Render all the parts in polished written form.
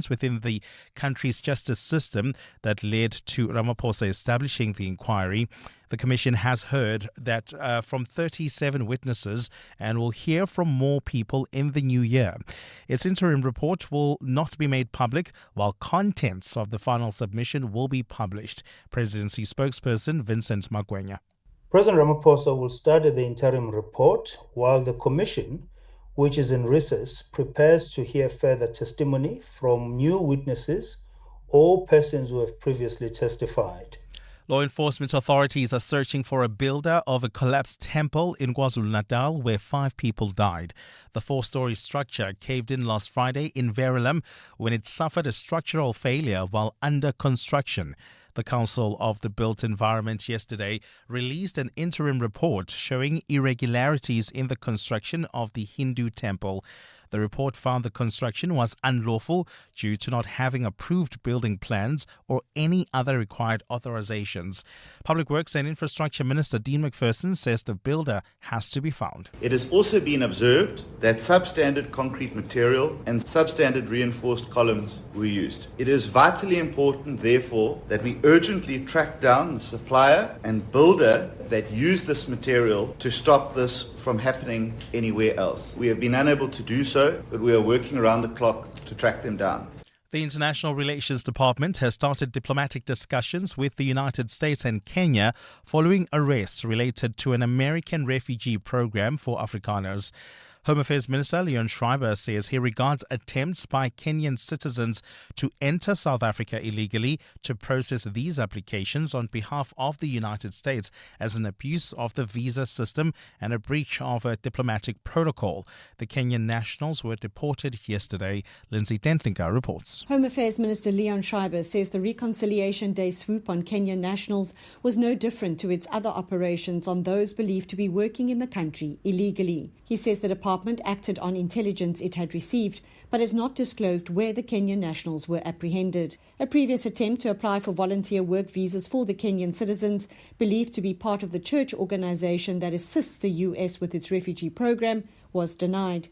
within the country's justice system that led to Ramaphosa establishing the inquiry. The Commission has heard that from 37 witnesses and will hear from more people in the new year. Its interim report will not be made public, while contents of the final submission will be published. Presidency spokesperson Vincent Magwenya. President Ramaphosa will study the interim report while the Commission, which is in recess, prepares to hear further testimony from new witnesses or persons who have previously testified. Law enforcement authorities are searching for a builder of a collapsed temple in KwaZulu-Natal where 5 people died. The 4-story structure caved in last Friday in Verulam when it suffered a structural failure while under construction. The Council of the Built Environment yesterday released an interim report showing irregularities in the construction of the Hindu temple. The report found the construction was unlawful due to not having approved building plans or any other required authorizations. Public Works and Infrastructure Minister Dean McPherson says the builder has to be found. It has also been observed that substandard concrete material and substandard reinforced columns were used. It is vitally important, therefore, that we urgently track down the supplier and builder that used this material to stop this from happening anywhere else. We have been unable to do so, but we are working around the clock to track them down. The International Relations Department has started diplomatic discussions with the United States and Kenya following arrests related to an American refugee program for Afrikaners. Home Affairs Minister Leon Schreiber says he regards attempts by Kenyan citizens to enter South Africa illegally to process these applications on behalf of the United States as an abuse of the visa system and a breach of a diplomatic protocol. The Kenyan nationals were deported yesterday. Lindsay Dentlinger reports. Home Affairs Minister Leon Schreiber says the Reconciliation Day swoop on Kenyan nationals was no different to its other operations on those believed to be working in the country illegally. He says the department acted on intelligence it had received, but has not disclosed where the Kenyan nationals were apprehended. A previous attempt to apply for volunteer work visas for the Kenyan citizens, believed to be part of the church organization that assists the US with its refugee program, was denied.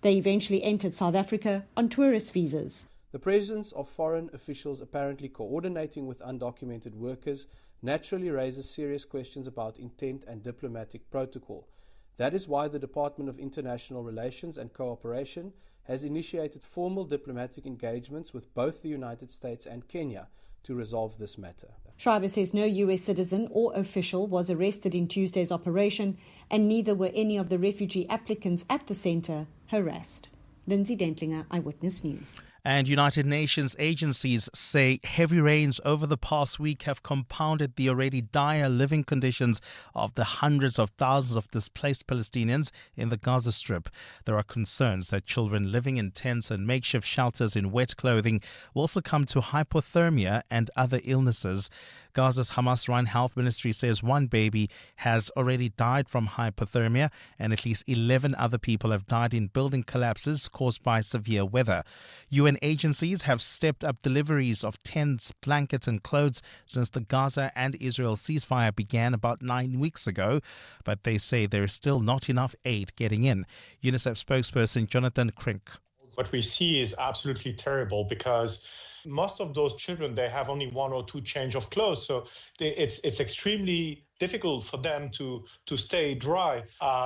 They eventually entered South Africa on tourist visas. The presence of foreign officials apparently coordinating with undocumented workers naturally raises serious questions about intent and diplomatic protocol. That is why the Department of International Relations and Cooperation has initiated formal diplomatic engagements with both the United States and Kenya to resolve this matter. Schreiber says no US citizen or official was arrested in Tuesday's operation, and neither were any of the refugee applicants at the centre harassed. Lindsay Dentlinger, Eyewitness News. And United Nations agencies say heavy rains over the past week have compounded the already dire living conditions of the hundreds of thousands of displaced Palestinians in the Gaza Strip. There are concerns that children living in tents and makeshift shelters in wet clothing will succumb to hypothermia and other illnesses. Gaza's Hamas-run health ministry says one baby has already died from hypothermia and at least 11 other people have died in building collapses caused by severe weather. UN agencies have stepped up deliveries of tents, blankets and clothes since the Gaza and Israel ceasefire began about 9 weeks ago, but they say there is still not enough aid getting in. UNICEF spokesperson Jonathan Krink. What we see is absolutely terrible because most of those children, they have only 1 or 2 change of clothes. So it's extremely difficult for them to stay dry.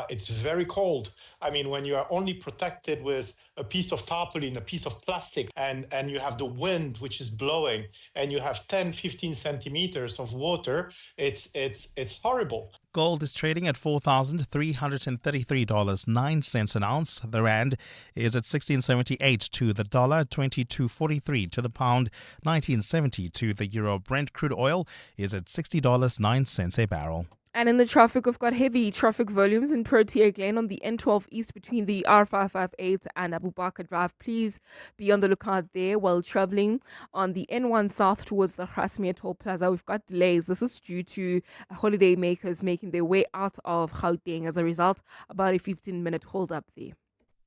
It's very cold. I mean, when you are only protected with a piece of tarpaulin, a piece of plastic, and you have the wind which is blowing, and you have 10, 15 centimeters of water, it's horrible. Gold is trading at $4,333.09 an ounce. The rand is at 16.78 to the dollar, 22.43 to the pound, 19.70 to the euro. Brent crude oil is at $60.09 a barrel. And in the traffic, we've got heavy traffic volumes in Protea Glen on the N12 East between the R558 and Abu Bakr Drive. Please be on the lookout there while traveling. On the N1 South towards the Grasmere Toll Plaza, we've got delays. This is due to holiday makers making their way out of Gauteng. As a result, about a 15-minute hold up there.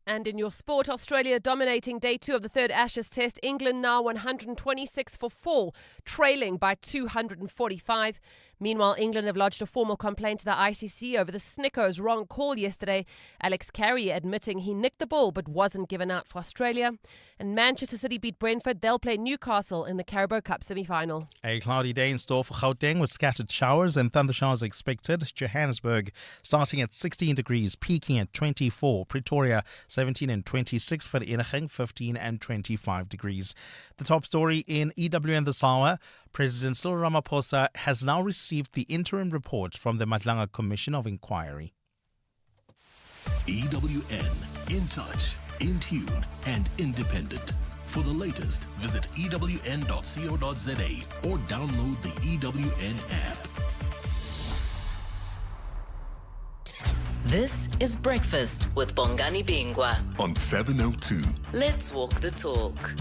And in your sport, Australia dominating day 2 of the third Ashes Test. England now 126 for 4, trailing by 245. Meanwhile, England have lodged a formal complaint to the ICC over the Snicko's wrong call yesterday. Alex Carey admitting he nicked the ball but wasn't given out for Australia. And Manchester City beat Brentford. They'll play Newcastle in the Carabao Cup semi-final. A cloudy day in store for Gauteng with scattered showers and thunder showers expected. Johannesburg starting at 16 degrees, peaking at 24. Pretoria 17 and 26 for the Inageng, 15 and 25 degrees. The top story in EWN this hour. President Cyril Ramaphosa has now received the interim report from the Madlanga Commission of Inquiry. EWN, in touch, in tune, and independent. For the latest, visit ewn.co.za or download the EWN app. This is Breakfast with Bongani Bingwa On 702. Let's walk the talk.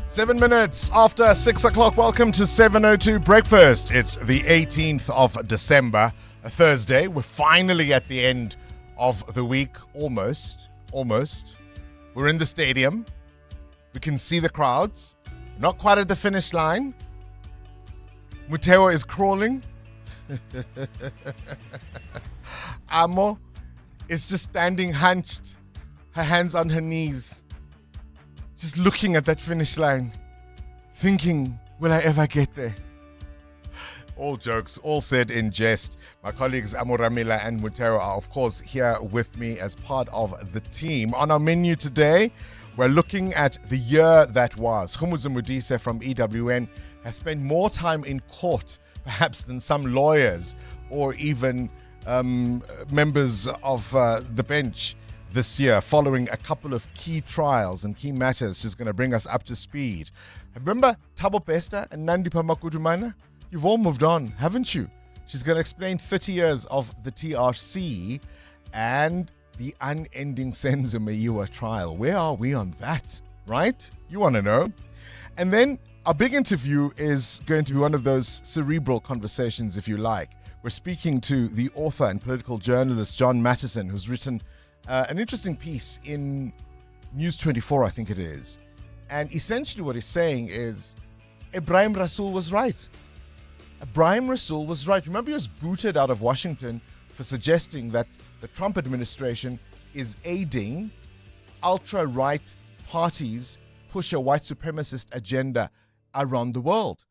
Seven minutes after 6 o'clock. Welcome to 702 Breakfast. It's the 18th of December, a Thursday. We're finally at the end of the week. Almost. We're in the stadium. We can see the crowds. Not quite at the finish line. Muteo is crawling. Amo is just standing hunched, her hands on her knees, just looking at that finish line, thinking, will I ever get there? All jokes, all said in jest. My colleagues Amo Ramila and Mutero are, of course, here with me as part of the team. On our menu today, we're looking at the year that was. Khumuza Mudise from EWN has spent more time in court, perhaps, than some lawyers or even members of the bench this year, following a couple of key trials and key matters. She's going to bring us up to speed. Remember Thabo Bester and Nandipha Makudumana? You've all moved on, haven't you? She's going to explain 30 years of the TRC and the unending Senzo Meyiwa trial. Where are we on that, right? You want to know. And then our big interview is going to be one of those cerebral conversations, if you like. We're speaking to the author and political journalist John Mattison, who's written an interesting piece in News 24, I think it is. And essentially what he's saying is Ibrahim Rasool was right. Ibrahim Rasool was right. Remember, he was booted out of Washington for suggesting that the Trump administration is aiding ultra-right parties push a white supremacist agenda around the world.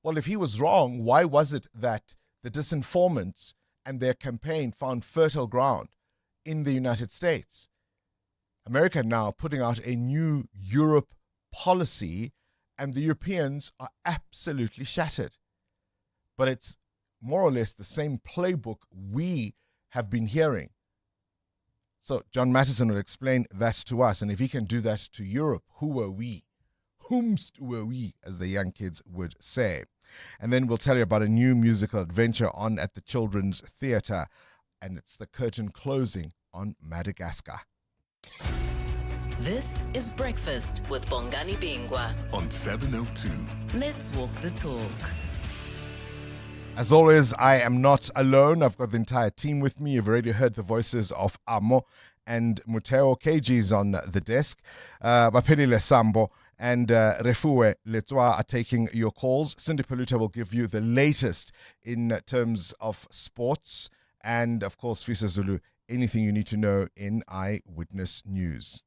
Well, if he was wrong, why was it that the disinformants and their campaign found fertile ground in the United States? America now putting out a new Europe policy, and the Europeans are absolutely shattered. But it's more or less the same playbook we have been hearing. So John Mattison will explain that to us, and if he can do that to Europe, who are we? Whomst were we, as the young kids would say. And then we'll tell you about a new musical adventure on at the Children's Theatre, and it's the curtain closing on Madagascar. This is Breakfast with Bongani Bingwa On 702. Let's walk the talk. As always, I am not alone. I've got the entire team with me. You've already heard the voices of Amo and Muteo. KG's on the desk. Bapelile Sambo and Refuwe Letwa are taking your calls. Cindy Paluta will give you the latest in terms of sports. And, of course, Fisa Zulu, anything you need to know in Eyewitness News.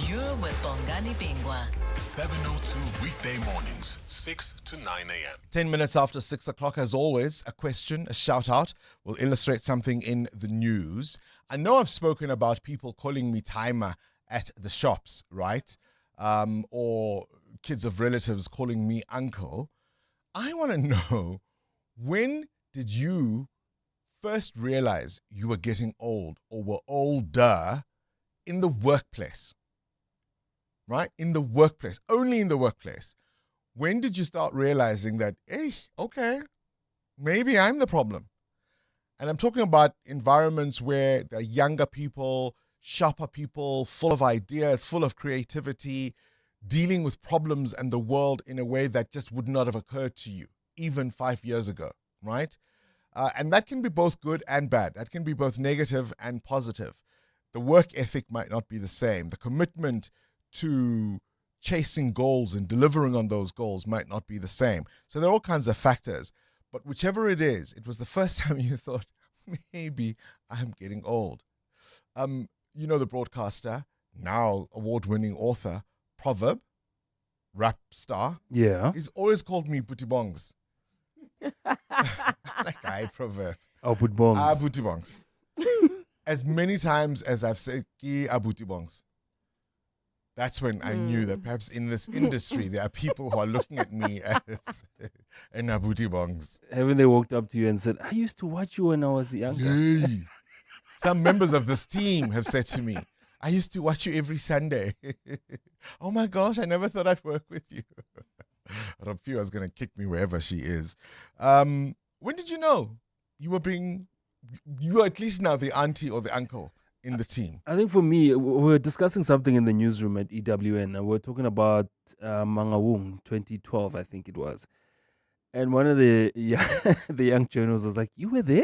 You're with Bongani Bingwa. 702 weekday mornings, 6 to 9 a.m. 10 minutes after 6 o'clock, as always, a question, a shout out will illustrate something in the news. I know I've spoken about people calling me timer at the shops, right? Or kids of relatives calling me uncle. I want to know, when did you first realize you were getting old or were older in the workplace? Right? In the workplace, only in the workplace. When did you start realizing that, hey, okay, maybe I'm the problem? And I'm talking about environments where there are younger people, sharper people, full of ideas, full of creativity, dealing with problems and the world in a way that just would not have occurred to you even 5 years ago, right? And that can be both good and bad. That can be both negative and positive. The work ethic might not be the same. The commitment to chasing goals and delivering on those goals might not be the same. So there are all kinds of factors. But whichever it is, it was the first time you thought, maybe I'm getting old. You know the broadcaster, now award-winning author, Proverb, rap star. Yeah. He's always called me Booty Bongs. Like, I Proverb. Oh, Booty Bongs. Ah, Booty Bongs. As many times as I've said, Ki Booty Bongs. That's when I knew that perhaps in this industry, there are people who are looking at me as an Booty Bongs. Haven't they walked up to you and said, I used to watch you when I was younger? Yay. Some members of this team have said to me, I used to watch you every Sunday. Oh my gosh, I never thought I'd work with you. Rapio is going to kick me wherever she is. When did you know you were at least now the auntie or the uncle in the team? I think for me, we were discussing something in the newsroom at EWN, and we were talking about Mangawung 2012, I think it was. And one of the young journalists was like, you were there?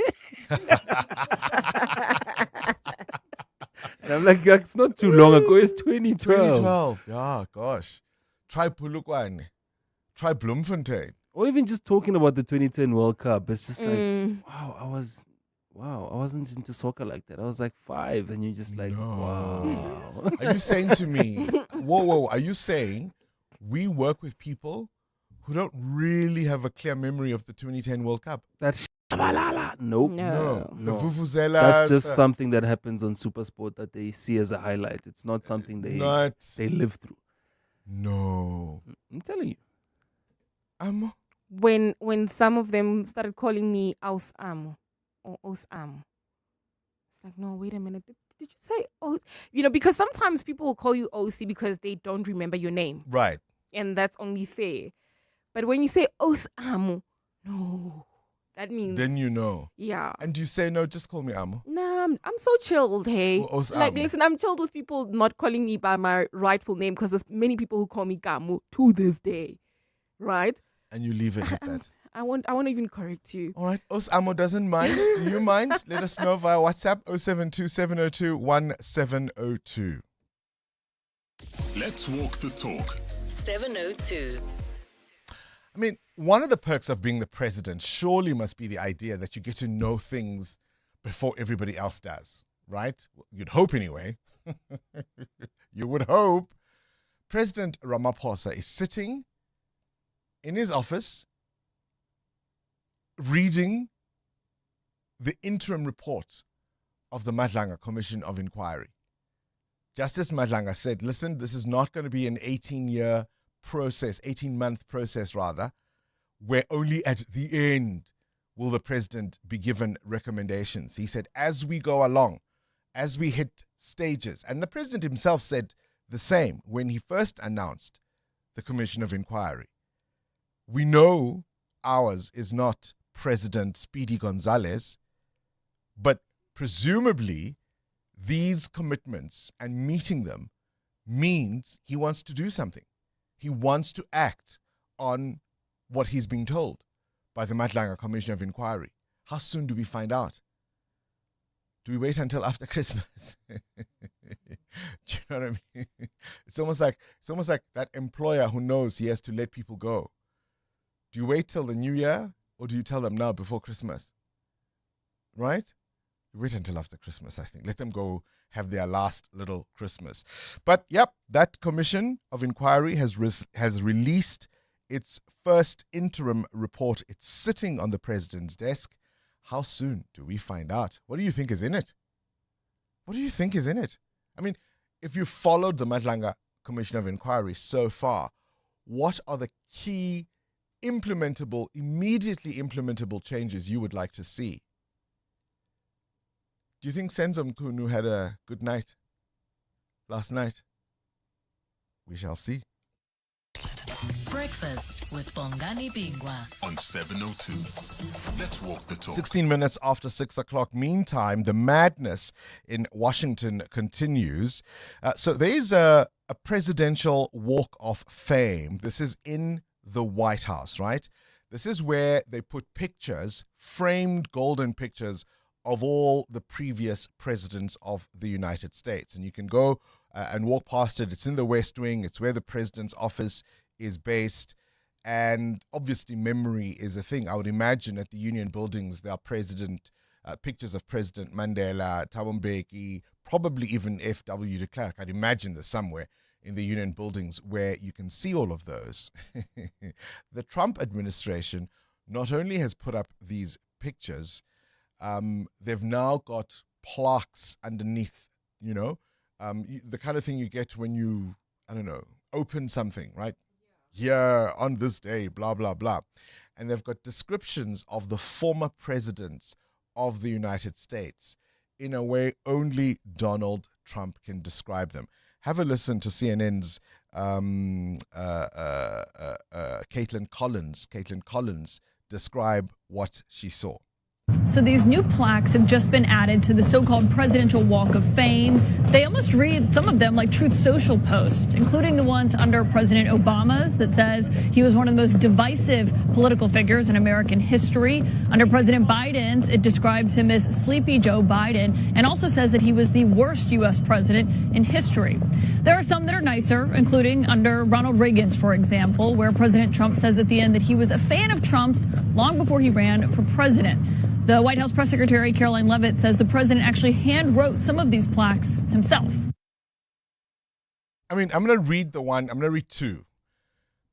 And I'm like, it's not too long ago. It's 2012. 2012. Yeah, gosh. Try Polokwane. Try Bloemfontein. Or even just talking about the 2010 World Cup. It's just like, wow, I wasn't into soccer like that. I was like 5, and you're just like, wow. Are you saying to me, whoa, are you saying we work with people who don't really have a clear memory of the 2010 World Cup? That's Nope. No. The Vuvuzelas. That's just something that happens on SuperSport that they see as a highlight. It's not something they live through. No. I'm telling you. When some of them started calling me Aus Amo or Os Amo, it's like, no, wait a minute. Did you say Os? Because sometimes people will call you OC because they don't remember your name. Right. And that's only fair. But when you say Os Amo, no. That means... Then you know. Yeah. And do you say, no, just call me Amo? Nah, I'm so chilled, hey. Listen, I'm chilled with people not calling me by my rightful name because there's many people who call me Gamu to this day. Right? And you leave it at that. I won't even correct you. All right. Os Amo doesn't mind. Do you mind? Let us know via WhatsApp 072-702-1702. Let's walk the talk. 702. I mean, one of the perks of being the president surely must be the idea that you get to know things before everybody else does, right? You'd hope anyway. You would hope. President Ramaphosa is sitting in his office reading the interim report of the Madlanga Commission of Inquiry. Justice Madlanga said, listen, this is not going to be an 18-month process rather, where only at the end will the president be given recommendations. He said, as we go along, as we hit stages, and the president himself said the same when he first announced the Commission of Inquiry. We know ours is not President Speedy Gonzalez, but presumably these commitments and meeting them means he wants to do something. He wants to act on what he's being told by the Madlanga Commission of Inquiry. How soon do we find out? Do we wait until after Christmas? Do you know what I mean? It's almost like that employer who knows he has to let people go. Do you wait till the new year, or do you tell them now before Christmas? Right? You wait until after Christmas, I think. Let them go have their last little Christmas. But yep, that Commission of Inquiry has released its first interim report. It's sitting on the president's desk. How soon do we find out? What do you think is in it? What do you think is in it? I mean, if you followed the Madlanga Commission of Inquiry so far, what are the key immediately implementable changes you would like to see? Do you think Senzo Mkhunu had a good night last night? We shall see. Breakfast with Bongani Bingwa On 702. Let's walk the talk. 16 minutes after 6 o'clock. Meantime, the madness in Washington continues. So there's a presidential walk of fame. This is in the White House, right? This is where they put pictures, framed golden pictures of all the previous presidents of the United States. And you can go and walk past it. It's in the West Wing. It's where the president's office is based. And obviously memory is a thing. I would imagine at the Union buildings there are pictures of President Mandela, Thabo Mbeki, probably even F.W. de Klerk. I'd imagine there's somewhere in the Union buildings where you can see all of those. The Trump administration not only has put up these pictures, they've now got plaques underneath, the kind of thing you get when you, open something, right? Here on this day, blah, blah, blah. And they've got descriptions of the former presidents of the United States in a way only Donald Trump can describe them. Have a listen to CNN's Caitlin Collins describe what she saw. So these new plaques have just been added to the so-called Presidential Walk of Fame. They almost read, some of them, like Truth Social posts, including the ones under President Obama's that says he was one of the most divisive political figures in American history. Under President Biden's, it describes him as Sleepy Joe Biden and also says that he was the worst U.S. president in history. There are some that are nicer, including under Ronald Reagan's, for example, where President Trump says at the end that he was a fan of Trump's long before he ran for president. The White House press secretary, Caroline Leavitt, says the president actually hand-wrote some of these plaques himself. I'm going to read two.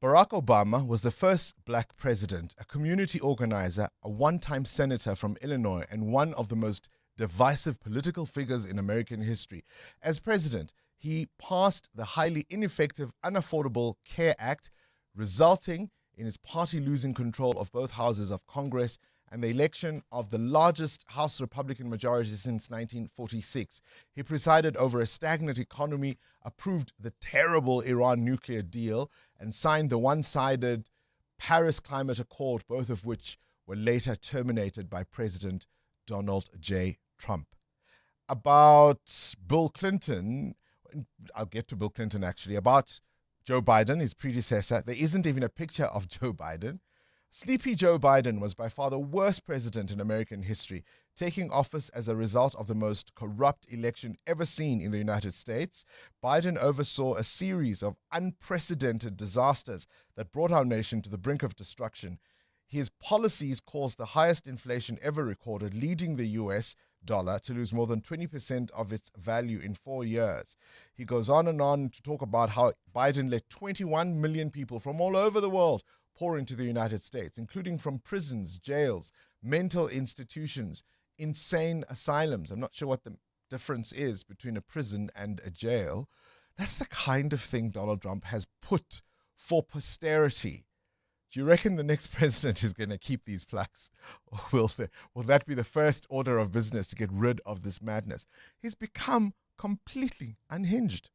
Barack Obama was the first black president, a community organizer, a one-time senator from Illinois, and one of the most divisive political figures in American history. As president, he passed the highly ineffective Unaffordable Care Act, resulting in his party losing control of both houses of Congress and the election of the largest House Republican majority since 1946. He presided over a stagnant economy, approved the terrible Iran nuclear deal, and signed the one-sided Paris Climate Accord, both of which were later terminated by President Donald J. Trump. About Bill Clinton, I'll get to Bill Clinton actually, about Joe Biden, his predecessor, there isn't even a picture of Joe Biden. Sleepy Joe Biden was by far the worst president in American history, taking office as a result of the most corrupt election ever seen in the United States. Biden oversaw a series of unprecedented disasters that brought our nation to the brink of destruction. His policies caused the highest inflation ever recorded, leading the U.S. dollar to lose more than 20% of its value in 4 years. He goes on and on to talk about how Biden let 21 million people from all over the world pour into the United States, including from prisons, jails, mental institutions, insane asylums. I'm not sure what the difference is between a prison and a jail. That's the kind of thing Donald Trump has put for posterity. Do you reckon the next president is going to keep these plaques? Or will that be the first order of business to get rid of this madness? He's become completely unhinged.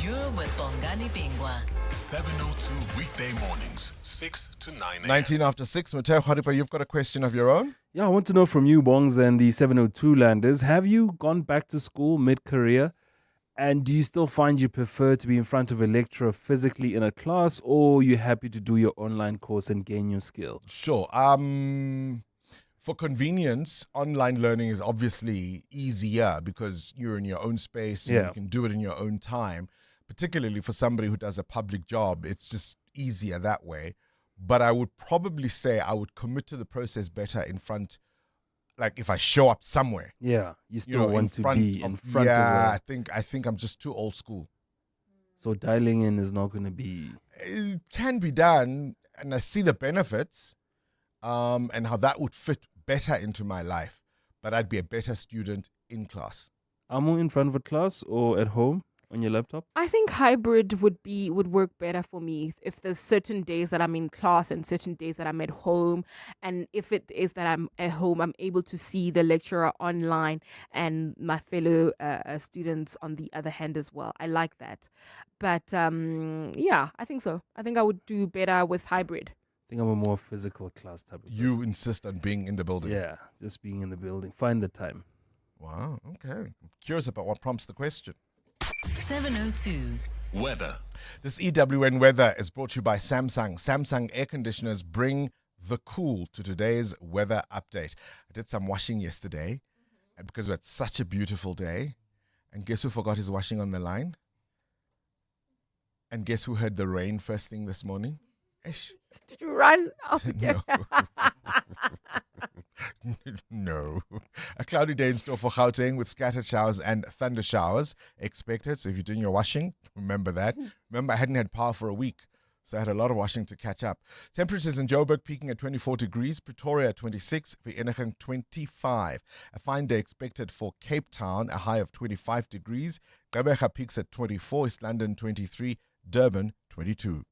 You're with Bongani Bingwa. 7:02 weekday mornings, 6 to 9 a.m. 19 after 6. Mateo Kharipa, you've got a question of your own? Yeah, I want to know from you, Bongs, and the 702 landers, have you gone back to school mid-career? And do you still find you prefer to be in front of a lecturer physically in a class, or are you happy to do your online course and gain your skill? Sure. For convenience, online learning is obviously easier because you're in your own space and you can do it in your own time. Particularly for somebody who does a public job, it's just easier that way. But I would probably say I would commit to the process better in front, like if I show up somewhere. Yeah, you still want to be in front of I think I'm just too old school. So dialing in is not going to be... It can be done, and I see the benefits and how that would fit better into my life. But I'd be a better student in class. Amo, in front of a class or at home on your laptop? I think hybrid would work better for me if there's certain days that I'm in class and certain days that I'm at home. And if it is that I'm at home, I'm able to see the lecturer online and my fellow students on the other hand as well. I like that. But yeah, I think so. I think I would do better with hybrid. I think I'm a more physical class type of person. You insist on being in the building? Yeah, just being in the building. Find the time. Wow, okay. I'm curious about what prompts the question. 702. Weather. This EWN weather is brought to you by Samsung. Samsung air conditioners bring the cool to today's weather update. I did some washing yesterday and because we had such a beautiful day. And guess who forgot his washing on the line? And guess who heard the rain first thing this morning? Ish. Did you run out to get No. A cloudy day in store for Gauteng with scattered showers and thunder showers expected. So if you're doing your washing, remember that. Remember, I hadn't had power for a week, so I had a lot of washing to catch up. Temperatures in Joburg peaking at 24 degrees, Pretoria 26, Vereeniging 25. A fine day expected for Cape Town, a high of 25 degrees. Gqeberha peaks at 24, East London 23, Durban 22.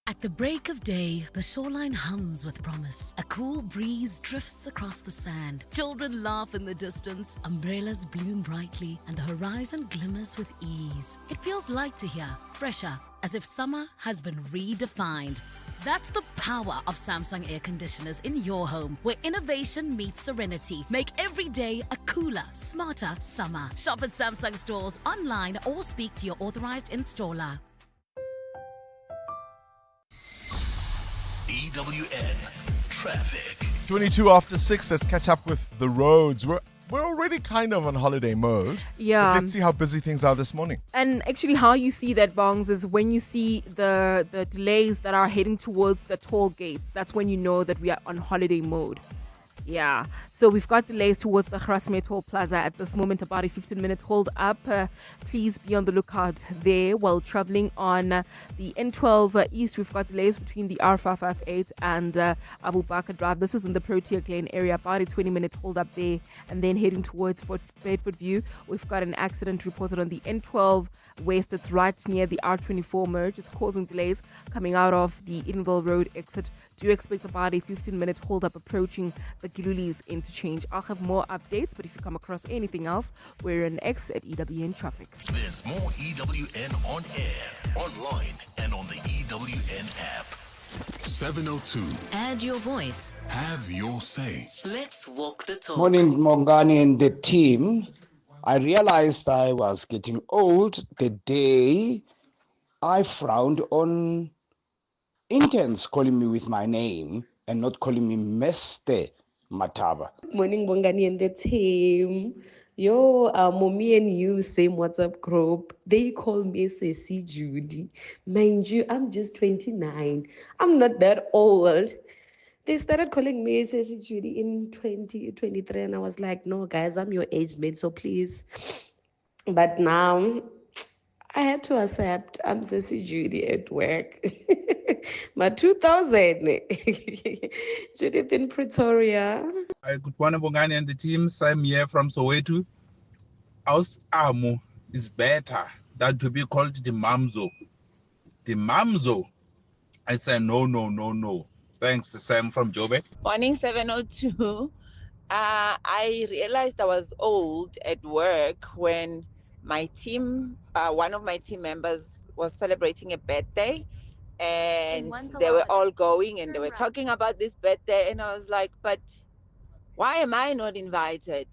At the break of day, the shoreline hums with promise. A cool breeze drifts across the sand. Children laugh in the distance. Umbrellas bloom brightly, and the horizon glimmers with ease. It feels lighter here, fresher, as if summer has been redefined. That's the power of Samsung air conditioners in your home, where innovation meets serenity. Make every day a cooler, smarter summer. Shop at Samsung stores, online, or speak to your authorized installer. EWN Traffic. 22 after 6, let's catch up with the roads. We're already kind of on holiday mode. Yeah. But let's see how busy things are this morning. And actually how you see that, Bongs, is when you see the delays that are heading towards the toll gates. That's when you know that we are on holiday mode. Yeah, so we've got delays towards the Grasmere Toll Plaza at this moment, about a 15-minute hold up. Please be on the lookout there while traveling on the N12 East. We've got delays between the R558 and Abu Bakr Drive. This is in the Protea Glen area, about a 20-minute hold up there. And then heading towards Bedford View, we've got an accident reported on the N12 West. It's right near the R24 merge. It's causing delays coming out of the Edenville Road exit. Do expect about a 15-minute hold up approaching the Giluli's interchange. I'll have more updates, but if you come across anything else, we're on X at EWN Traffic. There's more EWN on air, online, and on the EWN app. 702. Add your voice. Have your say. Let's walk the talk. Morning, Bongani and the team. I realized I was getting old the day I frowned on interns calling me with my name and not calling me Mr. Mataba. Morning, Bongani and the team. Yo, mommy and you, same WhatsApp group. They call me Ceci Judy. Mind you, I'm just 29. I'm not that old. They started calling me Ceci Judy in 2023, and I was like, no, guys, I'm your age mate, so please. But now, I had to accept I'm Ceci Judy at work. My 2000. Judith in Pretoria. Hi, good morning, Bongani and the team. Sam here from Soweto. Aus Amo is better than to be called the Mamzo. The Mamzo. I said, no. Thanks, Sam from Joburg. Morning, 702. I realized I was old at work when my team, one of my team members was celebrating a birthday, and they were all going and they were talking about this birthday, and I was like, but why am I not invited?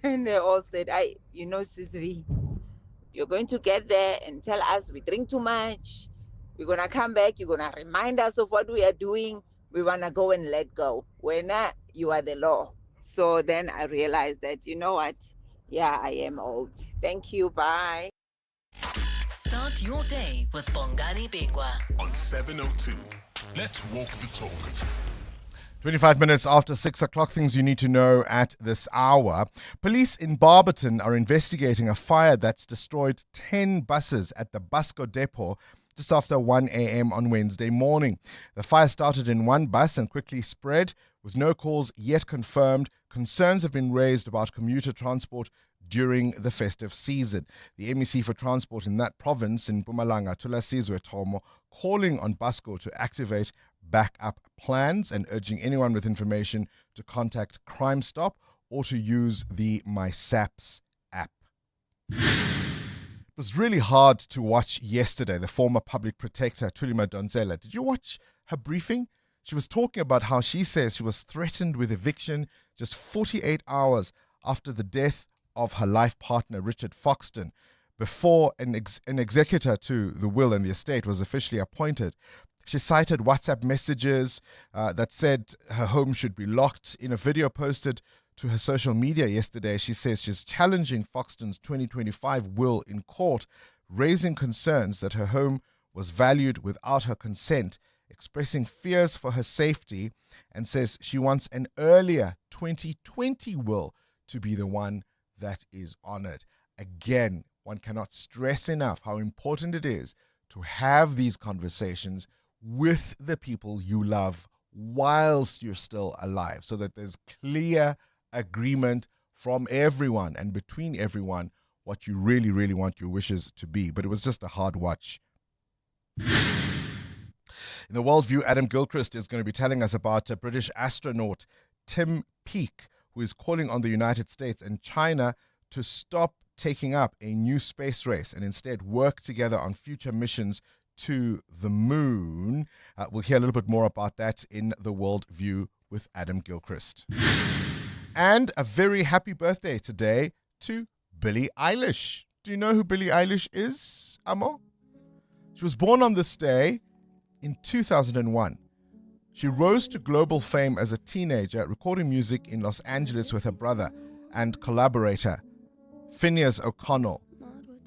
And they all said, Sisvi, you're going to get there and tell us we drink too much. We're going to come back. You're going to remind us of what we are doing. We want to go and let go. When you are the law. So then I realized that, you know what? Yeah, I am old. Thank you. Bye. Start your day with Bongani Bingwa on 702. Let's walk the talk. 25 minutes after 6 o'clock, things you need to know at this hour. Police in Barberton are investigating a fire that's destroyed 10 buses at the Busco depot just after 1 a.m. on Wednesday morning. The fire started in one bus and quickly spread. With no calls yet confirmed, concerns have been raised about commuter transport during the festive season. The MEC for Transport in that province in Mpumalanga, Thulasizwe Thomo, calling on Busco to activate backup plans and urging anyone with information to contact Crime Stop or to use the MySAPS app. It was really hard to watch yesterday, the former public protector, Thuli Madonsela. Did you watch her briefing? She was talking about how she says she was threatened with eviction just 48 hours after the death of her life partner, Richard Foxton, before an executor to the will and the estate was officially appointed. She cited WhatsApp messages that said her home should be locked. In a video posted to her social media yesterday, she says she's challenging Foxton's 2025 will in court, raising concerns that her home was valued without her consent, expressing fears for her safety, and says she wants an earlier 2020 will to be the one that is honored. Again, one cannot stress enough how important it is to have these conversations with the people you love whilst you're still alive, so that there's clear agreement from everyone and between everyone what you really, really want your wishes to be. But it was just a hard watch. In the Worldview, Adam Gilchrist is going to be telling us about a British astronaut Tim Peake, who is calling on the United States and China to stop taking up a new space race and instead work together on future missions to the moon. We'll hear a little bit more about that in the Worldview with Adam Gilchrist. And a very happy birthday today to Billie Eilish. Do you know who Billie Eilish is, Amo? She was born on this day in 2001. She rose to global fame as a teenager, recording music in Los Angeles with her brother and collaborator, Phineas O'Connell.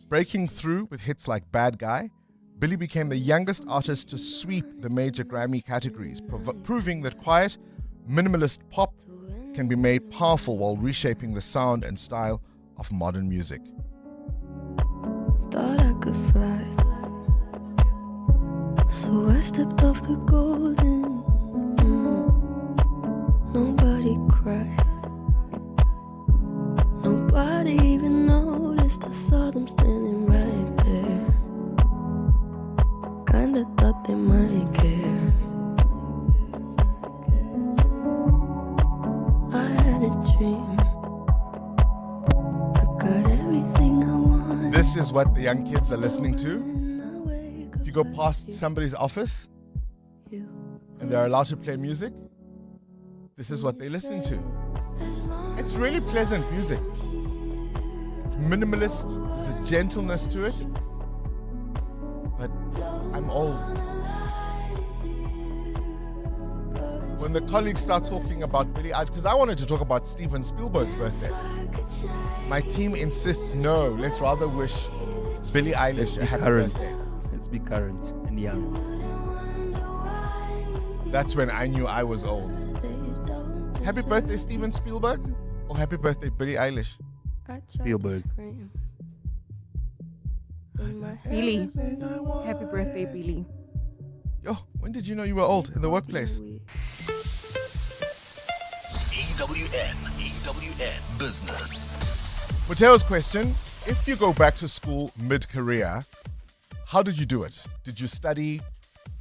Breaking through with hits like Bad Guy, Billie became the youngest artist to sweep the major Grammy categories, proving that quiet, minimalist pop can be made powerful while reshaping the sound and style of modern music. Thought I could fly, so I stepped off the golden. Nobody cried, nobody even noticed. I saw them standing right there. Kinda thought they might care. I had a dream, I got everything I want. This is what the young kids are listening to. If you go past somebody's office and they're allowed to play music, this is what they listen to. It's really pleasant music. It's minimalist, there's a gentleness to it. But I'm old. When the colleagues start talking about Billie Eilish, because I wanted to talk about Steven Spielberg's birthday, my team insists no, let's rather wish Billie Eilish a happy birthday. Let's be current and young. That's when I knew I was old. Happy birthday, Steven Spielberg, or happy birthday, Billie Eilish? Spielberg. Billie. Happy birthday, Billie. Yo, when did you know you were old in the workplace? EWN Business. Mateo's question, if you go back to school mid-career, how did you do it? Did you study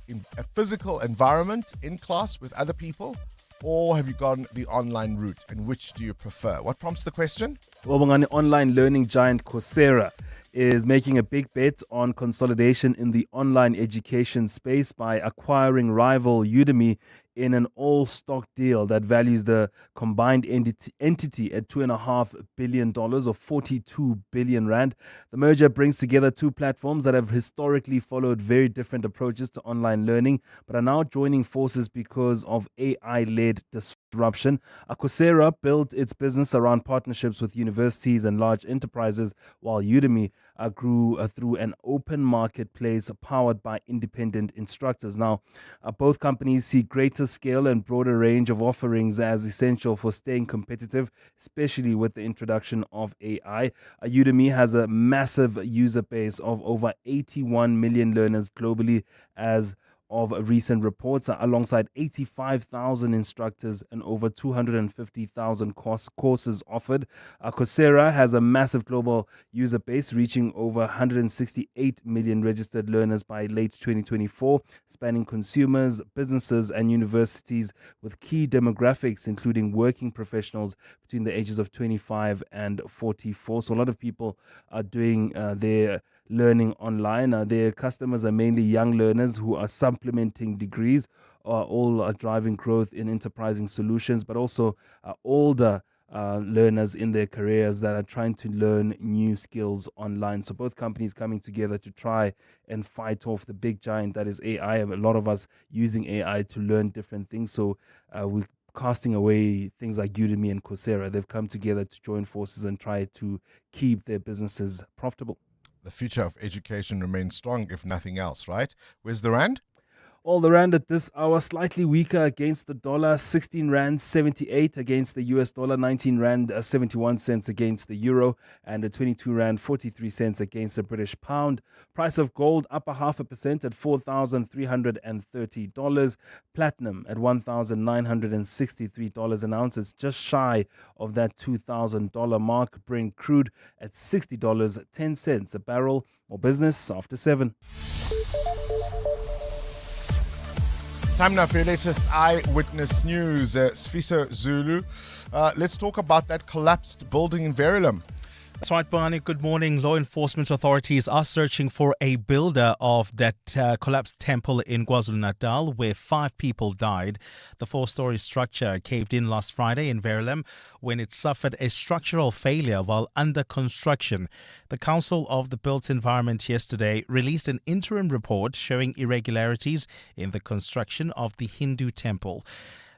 in a physical environment, in class with other people? Or have you gone the online route? And which do you prefer? What prompts the question? Well, Bongani, online learning giant Coursera is making a big bet on consolidation in the online education space by acquiring rival Udemy in an all-stock deal that values the combined entity at $2.5 billion or 42 billion rand. The merger brings together two platforms that have historically followed very different approaches to online learning, but are now joining forces because of AI-led disruption. Coursera built its business around partnerships with universities and large enterprises, while Udemy grew through an open marketplace powered by independent instructors. Now, both companies see greater scale and broader range of offerings as essential for staying competitive, especially with the introduction of AI. Udemy has a massive user base of over 81 million learners globally as of recent reports, alongside 85,000 instructors and over 250,000 courses offered. Coursera has a massive global user base, reaching over 168 million registered learners by late 2024, spanning consumers, businesses, and universities, with key demographics including working professionals between the ages of 25 and 44. So a lot of people are doing their learning online. Their customers are mainly young learners who are supplementing degrees, all are driving growth in enterprising solutions, but also older learners in their careers that are trying to learn new skills online. So both companies coming together to try and fight off the big giant that is AI. A lot of us using AI to learn different things. So we casting away things like Udemy and Coursera. They've come together to join forces and try to keep their businesses profitable. The future of education remains strong, if nothing else, right? Where's the rand? Well, the rand at this hour slightly weaker against the dollar, 16 rand 78 against the US dollar, 19 rand 71 cents against the euro, and a 22 rand 43 cents against the British pound. Price of gold up 0.5% at $4,330. Platinum at $1,963 an ounce. It's just shy of that $2,000 mark. Brent crude at $60.10 a barrel. More business after 7. Time now for your latest eyewitness news. Sfiso Zulu. Let's talk about that collapsed building in Verulam. That's right, Bongani. Good morning. Law enforcement authorities are searching for a builder of that collapsed temple in KwaZulu-Natal where 5 people died. The 4-story structure caved in last Friday in Verulam when it suffered a structural failure while under construction. The Council of the Built Environment yesterday released an interim report showing irregularities in the construction of the Hindu temple.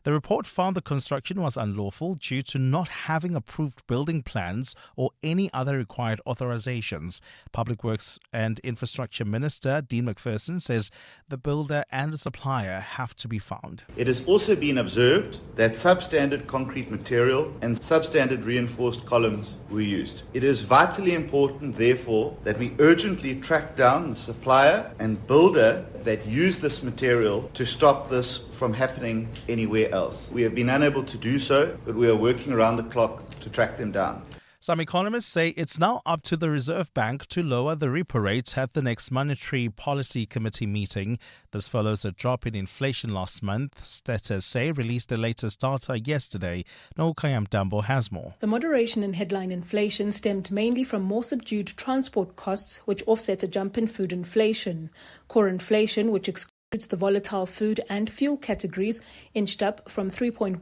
The report found the construction was unlawful due to not having approved building plans or any other required authorizations. Public Works and Infrastructure Minister Dean McPherson says the builder and the supplier have to be found. It has also been observed that substandard concrete material and substandard reinforced columns were used. It is vitally important, therefore, that we urgently track down the supplier and builder that use this material to stop this from happening anywhere else. We have been unable to do so, but we are working around the clock to track them down. Some economists say it's now up to the Reserve Bank to lower the repo rate at the next Monetary Policy Committee meeting. This follows a drop in inflation last month. Status say released the latest data yesterday. Nokayam Dambo has more. The moderation in headline inflation stemmed mainly from more subdued transport costs, which offset a jump in food inflation. Core inflation, which excludes the volatile food and fuel categories, inched up from 3.1%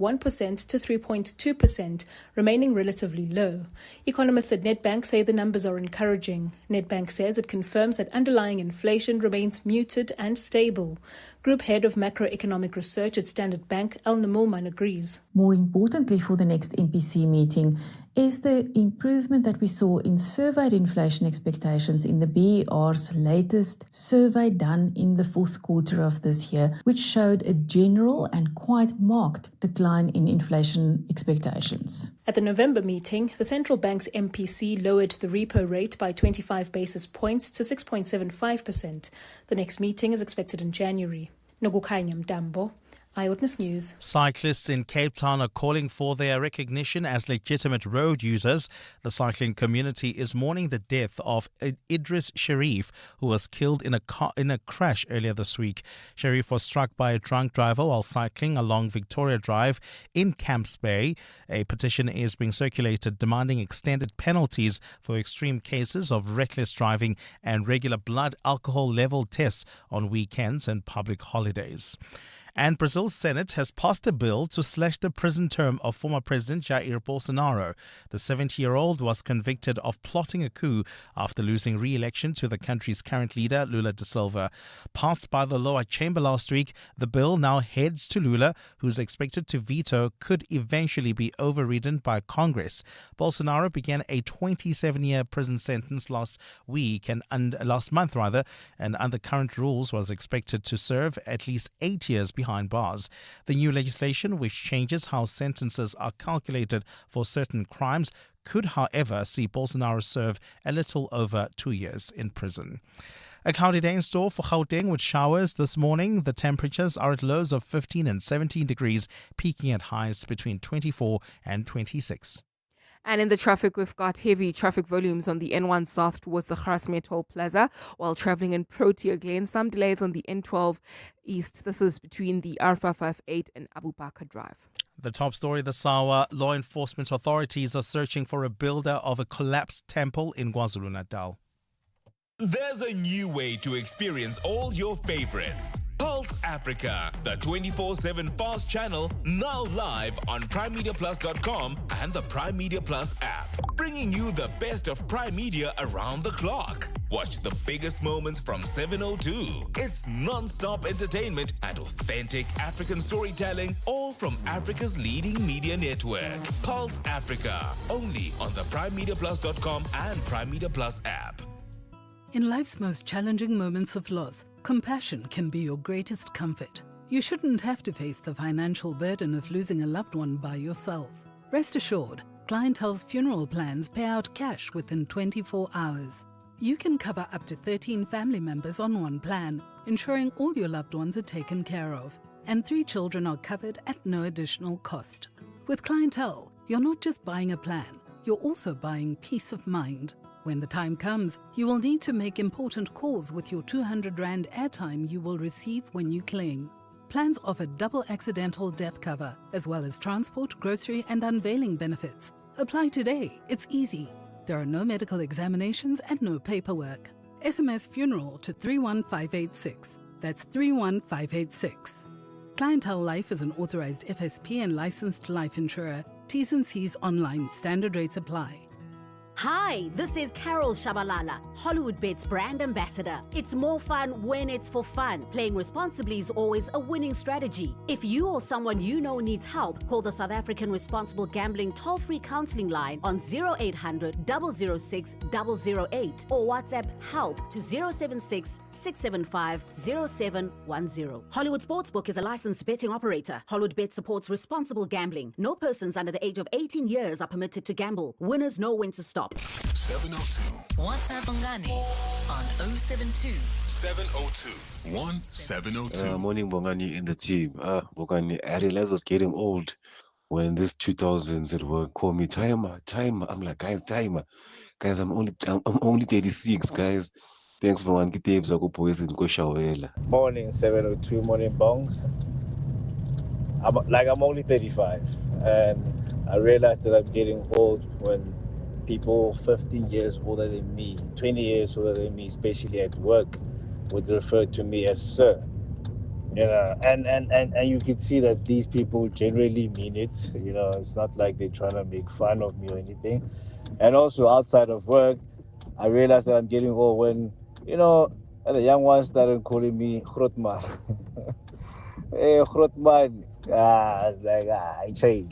to 3.2%, remaining relatively low. Economists at Nedbank say the numbers are encouraging. Nedbank says it confirms that underlying inflation remains muted and stable. Group Head of Macroeconomic Research at Standard Bank, El Namulman, agrees. More importantly for the next MPC meeting is the improvement that we saw in surveyed inflation expectations in the BER's latest survey done in the 4th quarter of this year, which showed a general and quite marked decline in inflation expectations. At the November meeting, the central bank's MPC lowered the repo rate by 25 basis points to 6.75%. The next meeting is expected in January. Nogukanyam Dambo, Eyewitness News. Cyclists in Cape Town are calling for their recognition as legitimate road users. The cycling community is mourning the death of Idris Sharif, who was killed in a crash earlier this week. Sharif was struck by a drunk driver while cycling along Victoria Drive in Camps Bay. A petition is being circulated demanding extended penalties for extreme cases of reckless driving and regular blood alcohol level tests on weekends and public holidays. And Brazil's Senate has passed a bill to slash the prison term of former President Jair Bolsonaro. The 70-year-old was convicted of plotting a coup after losing re-election to the country's current leader, Lula da Silva. Passed by the lower chamber last week, the bill now heads to Lula, who's expected to veto could eventually be overridden by Congress. Bolsonaro began a 27-year prison sentence last month, and under current rules was expected to serve at least 8 years behind bars. The new legislation, which changes how sentences are calculated for certain crimes, could, however, see Bolsonaro serve a little over 2 years in prison. A cloudy day in store for Gauteng with showers this morning. The temperatures are at lows of 15 and 17 degrees, peaking at highs between 24 and 26. And in the traffic, we've got heavy traffic volumes on the N1 South towards the Grasmere Toll Plaza while traveling in Protea Glen. Some delays on the N12 East. This is between the R558 and Abu Bakr Drive. The top story this hour, law enforcement authorities are searching for a builder of a collapsed temple in KwaZulu-Natal. There's a new way to experience all your favorites. Pulse Africa, the 24/7 fast channel, now live on PrimeMediaPlus.com and the Prime Media Plus app, bringing you the best of Prime Media around the clock. Watch the biggest moments from 702. It's non-stop entertainment and authentic African storytelling, all from Africa's leading media network. Pulse Africa, only on the PrimeMediaPlus.com and Prime Media Plus app. In life's most challenging moments of loss, compassion can be your greatest comfort. You shouldn't have to face the financial burden of losing a loved one by yourself. Rest assured, Clientele's funeral plans pay out cash within 24 hours. You can cover up to 13 family members on one plan, ensuring all your loved ones are taken care of, and 3 children are covered at no additional cost. With Clientele, you're not just buying a plan, you're also buying peace of mind. When the time comes, you will need to make important calls with your 200 Rand airtime you will receive when you claim. Plans offer double accidental death cover, as well as transport, grocery, and unveiling benefits. Apply today. It's easy. There are no medical examinations and no paperwork. SMS funeral to 31586. That's 31586. Clientele Life is an authorized FSP and licensed life insurer. T's and C's online. Standard rates apply. Hi, this is Carol Shabalala, Hollywood Bet's brand ambassador. It's more fun when it's for fun. Playing responsibly is always a winning strategy. If you or someone you know needs help, call the South African Responsible Gambling toll-free counseling line on 0800 006 008 or WhatsApp help to 076 675 0710. Hollywood Sportsbook is a licensed betting operator. Hollywood Bet supports responsible gambling. No persons under the age of 18 years are permitted to gamble. Winners know when to stop. 702. WhatsApp Bongani on 072 702 1702. Morning, Bongani in the team. Bongani, I realized I was getting old when this 2000s at work called me timer. I'm like, guys, timer. Guys, I'm only 36, guys. Thanks for one. Morning, 702. Morning, Bongs. I'm only 35, and I realized that I'm getting old when people 15 years older than me, 20 years older than me, especially at work, would refer to me as sir. You know, and you can see that these people generally mean it. You know, it's not like they're trying to make fun of me or anything. And also outside of work, I realized that I'm getting old when, you know, the young ones started calling me Grootman. Hey, Grootman. I was like, I chill.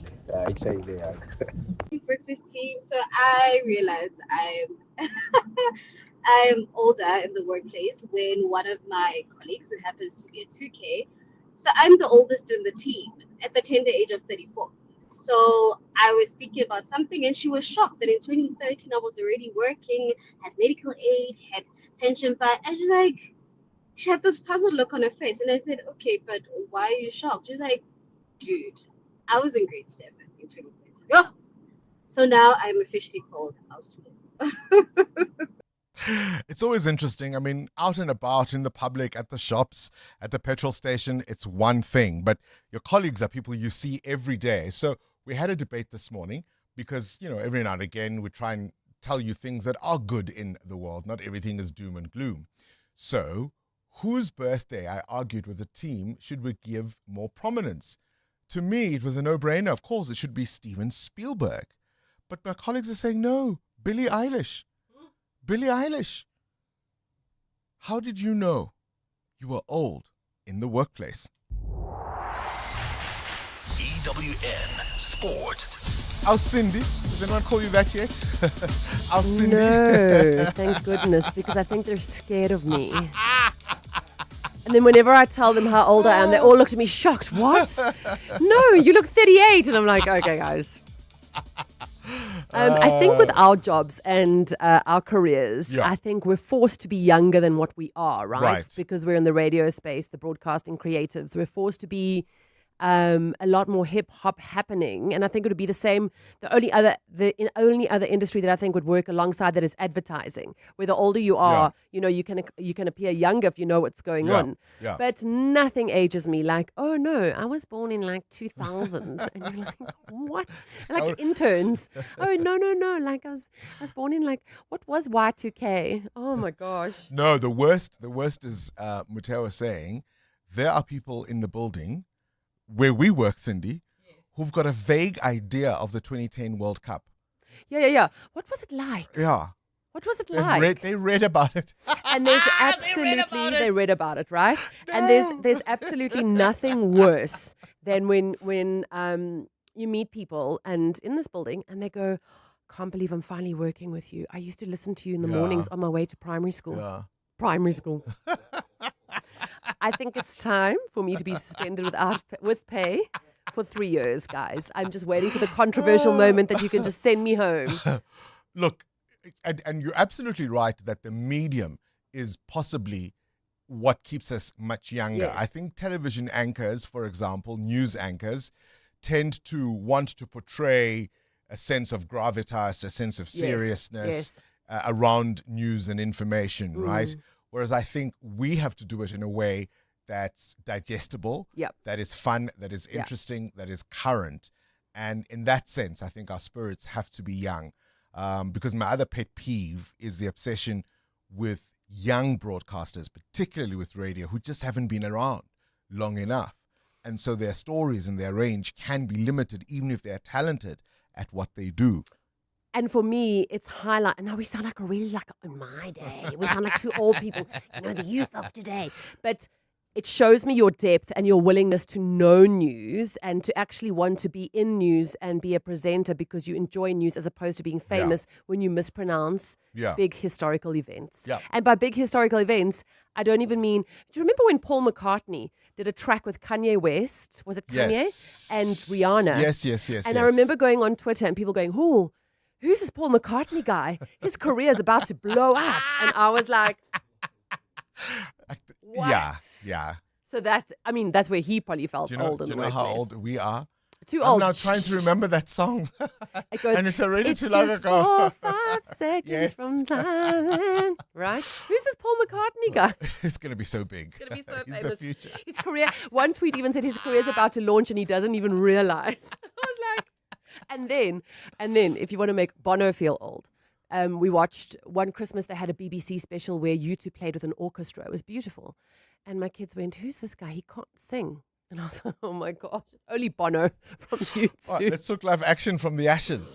Yeah. Breakfast team. So I realized I'm older in the workplace when one of my colleagues, who happens to be a 2K, so I'm the oldest in the team at the tender age of 34. So I was speaking about something and she was shocked that in 2013 I was already working, had medical aid, had pension fund, and she's like, she had this puzzled look on her face, and I said, okay, but why are you shocked? She's like, dude, I was in grade 7 in 2013. Oh! So now I'm officially called household. It's always interesting. I mean, out and about in the public, at the shops, at the petrol station, it's one thing. But your colleagues are people you see every day. So we had a debate this morning because, you know, every now and again we try and tell you things that are good in the world. Not everything is doom and gloom. So whose birthday, I argued with the team, should we give more prominence? To me, it was a no-brainer. Of course, it should be Steven Spielberg. But my colleagues are saying, no, Billie Eilish. Billie Eilish. How did you know you were old in the workplace? EWN Sport. Our Cindy. Does anyone call you that yet? Our Cindy. No, thank goodness, because I think they're scared of me. And then whenever I tell them how old I am, they all look at me shocked. What? No, you look 38. And I'm like, okay, guys. I think with our jobs and our careers, I think we're forced to be younger than what we are, right? Because we're in the radio space, the broadcasting creatives. We're forced to be a lot more hip hop happening, and I think it would be the same. The only other industry that I think would work alongside that is advertising. Where the older you are, you know, you can appear younger if you know what's going on. Yeah. But nothing ages me like, oh no, I was born in like 2000, and you're like, what? Like interns. Oh no, like I was born in like, what was Y2K? Oh my gosh. No, the worst is Mateo was saying there are people in the building where we work, Cindy, who've got a vague idea of the 2010 World Cup. Yeah. What was it like? Yeah. What was it like? They read about it. And there's absolutely they read about it, right? No. And there's absolutely nothing worse than when you meet people and in this building and they go, "Can't believe I'm finally working with you. I used to listen to you in the mornings on my way to primary school." Yeah. Primary school. I think it's time for me to be suspended with pay for 3 years, guys. I'm just waiting for the controversial moment that you can just send me home. Look, and you're absolutely right that the medium is possibly what keeps us much younger. Yes. I think television anchors, for example, news anchors, tend to want to portray a sense of gravitas, a sense of seriousness around news and information, right? Whereas I think we have to do it in a way that's digestible, that is fun, that is interesting, that is current. And in that sense, I think our spirits have to be young. Because my other pet peeve is the obsession with young broadcasters, particularly with radio, who just haven't been around long enough. And so their stories and their range can be limited, even if they're talented at what they do. And for me, it's highlight. And now we sound like in my day, we sound like two old people, the youth of today. But it shows me your depth and your willingness to know news and to actually want to be in news and be a presenter because you enjoy news as opposed to being famous when you mispronounce big historical events. Yeah. And by big historical events, I don't even mean, do you remember when Paul McCartney did a track with Kanye West? Was it Kanye? Yes. And Rihanna? Yes. And I remember going on Twitter and people going, who's this Paul McCartney guy? His career is about to blow up. And I was like, what? Yeah. So that's where he probably felt old in the workplace. Do you know how old we are? Too old. I'm now trying to remember that song. It goes, and it's already too it's long just ago. 4 or 5 seconds from time. Right? Who's this Paul McCartney guy? It's going to be so big. It's going to be so He's famous. the future. His career, one tweet even said his career is about to launch and he doesn't even realize. I was like, and then if you want to make Bono feel old, we watched one Christmas, they had a BBC special where U2 played with an orchestra. It was beautiful. And my kids went, who's this guy? He can't sing. And I was like, oh my gosh, it's only Bono from U2. Right, let's talk live action from the Ashes.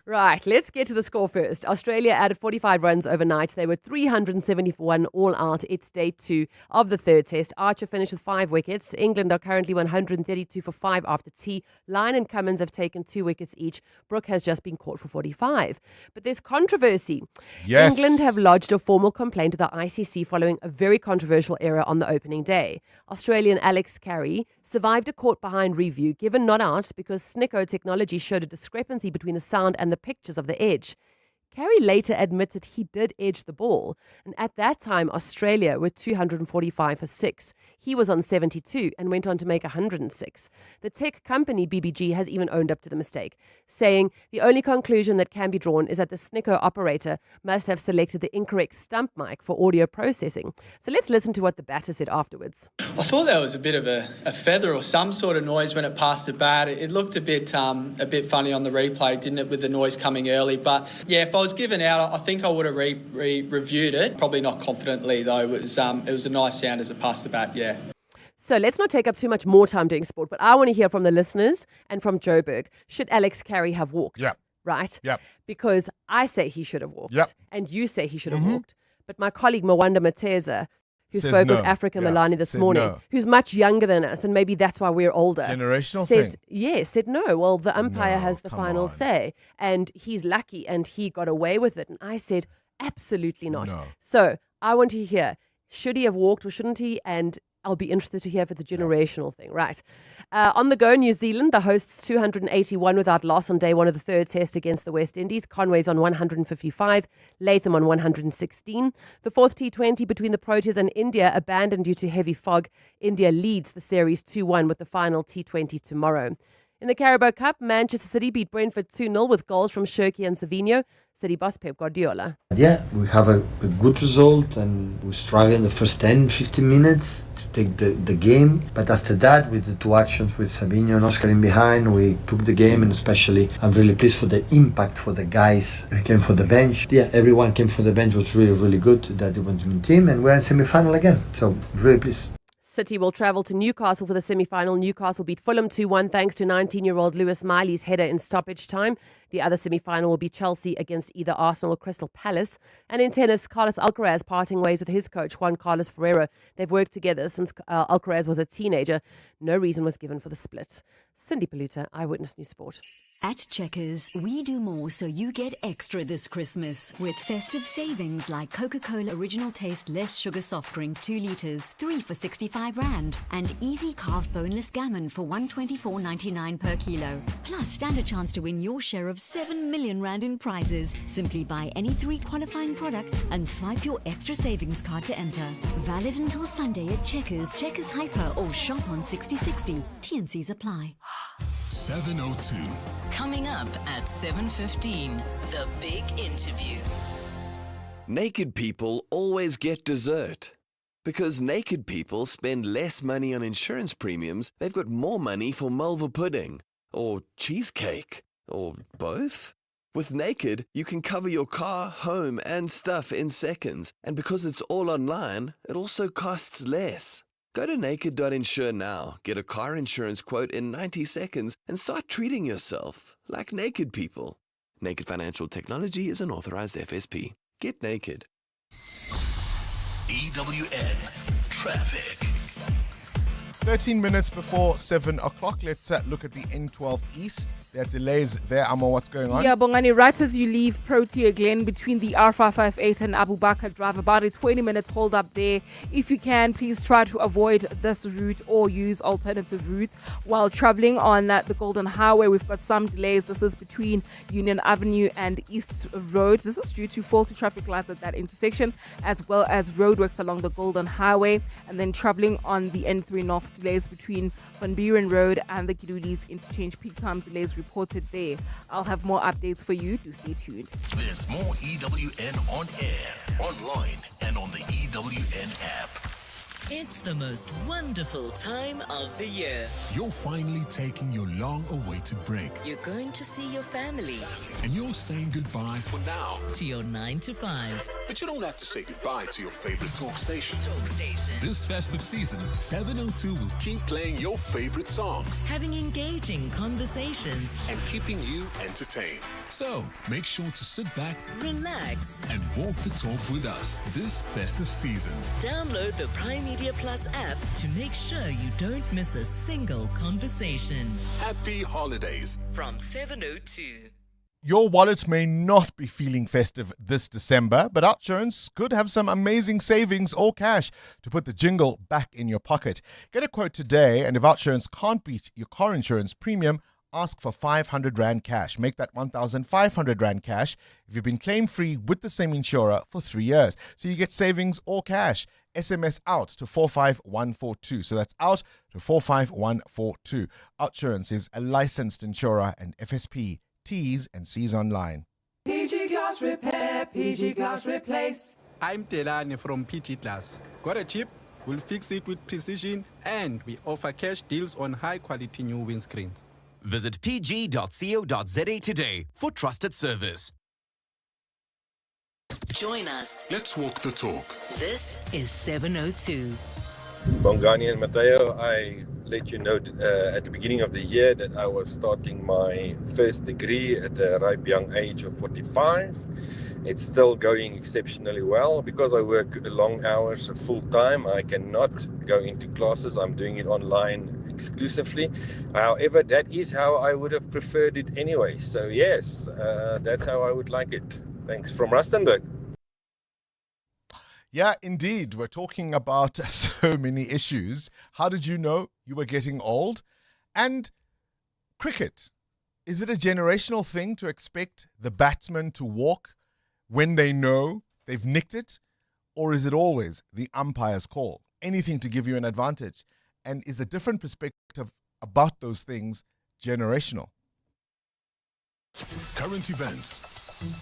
Right, let's get to the score first. Australia added 45 runs overnight. They were 371 all out. It's day 2 of the third test. Archer finished with 5 wickets. England are currently 132 for 5 after tea. Lyon and Cummins have taken 2 wickets each. Brooke has just been caught for 45. But there's controversy. Yes. England have lodged a formal complaint to the ICC following a very controversial error on the opening day. Australian Alex Carey survived a court behind review, given not out because Snicko technology showed a discrepancy between the sound and the pictures of the edge. Carey later admitted he did edge the ball, and at that time Australia were 245 for 6. He was on 72 and went on to make 106. The tech company BBG has even owned up to the mistake, saying the only conclusion that can be drawn is that the Snicko operator must have selected the incorrect stump mic for audio processing. So let's listen to what the batter said afterwards. I thought there was a bit of a feather or some sort of noise when it passed the bat. It looked a bit funny on the replay, didn't it, with the noise coming early? But yeah, if I was given out, I think I would have reviewed it. Probably not confidently though. It was a nice sound as it passed the bat. Yeah. So let's not take up too much more time doing sport, but I want to hear from the listeners and from Joburg. Should Alex Carey have walked? Yep. Right? Yep. Because I say he should have walked. Yep. And you say he should have walked. But my colleague Mwanda Mateza, who Says spoke no. with Africa Yeah. Milani this Said morning, no. who's much younger than us, and maybe that's why we're older. Generational said, thing. Yeah, said no. Well, the umpire No, has the come final on. say, and he's lucky, and he got away with it. And I said, absolutely not. No. So I want to hear, should he have walked or shouldn't he? And I'll be interested to hear if it's a generational thing. Right. On the go, New Zealand, the hosts 281 without loss on day 1 of the third test against the West Indies. Conway's on 155, Latham on 116. The fourth T20 between the Proteas and India abandoned due to heavy fog. India leads the series 2-1 with the final T20 tomorrow. In the Carabao Cup, Manchester City beat Brentford 2-0 with goals from Shirky and Savino. City boss Pep Guardiola. Yeah, we have a good result and we struggled in the first 10-15 minutes to take the game. But after that, with the 2 actions with Savino and Oscar in behind, we took the game, and especially I'm really pleased for the impact for the guys who came for the bench. Yeah, everyone came for the bench, was really, really good that they went to the team, and we're in semi-final again. So really pleased. City will travel to Newcastle for the semi-final. Newcastle beat Fulham 2-1 thanks to 19-year-old Lewis Miley's header in stoppage time. The other semi-final will be Chelsea against either Arsenal or Crystal Palace. And in tennis, Carlos Alcaraz parting ways with his coach, Juan Carlos Ferrero. They've worked together since Alcaraz was a teenager. No reason was given for the split. Cindy Paluta, Eyewitness News Sport. At Checkers, we do more so you get extra this Christmas. With festive savings like Coca-Cola Original Taste Less Sugar Soft Drink 2 litres, 3 for 65 Rand. And Easy Carve Boneless Gammon for 124.99 per kilo. Plus, stand a chance to win your share of 7 million Rand in prizes. Simply buy any 3 qualifying products and swipe your extra savings card to enter. Valid until Sunday at Checkers, Checkers Hyper or shop on 6060. T&Cs apply. 702. Coming up at 7:15, the big interview. Naked people always get dessert. Because naked people spend less money on insurance premiums, they've got more money for Mulva pudding, or cheesecake, or both. With Naked, you can cover your car, home, and stuff in seconds. And because it's all online, it also costs less. Go to naked.insure now, get a car insurance quote in 90 seconds, and start treating yourself like naked people. Naked Financial Technology is an authorized FSP. Get naked. EWN Traffic. 13 minutes before 7 o'clock. Let's look at the N12 East. There are delays there. Amo, what's going on? Yeah, Bongani, right as you leave Protea Glen between the R558 and Abu Bakr Drive, about a 20-minute hold up there. If you can, please try to avoid this route or use alternative routes. While traveling on the Golden Highway, we've got some delays. This is between Union Avenue and East Road. This is due to faulty traffic lights at that intersection, as well as roadworks along the Golden Highway. And then traveling on the N3 North, delays between Van Buren Road and the Kidulis interchange. Peak time delays reported there. I'll have more updates for you. Do stay tuned. There's more EWN on air, online, and on the EWN app. It's the most wonderful time of the year. You're finally taking your long-awaited break. You're going to see your family. And you're saying goodbye for now. To your 9 to 5. But you don't have to say goodbye to your favorite talk station. Talk station. This festive season, 702 will keep playing your favorite songs. Having engaging conversations. And keeping you entertained. So, make sure to sit back, relax, and walk the talk with us this festive season. Download the Prime Media Plus app to make sure you don't miss a single conversation. Happy holidays from 702. Your wallet may not be feeling festive this December, but OUTsurance could have some amazing savings or cash to put the jingle back in your pocket. Get a quote today, and if OUTsurance can't beat your car insurance premium, ask for 500 Rand cash. Make that 1,500 Rand cash if you've been claim-free with the same insurer for 3 years. So you get savings or cash. SMS out to 45142. So that's out to 45142. OUTsurance is a licensed insurer and FSP. T's and C's online. PG Glass Repair, PG Glass Replace. I'm Telani from PG Glass. Got a chip? We'll fix it with precision, and we offer cash deals on high-quality new windscreens. Visit pg.co.za today for trusted service. Join us. Let's walk the talk. This is 702. Bongani and Mateo, I let you know at the beginning of the year that I was starting my first degree at the ripe young age of 45. It's still going exceptionally well. Because I work long hours full time, I cannot go into classes. I'm doing it online exclusively. However, that is how I would have preferred it anyway. So yes, that's how I would like it. Thanks. From Rustenburg. Yeah, indeed. We're talking about so many issues. How did you know you were getting old? And cricket. Is it a generational thing to expect the batsman to walk when they know they've nicked it? Or is it always the umpire's call? Anything to give you an advantage? And is a different perspective about those things generational? Current events,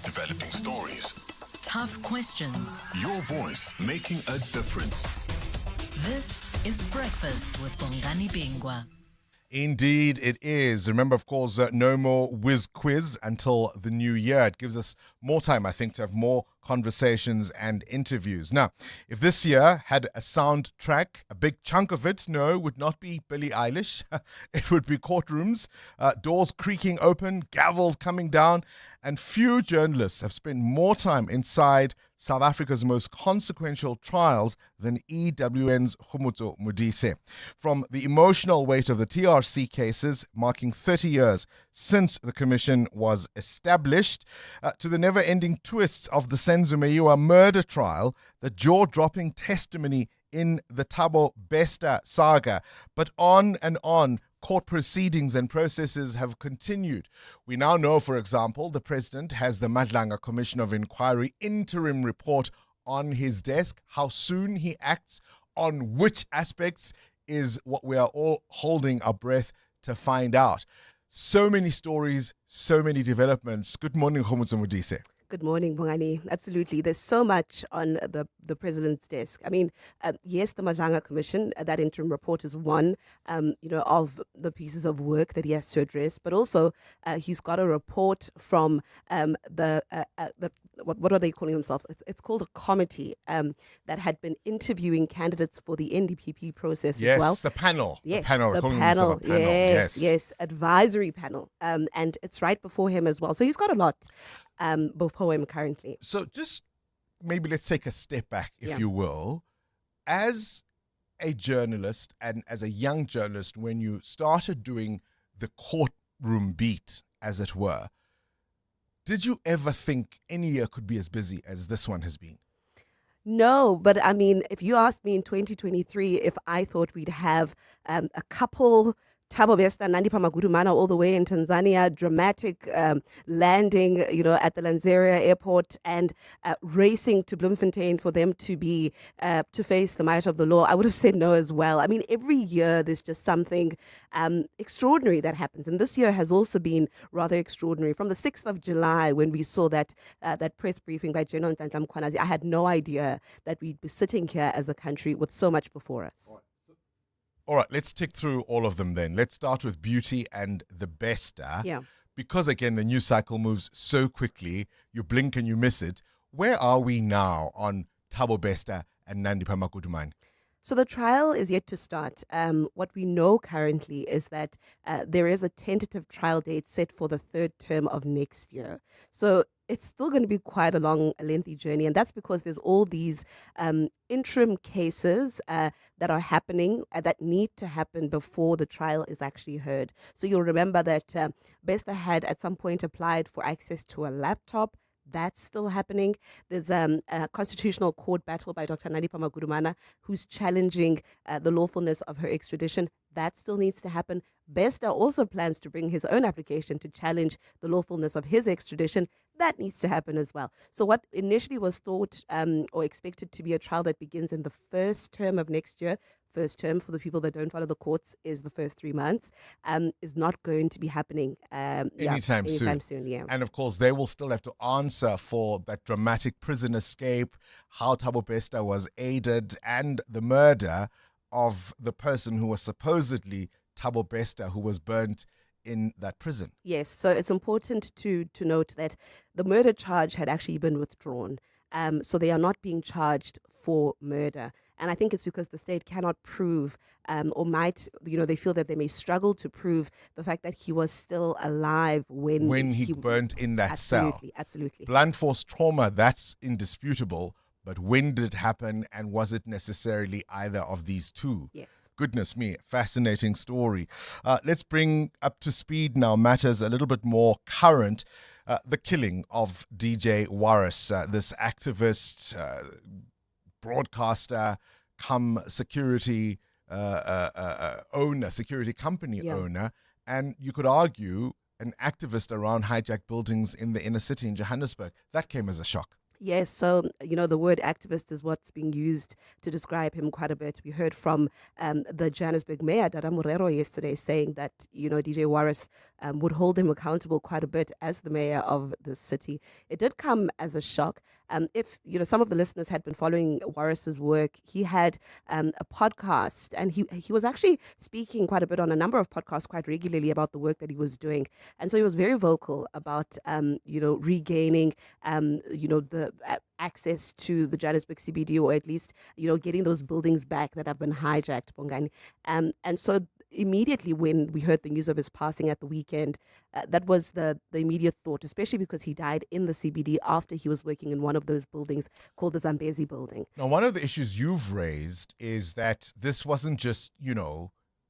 developing stories, tough questions, your voice making a difference. This is Breakfast with Bongani Bingwa. Indeed, it is. Remember, of course, no more whiz quiz until the new year. It gives us more time, I think, to have more conversations and interviews. Now, if this year had a soundtrack, a big chunk of it, no, would not be Billie Eilish. It would be courtrooms, doors creaking open, gavels coming down, and few journalists have spent more time inside South Africa's most consequential trials than EWN's Khumutso Modise. From the emotional weight of the TRC cases, marking 30 years since the commission was established, to the never-ending twists of the Senzo Meyiwa murder trial, the jaw-dropping testimony in the Thabo Bester saga, but on and on. Court proceedings and processes have continued. We now know, for example, the president has the Madlanga Commission of Inquiry interim report on his desk. How soon he acts on which aspects is what we are all holding our breath to find out. So many stories, so many developments. Good morning, Khumutso Modise. Good morning, Bongani. Absolutely. There's so much on the president's desk. I mean, yes, the Madlanga Commission, that interim report is one, of the pieces of work that he has to address. But also, he's got a report from what are they calling themselves? It's called a committee that had been interviewing candidates for the NDPP process as well. Yes, the panel. Yes, the panel. Yes, advisory panel. And it's right before him as well. So he's got a lot before him currently. So just maybe let's take a step back, if you will. As a journalist and as a young journalist, when you started doing the courtroom beat, as it were, did you ever think any year could be as busy as this one has been? No, but I mean, if you asked me in 2023 if I thought we'd have a couple Thabo Bester, Nandipha Magudumana all the way in Tanzania, dramatic landing, at the Lanseria airport and racing to Bloemfontein for them to be to face the might of the law, I would have said no as well. I mean, every year there's just something extraordinary that happens, and this year has also been rather extraordinary. From the 6th of July, when we saw that press briefing by General Ntantla Mkhwanazi, I had no idea that we'd be sitting here as a country with so much before us. All right, let's tick through all of them then. Let's start with Beauty and the Bester. Yeah. Because, again, the news cycle moves so quickly, you blink and you miss it. Where are we now on Thabo Bester and Nandipha Magudumane? So the trial is yet to start. What we know currently is that there is a tentative trial date set for the third term of next year. So it's still going to be quite a lengthy journey. And that's because there's all these interim cases that are happening that need to happen before the trial is actually heard. So you'll remember that Bester had at some point applied for access to a laptop. That's still happening. There's a constitutional court battle by Dr. Nandipha Magudumane, who's challenging the lawfulness of her extradition. That still needs to happen. Bester also plans to bring his own application to challenge the lawfulness of his extradition. That needs to happen as well. So what initially was thought or expected to be a trial that begins in the first term of next year, first term for the people that don't follow the courts is the first 3 months, is not going to be happening anytime soon. Yeah. And of course, they will still have to answer for that dramatic prison escape, how Thabo Bester was aided, and the murder of the person who was supposedly Thabo Bester, who was burnt in that prison. Yes, so it's important to note that the murder charge had actually been withdrawn. So they are not being charged for murder. And I think it's because the state cannot prove or might, they feel that they may struggle to prove the fact that he was still alive when he burnt in that cell. Absolutely. Blunt force trauma, that's indisputable. But when did it happen, and was it necessarily either of these two? Yes. Goodness me, fascinating story. Let's bring up to speed now matters a little bit more current. The killing of DJ Waris, this activist, broadcaster, come security owner, security company owner, and you could argue an activist around hijacked buildings in the inner city in Johannesburg. That came as a shock. Yes, so, the word activist is what's being used to describe him quite a bit. We heard from the Johannesburg mayor, Dada Morero, yesterday saying that, DJ Waris would hold him accountable quite a bit as the mayor of the city. It did come as a shock. If, some of the listeners had been following Waris's work, he had a podcast, and he was actually speaking quite a bit on a number of podcasts quite regularly about the work that he was doing. And so he was very vocal about, regaining, the access to the Johannesburg CBD, or at least, getting those buildings back that have been hijacked, Bongani. And so immediately when we heard the news of his passing at the weekend, that was the immediate thought, especially because he died in the CBD after he was working in one of those buildings called the Zambezi building. Now, one of the issues you've raised is that this wasn't just,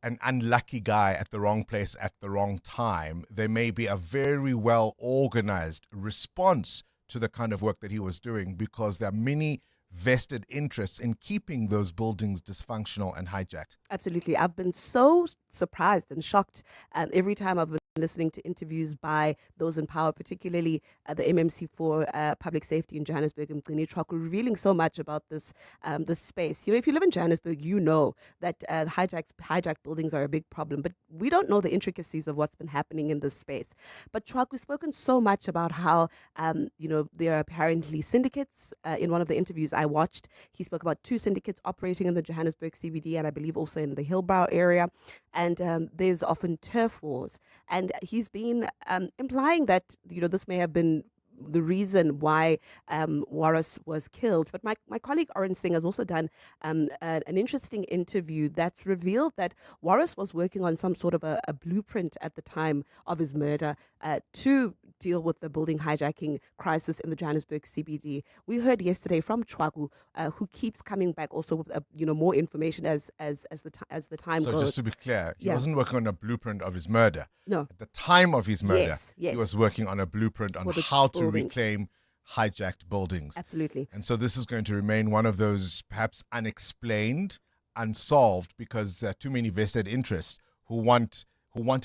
an unlucky guy at the wrong place at the wrong time. There may be a very well organized response to the kind of work that he was doing, because there are many vested interests in keeping those buildings dysfunctional and hijacked. Absolutely. I've been so surprised and shocked every time I've been listening to interviews by those in power, particularly the MMC for Public Safety in Johannesburg, and Mgcini Chwaku, revealing so much about this space. If you live in Johannesburg, you know that hijacked buildings are a big problem, but we don't know the intricacies of what's been happening in this space. But Chwaku's spoken so much about how, there are apparently syndicates. In one of the interviews I watched, he spoke about 2 syndicates operating in the Johannesburg CBD, and I believe also in the Hillbrow area. And there's often turf wars. And he's been implying that, this may have been the reason why Waris was killed. But my colleague Oren Singh has also done an interesting interview that's revealed that Waris was working on some sort of a blueprint at the time of his murder to deal with the building hijacking crisis in the Johannesburg CBD. We heard yesterday from Chwaku, who keeps coming back also with more information as the time goes. So just to be clear, he wasn't working on a blueprint of his murder. No. At the time of his murder, yes. he was working on a blueprint on how to reclaim hijacked buildings. Absolutely. And so this is going to remain one of those perhaps unexplained, unsolved, because there are too many vested interests who wanted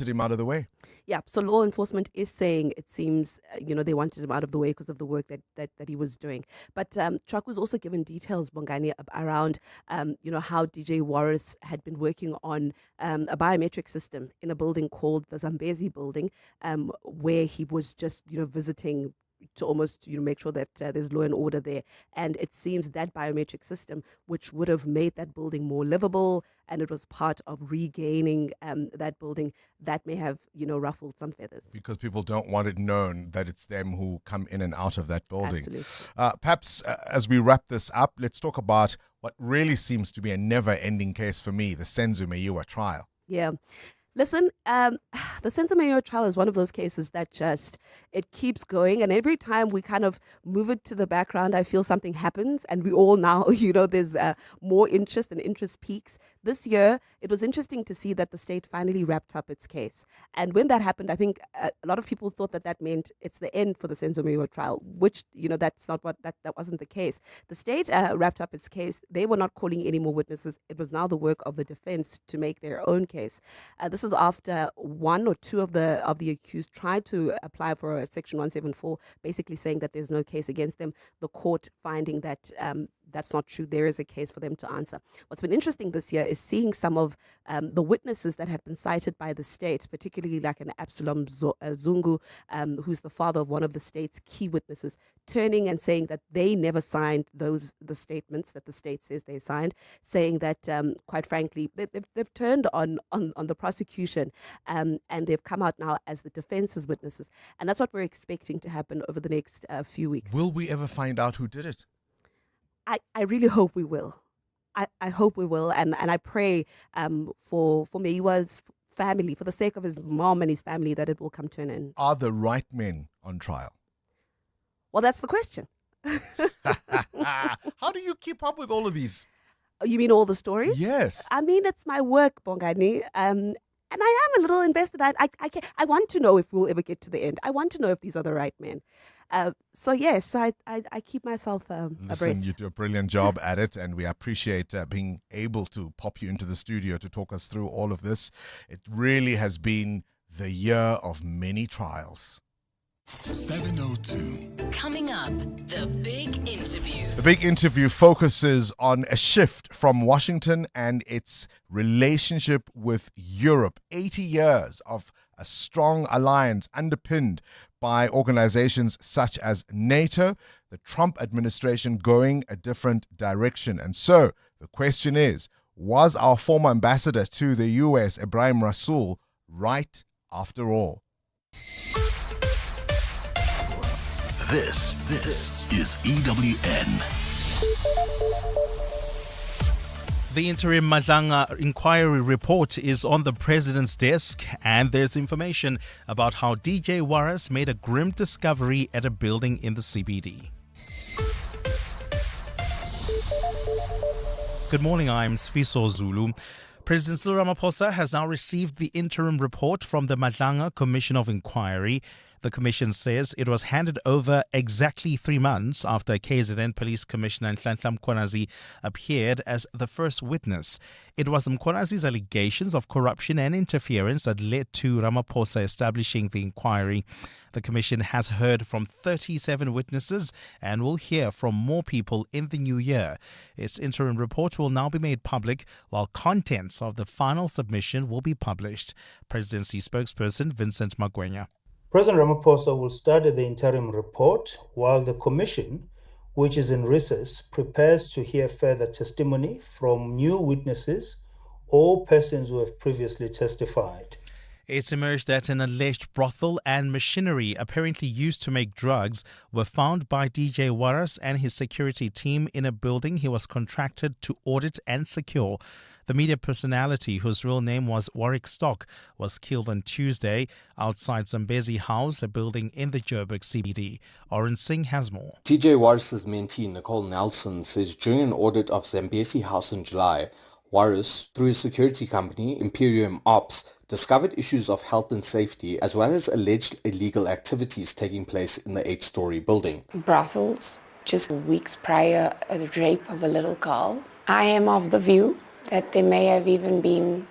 him out of the way. Yeah, so law enforcement is saying it seems, they wanted him out of the way because of the work that he was doing. But Chwaku's also given details, Bongani, around, how DJ Waris had been working on a biometric system in a building called the Zambezi building, where he was just, visiting to almost make sure that there's law and order there. And it seems that biometric system, which would have made that building more livable, and it was part of regaining that building, that may have ruffled some feathers. Because people don't want it known that it's them who come in and out of that building. Absolutely. Perhaps as we wrap this up, let's talk about what really seems to be a never-ending case for me, the Senzo Meyiwa trial. Yeah. Listen, the Senzo Meyiwa trial is one of those cases that it keeps going. And every time we kind of move it to the background, I feel something happens. And we all now, there's more interest and interest peaks. This year, it was interesting to see that the state finally wrapped up its case. And when that happened, I think a lot of people thought that meant it's the end for the Senzo Meyiwa trial, which, that's not that wasn't the case. The state wrapped up its case. They were not calling any more witnesses. It was now the work of the defense to make their own case. This is after 1 or 2 of the accused tried to apply for a Section 174, basically saying that there's no case against them. The court finding that that's not true. There is a case for them to answer. What's been interesting this year is seeing some of the witnesses that had been cited by the state, particularly like an Absalom Zungu, who's the father of one of the state's key witnesses, turning and saying that they never signed the statements that the state says they signed, saying that, quite frankly, they've turned on the prosecution and they've come out now as the defense's witnesses. And that's what we're expecting to happen over the next few weeks. Will we ever find out who did it? I really hope we will. I hope we will. And I pray for Meyiwa's family, for the sake of his mom and his family, that it will come to an end. Are the right men on trial? Well, that's the question. How do you keep up with all of these? You mean all the stories? Yes. I mean, it's my work, Bongani. And I am a little invested. I want to know if we'll ever get to the end. I want to know if these are the right men. So yes, I keep myself abreast. Listen, you do a brilliant job at it, and we appreciate being able to pop you into the studio to talk us through all of this. It really has been the year of many trials. 702. Coming up, the big interview. The big interview focuses on a shift from Washington and its relationship with Europe. 80 years of a strong alliance underpinned by organizations such as NATO, the Trump administration going a different direction. And so the question is, was our former ambassador to the US, Ebrahim Rasool, right after all? This is EWN. The interim Madlanga inquiry report is on the president's desk, and there's information about how DJ Warris made a grim discovery at a building in the CBD. Good morning, I'm Sfiso Zulu. President Cyril Ramaphosa has now received the interim report from the Madlanga Commission of Inquiry. The commission says it was handed over exactly 3 months after KZN Police Commissioner Nhlanhla Mkhwanazi appeared as the first witness. It was Mkhwanazi's allegations of corruption and interference that led to Ramaphosa establishing the inquiry. The commission has heard from 37 witnesses and will hear from more people in the new year. Its interim report will now be made public, while contents of the final submission will be published. Presidency spokesperson Vincent Magwenya. President Ramaphosa will study the interim report while the Commission, which is in recess, prepares to hear further testimony from new witnesses or persons who have previously testified. It's emerged that an alleged brothel and machinery apparently used to make drugs were found by DJ Warris and his security team in a building he was contracted to audit and secure. The media personality, whose real name was Warwick Stock, was killed on Tuesday outside Zambezi House, a building in the Joburg CBD. Oren Singh has more. DJ Warris's mentee, Nicole Nelson, says during an audit of Zambezi House in July, Warris, through his security company, Imperium Ops, discovered issues of health and safety as well as alleged illegal activities taking place in the 8-story building. Brothels, just weeks prior, a rape of a little girl. I am of the view that there may have even been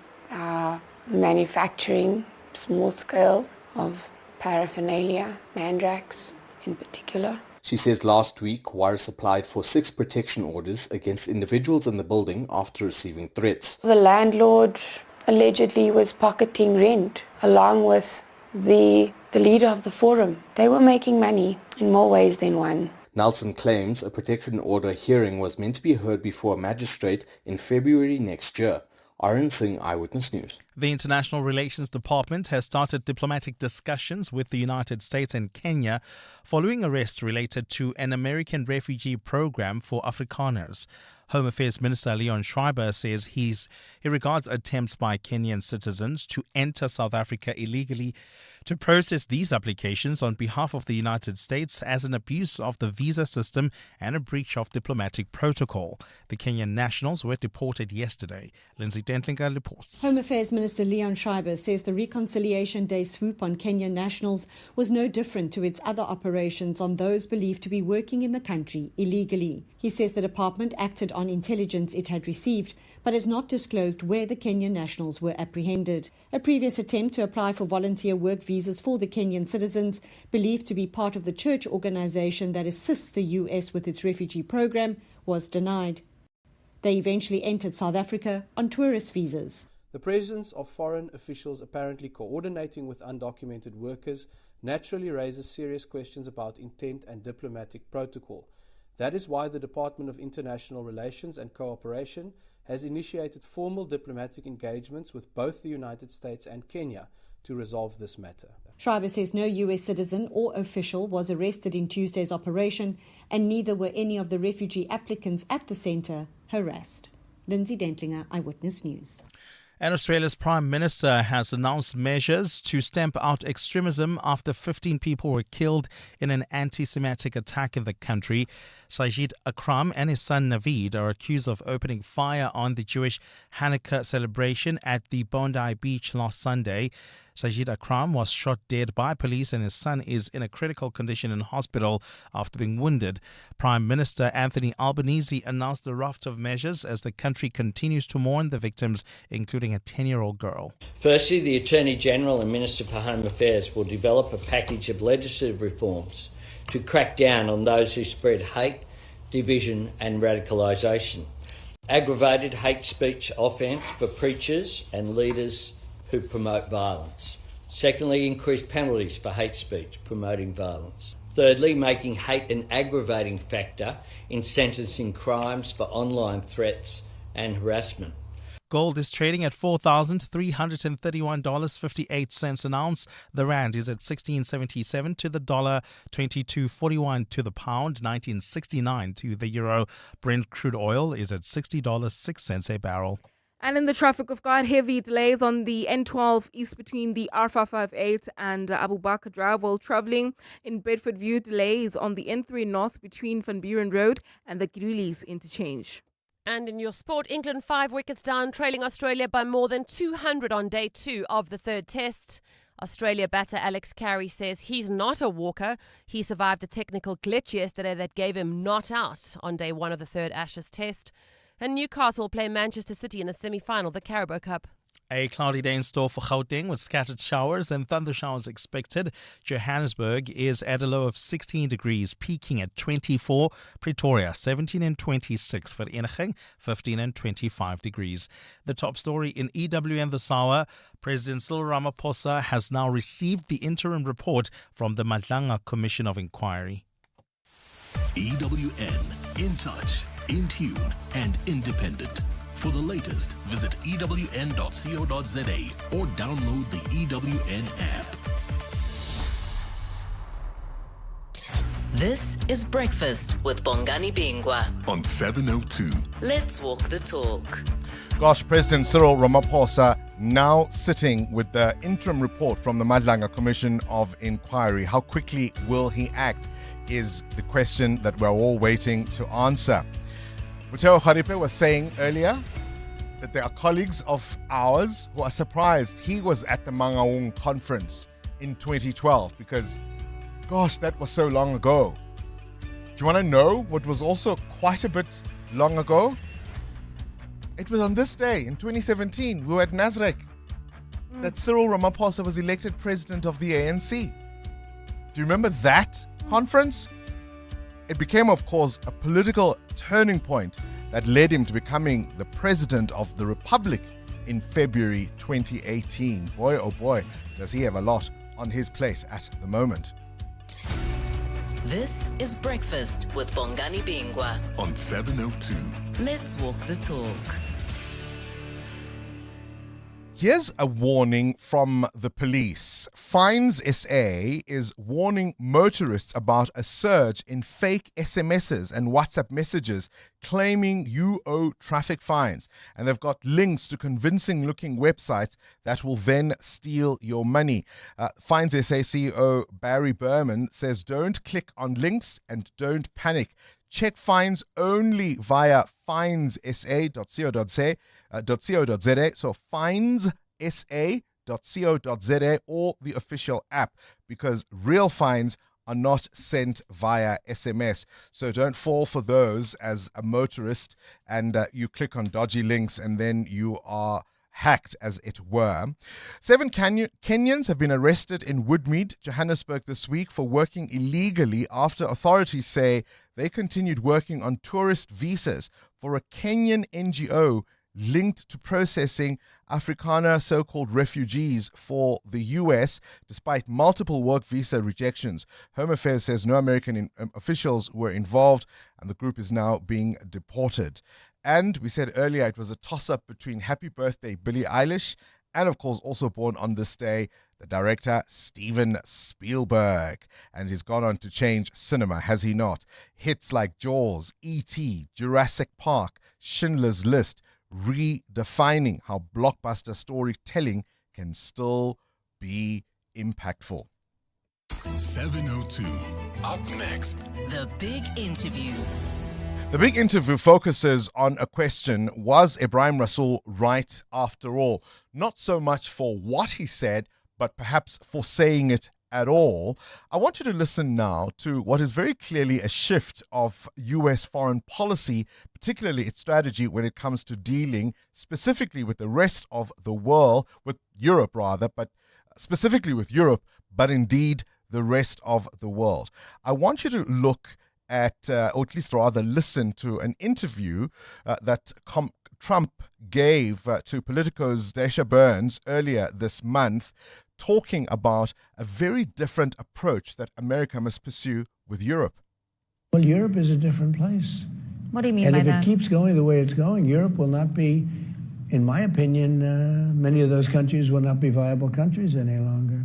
manufacturing, small scale, of paraphernalia, mandrax in particular. She says last week, Warris applied for 6 protection orders against individuals in the building after receiving threats. The landlord allegedly was pocketing rent along with the leader of the forum. They were making money in more ways than one. Nelson claims a protection order hearing was meant to be heard before a magistrate in February next year. Oren Singh, Eyewitness News. The International Relations Department has started diplomatic discussions with the United States and Kenya following arrests related to an American refugee program for Afrikaners. Home Affairs Minister Leon Schreiber says he regards attempts by Kenyan citizens to enter South Africa illegally to process these applications on behalf of the United States as an abuse of the visa system and a breach of diplomatic protocol. The Kenyan nationals were deported yesterday. Lindsay Dentlinger reports. Home Affairs Minister Leon Schreiber says the Reconciliation Day swoop on Kenyan nationals was no different to its other operations on those believed to be working in the country illegally. He says the department acted on intelligence it had received, but has not disclosed where the Kenyan nationals were apprehended. A previous attempt to apply for volunteer work visas for the Kenyan citizens believed to be part of the church organization that assists the U.S. with its refugee program was denied. They eventually entered South Africa on tourist visas. The presence of foreign officials apparently coordinating with undocumented workers naturally raises serious questions about intent and diplomatic protocol. That is why the Department of International Relations and Cooperation has initiated formal diplomatic engagements with both the United States and Kenya to resolve this matter. Schreiber says no U.S. citizen or official was arrested in Tuesday's operation, and neither were any of the refugee applicants at the centre harassed. Lindsay Dentlinger, Eyewitness News. And Australia's Prime Minister has announced measures to stamp out extremism after 15 people were killed in an anti-Semitic attack in the country. Sajid Akram and his son Naveed are accused of opening fire on the Jewish Hanukkah celebration at the Bondi Beach last Sunday. Sajid Akram was shot dead by police and his son is in a critical condition in hospital after being wounded. Prime Minister Anthony Albanese announced a raft of measures as the country continues to mourn the victims, including a 10-year-old girl. Firstly, the Attorney General and Minister for Home Affairs will develop a package of legislative reforms to crack down on those who spread hate, division and radicalisation. Aggravated hate speech offence for preachers and leaders who promote violence. Secondly, increased penalties for hate speech promoting violence. Thirdly, making hate an aggravating factor in sentencing crimes for online threats and harassment. Gold is trading at $4,331.58 an ounce. The rand is at 16.77 to the dollar, 22.41 to the pound, 19.69 to the euro. Brent crude oil is at $60.06 a barrel. And in the traffic, we've got heavy delays on the N12 east between the R558 and Abu Bakr Drive while travelling. In Bedford View, delays on the N3 north between Van Buren Road and the Grulies interchange. And in your sport, England 5 wickets down, trailing Australia by more than 200 on day 2 of the third test. Australia batter Alex Carey says he's not a walker. He survived a technical glitch yesterday that gave him not out on day 1 of the third Ashes test. And Newcastle play Manchester City in the semi-final of the Carabao Cup. A cloudy day in store for Gauteng with scattered showers and thunder showers expected. Johannesburg is at a low of 16 degrees, peaking at 24. Pretoria, 17 and 26. Vereniging, 15 and 25 degrees. The top story in EWN this hour, President Cyril Ramaphosa has now received the interim report from the Madlanga Commission of Inquiry. EWN, in touch, in tune and independent. For the latest, visit ewn.co.za or download the EWN app. This is Breakfast with Bongani Bingwa on 702. Let's walk the talk. Gosh, President Cyril Ramaphosa now sitting with the interim report from the Madlanga Commission of Inquiry. How quickly will he act is the question that we're all waiting to answer. Muteo Kharipe was saying earlier that there are colleagues of ours who are surprised he was at the Mangaung conference in 2012 because, gosh, that was so long ago. Do you want to know what was also quite a bit long ago? It was on this day in 2017, we were at Nasrec, that Cyril Ramaphosa was elected president of the ANC. Do you remember that conference? It became, of course, a political turning point that led him to becoming the president of the Republic in February 2018. Boy, oh boy, does he have a lot on his plate at the moment. This is Breakfast with Bongani Bingwa on 702. Let's walk the talk. Here's a warning from the police. Fines SA is warning motorists about a surge in fake SMSs and WhatsApp messages claiming you owe traffic fines. And they've got links to convincing-looking websites that will then steal your money. Fines SA CEO Barry Berman says don't click on links and don't panic. Check fines only via finessa.co.za, so finessa.co.za or the official app, because real fines are not sent via SMS. So don't fall for those as a motorist and you click on dodgy links and then you are hacked, as it were. 7 Kenyans have been arrested in Woodmead, Johannesburg this week for working illegally after authorities say they continued working on tourist visas for a Kenyan NGO linked to processing Afrikaner so-called refugees for the US, despite multiple work visa rejections. Home Affairs says no American officials were involved and the group is now being deported. And we said earlier it was a toss-up between Happy Birthday Billie Eilish and, of course, also born on this day, the director Steven Spielberg. And he's gone on to change cinema, has he not? Hits like Jaws, E.T., Jurassic Park, Schindler's List, redefining how blockbuster storytelling can still be impactful. 702. Up next, The Big Interview. The big interview focuses on a question: was Ibrahim Rasool right after all? Not so much for what he said, but perhaps for saying it at all. I want you to listen now to what is very clearly a shift of US foreign policy, particularly its strategy when it comes to dealing specifically with the rest of the world, with Europe rather, but specifically with Europe, but indeed the rest of the world. I want you to look at, or at least rather listen to an interview that Trump gave to Politico's Daisha Burns earlier this month, talking about a very different approach that America must pursue with Europe. Well, Europe is a different place. What do you mean and by if that? it keeps going the way it's going, Europe will not be in my opinion, many of those countries will not be viable countries any longer.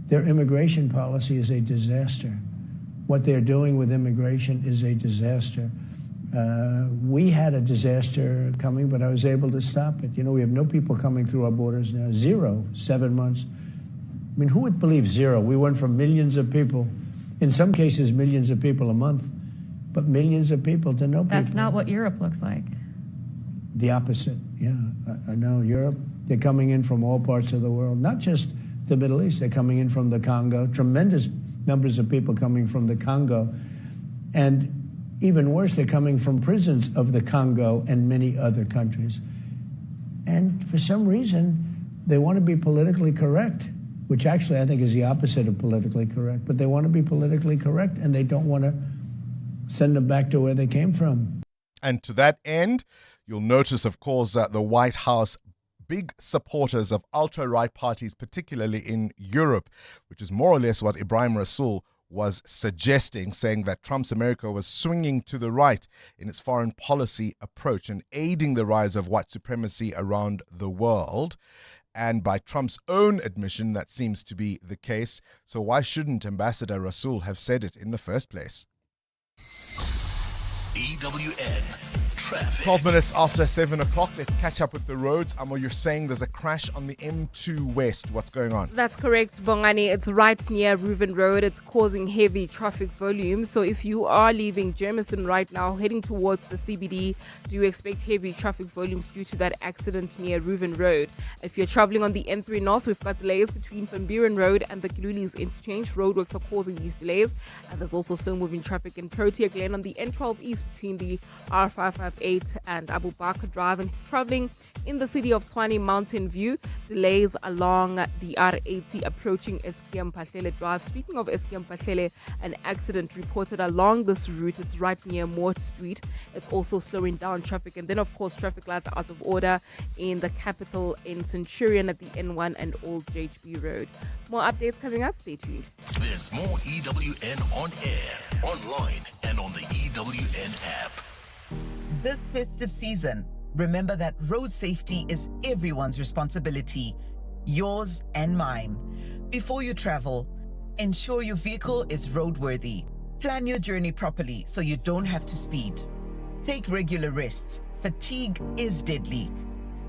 Their immigration policy is a disaster. What they're doing with immigration is a disaster. We had a disaster coming, but I was able to stop it. You know, we have no people coming through our borders now. 0, 7 months. I mean, who would believe 0? We went from millions of people, in some cases millions of people a month, but millions of people to no people. That's not what Europe looks like. The opposite, yeah. I know Europe, they're coming in from all parts of the world, not just the Middle East, they're coming in from the Congo, tremendous numbers of people coming from the Congo. And even worse, they're coming from prisons of the Congo and many other countries. And for some reason, they want to be politically correct, which actually I think is the opposite of politically correct. But they want to be politically correct, and they don't want to send them back to where they came from. And to that end, you'll notice, of course, that the White House big supporters of ultra-right parties, particularly in Europe, which is more or less what Ibrahim Rasool was suggesting, saying that Trump's America was swinging to the right in its foreign policy approach and aiding the rise of white supremacy around the world. And by Trump's own admission, that seems to be the case. So why shouldn't Ambassador Rasool have said it in the first place? EWN Traffic. 12 minutes after 7 o'clock, let's catch up with the roads. Amo, you're saying there's a crash on the M2 West. What's going on? That's correct, Bongani. It's right near Reuven Road. It's causing heavy traffic volume. So if you are leaving Germiston right now, heading towards the CBD, do expect heavy traffic volumes due to that accident near Reuven Road. If you're traveling on the N3 North, we've got delays between Van Buren Road and the Kilulis interchange. Roadworks are causing these delays. And there's also still moving traffic in Protea Glen on the N12 East between the R558 and Abu Bakr Drive, and traveling in the city of Tshwane Mountain View, delays along the R80 approaching Eskiem Pahlele Drive. Speaking of Eskiem Pahlele, an accident reported along this route. It's right near Moort Street. It's also slowing down traffic, and then of course traffic lights are out of order in the capital in Centurion at the N1 and Old JHB Road. More updates coming up. Stay tuned. There's more EWN on air, online, and on the EWN app. This festive season, remember that road safety is everyone's responsibility, yours and mine. Before you travel, ensure your vehicle is roadworthy. Plan your journey properly so you don't have to speed. Take regular rests. Fatigue is deadly,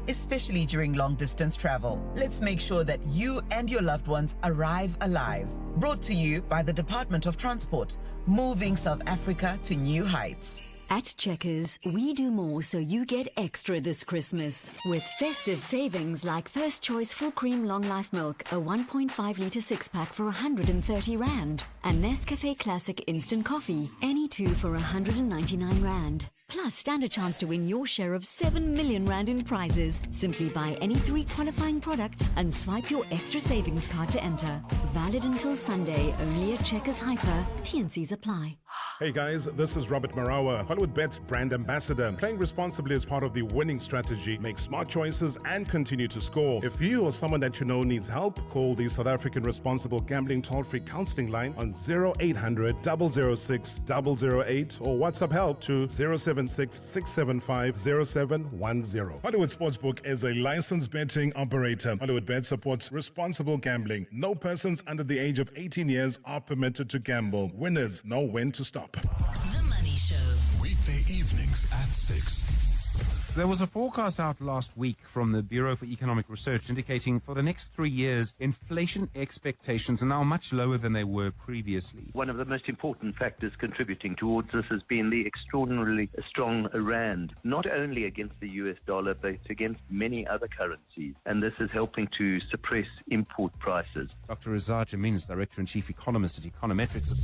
especially during long-distance travel. Let's make sure that you and your loved ones arrive alive. Brought to you by the Department of Transport, moving South Africa to new heights. At Checkers, we do more so you get extra this Christmas. With festive savings like First Choice Full Cream Long Life Milk, a 1.5 litre 6-pack for 130 Rand. And Nescafe Classic Instant Coffee, any two for 199 Rand. Plus, stand a chance to win your share of 7 million Rand in prizes. Simply buy any 3 qualifying products and swipe your extra savings card to enter. Valid until Sunday, only at Checkers Hyper. T&Cs apply. Hey guys, this is Robert Marawa, Hollywoodbet's brand ambassador. Playing responsibly is part of the winning strategy. Make smart choices and continue to score. If you or someone that you know needs help, call the South African Responsible Gambling Toll-Free Counseling Line on 0800 006 008 or WhatsApp help to 076 675 0710. Hollywood Sportsbook is a licensed betting operator. Hollywoodbet supports responsible gambling. No persons under the age of 18 years are permitted to gamble. Winners know when to stop. The Money Show. Weekday evenings at 6. There was a forecast out last week from the Bureau for Economic Research indicating for the next 3 years, inflation expectations are now much lower than they were previously. One of the most important factors contributing towards this has been the extraordinarily strong rand, not only against the US dollar, but against many other currencies. And this is helping to suppress import prices. Dr. Razar Jameen's Director-in-Chief Economist at Econometrics.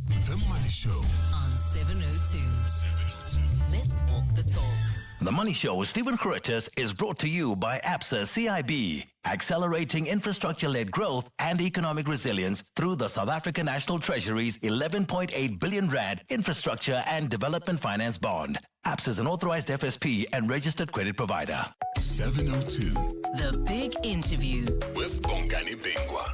The Money Show on 702. Let's walk the talk. The Money Show with Stephen Curtis is brought to you by ABSA CIB, accelerating infrastructure-led growth and economic resilience through the South African National Treasury's 11.8 billion rand infrastructure and development finance bond. ABSA is an authorized FSP and registered credit provider. 702. The Big Interview with Bongani Bingwa.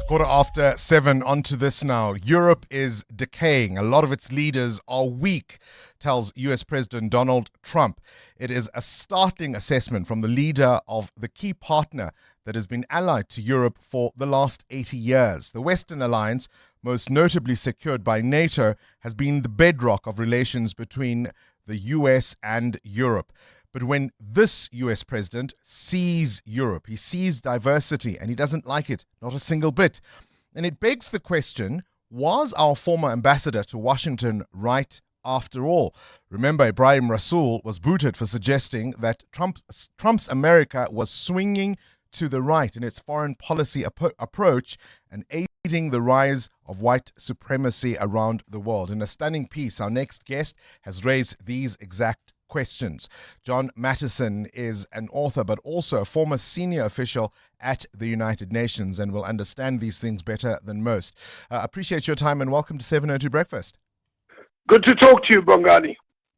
7:15 onto this now. Europe is decaying. A lot of its leaders are weak, tells US President Donald Trump. It is a startling assessment from the leader of the key partner that has been allied to Europe for the last 80 years. The Western alliance, most notably secured by NATO, has been the bedrock of relations between the US and Europe. But when this US president sees Europe, he sees diversity and he doesn't like it, not a single bit. And it begs the question, was our former ambassador to Washington right after all? Remember, Ibrahim Rasool was booted for suggesting that Trump's America was swinging to the right in its foreign policy approach and aiding the rise of white supremacy around the world. In a stunning piece, our next guest has raised these exact questions. John Mattison is an author, but also a former senior official at the United Nations and will understand these things better than most. Appreciate your time and welcome to 702 Breakfast. Good to talk to you, Bongani.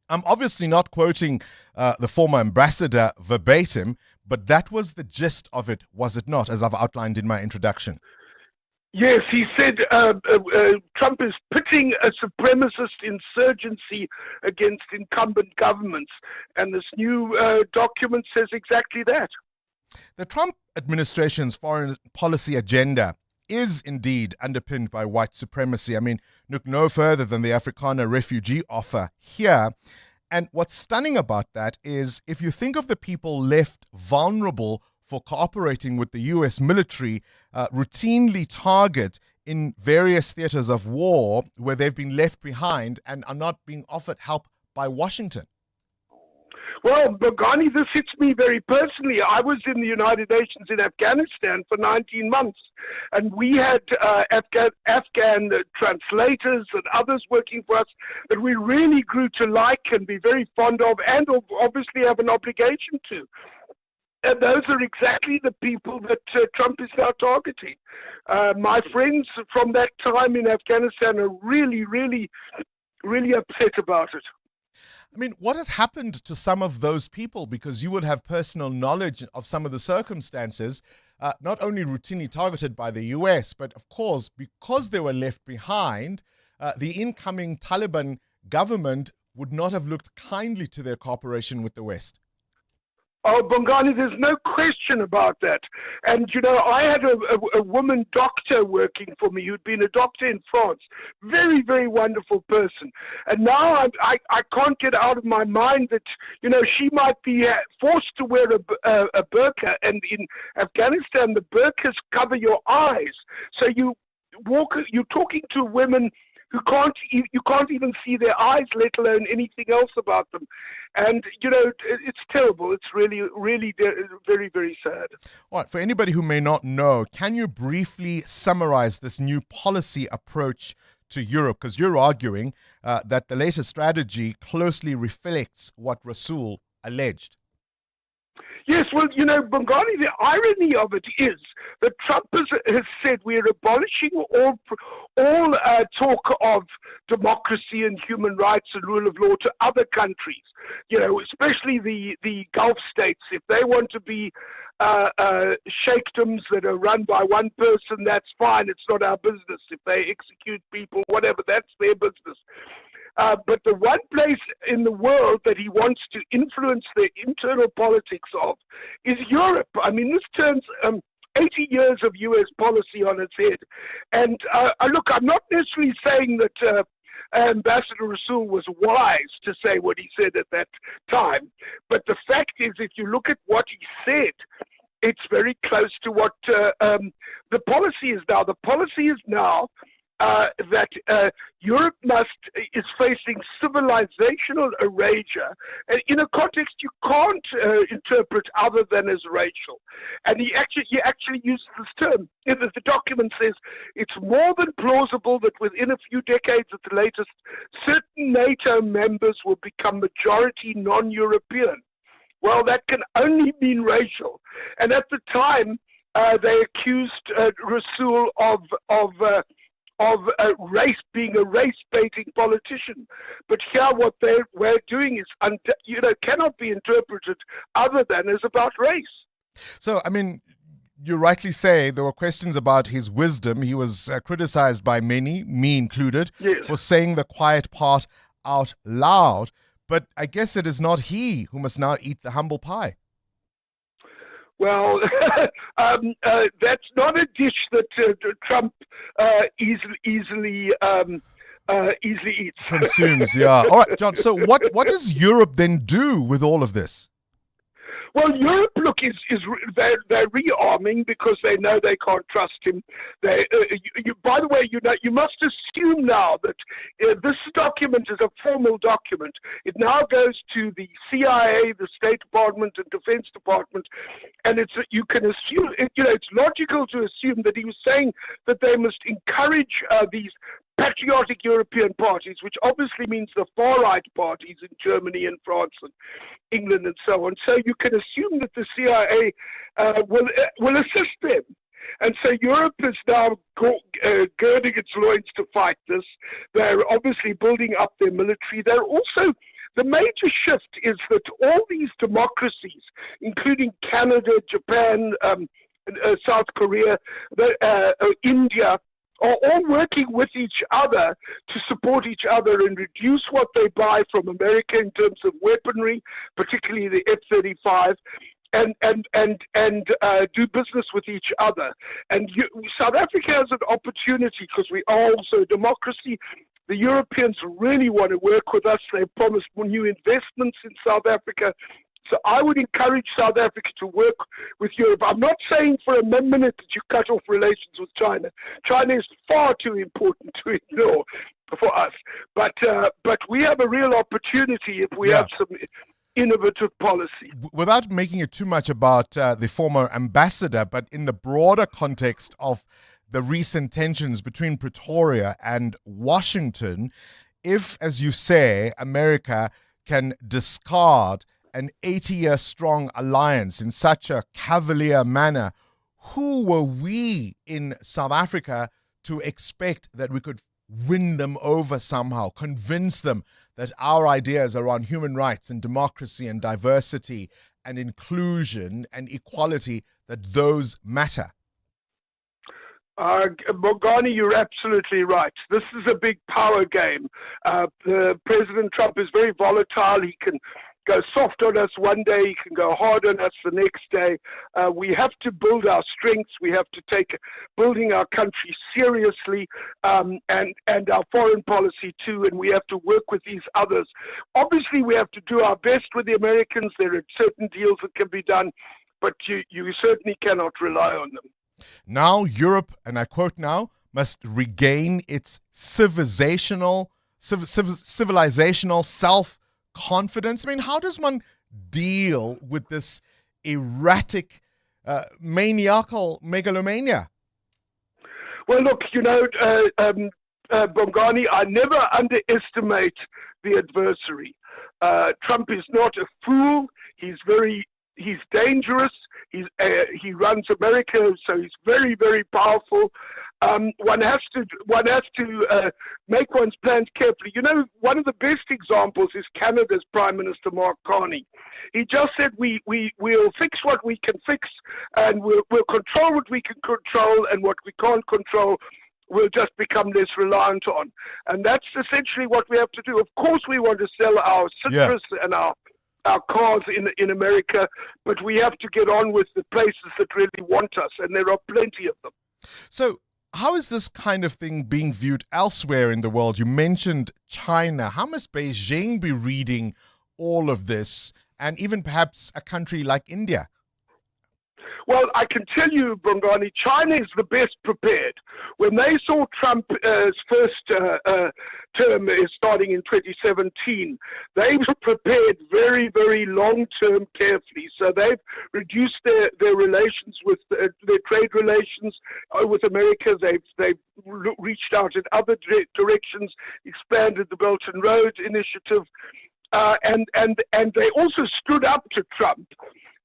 I'm obviously not quoting the former ambassador verbatim, but that was the gist of it, was it not, as I've outlined in my introduction? Yes, he said Trump is pitting a supremacist insurgency against incumbent governments, and this new document says exactly that. The Trump administration's foreign policy agenda is indeed underpinned by white supremacy. I mean, look no further than the Afrikaner refugee offer here. And what's stunning about that is if you think of the people left vulnerable for cooperating with the U.S. military, routinely target in various theaters of war where they've been left behind and are not being offered help by Washington. Well, Bongani, this hits me very personally. I was in the United Nations in Afghanistan for 19 months, and we had Afghan translators and others working for us that we really grew to like and be very fond of, and obviously have an obligation to. And those are exactly the people that Trump is now targeting. My friends from that time in Afghanistan are really, really, really upset about it. I mean, what has happened to some of those people? Because you would have personal knowledge of some of the circumstances, not only routinely targeted by the US, but of course, because they were left behind, the incoming Taliban government would not have looked kindly to their cooperation with the West. Oh, Bongani, there's no question about that. And, you know, I had a woman doctor working for me who'd been a doctor in France. Very, very wonderful person. And now I can't get out of my mind that, you know, she might be forced to wear a burqa. And in Afghanistan, the burqas cover your eyes. So you're talking to women who you can't even see their eyes, let alone anything else about them. And, you know, it's terrible. It's really, really very, very sad. All right, for anybody who may not know, can you briefly summarize this new policy approach to Europe? Because you're arguing that the latest strategy closely reflects what Rasool alleged. Yes, well, you know, Bongani, the irony of it is that Trump has said we're abolishing all talk of democracy and human rights and rule of law to other countries, you know, especially the Gulf states. If they want to be sheikdoms that are run by one person, that's fine. It's not our business. If they execute people, whatever, that's their business. But the one place in the world that he wants to influence the internal politics of is Europe. I mean, this turns 80 years of U.S. policy on its head. And look, I'm not necessarily saying that Ambassador Rasool was wise to say what he said at that time. But the fact is, if you look at what he said, it's very close to what the policy is now. The policy is now that Europe is facing civilizational erasure, and in a context you can't interpret other than as racial. And he actually uses this term. The document says it's more than plausible that within a few decades at the latest, certain NATO members will become majority non-European. Well, that can only mean racial. And at the time, they accused Rasool of being a race-baiting politician. But here what we're doing is, cannot be interpreted other than as about race. So, I mean, you rightly say there were questions about his wisdom. He was criticized by many, me included, for saying the quiet part out loud. But I guess it is not he who must now eat the humble pie. Well, that's not a dish that Trump easily eats. Consumes, yeah. All right, John, so what does Europe then do with all of this? Well, Europe, look, they're rearming because they know they can't trust him. By the way, you must assume now that this document is a formal document. It now goes to the CIA, the State Department, and Defense Department, and you can assume, it's logical to assume that he was saying that they must encourage these patriotic European parties, which obviously means the far-right parties in Germany and France and England and so on. So you can assume that the CIA will assist them. And so Europe is now girding its loins to fight this. They're obviously building up their military. They're also, the major shift is that all these democracies, including Canada, Japan, South Korea, India, are all working with each other to support each other and reduce what they buy from America in terms of weaponry, particularly the F-35, and do business with each other. And South Africa has an opportunity because we are also a democracy. The Europeans really want to work with us. They've promised new investments in South Africa. So I would encourage South Africa to work with Europe. I'm not saying for a minute that you cut off relations with China. China is far too important to ignore for us. But we have a real opportunity if we have some innovative policy. Without making it too much about the former ambassador, but in the broader context of the recent tensions between Pretoria and Washington, if, as you say, America can discard an 80-year-strong alliance in such a cavalier manner, who were we in South Africa to expect that we could win them over somehow, convince them that our ideas around human rights and democracy and diversity and inclusion and equality, that those matter? Bongani, you're absolutely right. This is a big power game. President Trump is very volatile. He can go soft on us one day, he can go hard on us the next day. We have to build our strengths. We have to take building our country seriously, and our foreign policy too, and we have to work with these others. Obviously, we have to do our best with the Americans. There are certain deals that can be done, but you certainly cannot rely on them. Now Europe, and I quote now, must regain its civilizational self-confidence. I mean, how does one deal with this erratic, maniacal megalomania? Well, look, Bongani, I never underestimate the adversary. Trump is not a fool. He's dangerous. He runs America, so he's very, very powerful. One has to make one's plans carefully. One of the best examples is Canada's Prime Minister Mark Carney. He just said we'll fix what we can fix, and we'll control what we can control, and what we can't control we'll just become less reliant on. And that's essentially what we have to do. Of course, we want to sell our citrus and our cars in America, but we have to get on with the places that really want us, and there are plenty of them. So how is this kind of thing being viewed elsewhere in the world? You mentioned China. How must Beijing be reading all of this, and even perhaps a country like India? Well, I can tell you, Bongani, China is the best prepared. When they saw Trump's first term starting in 2017, they were prepared very, very long-term carefully. So they've reduced their relations with their trade relations with America. They've reached out in other directions, expanded the Belt and Road Initiative, and they also stood up to Trump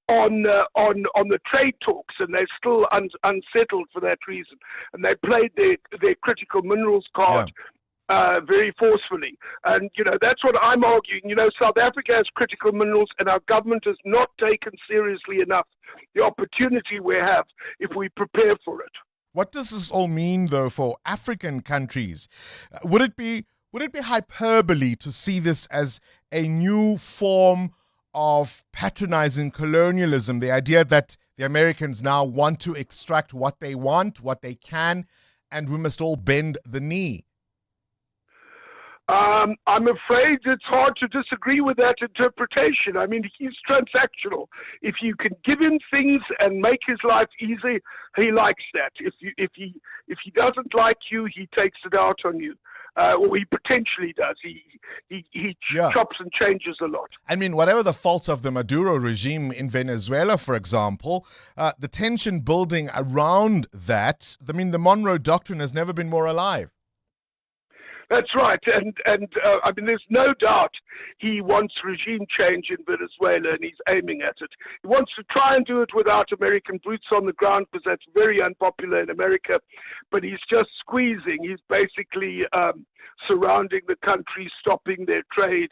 on the trade talks, and they're still unsettled for that reason. And they played their critical minerals card. very forcefully. And, that's what I'm arguing. South Africa has critical minerals, and our government has not taken seriously enough the opportunity we have if we prepare for it. What does this all mean, though, for African countries? Would it be hyperbole to see this as a new form of patronizing colonialism? The idea that the Americans now want to extract what they want, what they can, and we must all bend the knee. I'm afraid it's hard to disagree with that interpretation. I mean, he's transactional. If you can give him things and make his life easy, he likes that. If he doesn't like you, he takes it out on you. Or he potentially does. He chops and changes a lot. I mean, whatever the faults of the Maduro regime in Venezuela, for example, the tension building around that, I mean, the Monroe Doctrine has never been more alive. That's right, and I mean, there's no doubt he wants regime change in Venezuela, and he's aiming at it. He wants to try and do it without American boots on the ground, because that's very unpopular in America, but he's just squeezing. He's basically surrounding the country, stopping their trade,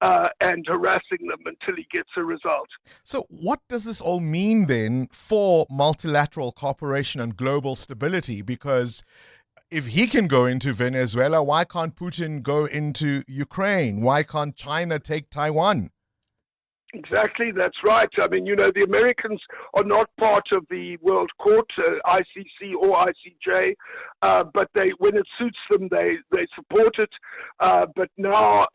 and harassing them until he gets a result. So what does this all mean then for multilateral cooperation and global stability? Because if he can go into Venezuela, why can't Putin go into Ukraine? Why can't China take Taiwan? Exactly, that's right. I mean, the Americans are not part of the World Court, ICC or ICJ, but when it suits them, they support it. But now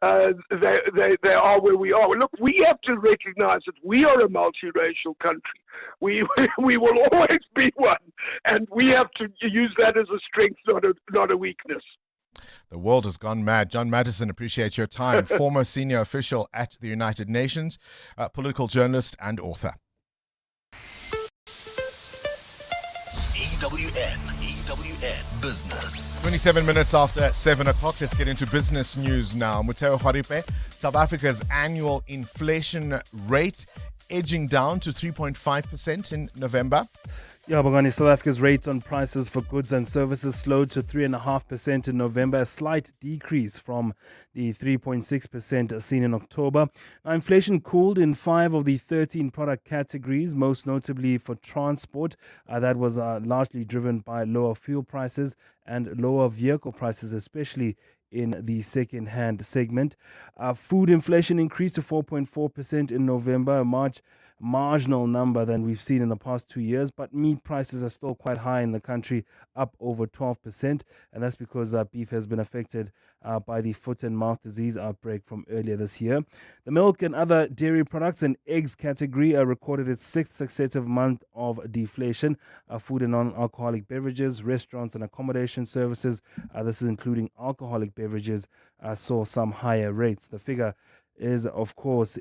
they are where we are. Look, we have to recognize that we are a multiracial country. We will always be one, and we have to use that as a strength, not a weakness. The world has gone mad. John Mattison, appreciate your time. Former senior official at the United Nations, political journalist and author. EWN Business. 27 minutes after 7 o'clock, let's get into business news now. Muteo Haripe, South Africa's annual inflation rate edging down to 3.5% in November. Yeah, Bongani, South Africa's rate on prices for goods and services slowed to 3.5% in November, a slight decrease from the 3.6% seen in October. Now, inflation cooled in 5 of the 13 product categories, most notably for transport. That was largely driven by lower fuel prices and lower vehicle prices, especially in the second-hand segment. Food inflation increased to 4.4% in November, a marginal number than we've seen in the past 2 years, but meat prices are still quite high in the country, up over 12%, and that's because beef has been affected by the foot and mouth disease outbreak from earlier this year. The milk and other dairy products and eggs category recorded its 6th successive month of deflation. Food and non-alcoholic beverages, restaurants and accommodation services, this is including alcoholic beverages, saw some higher rates. The figure is, of course,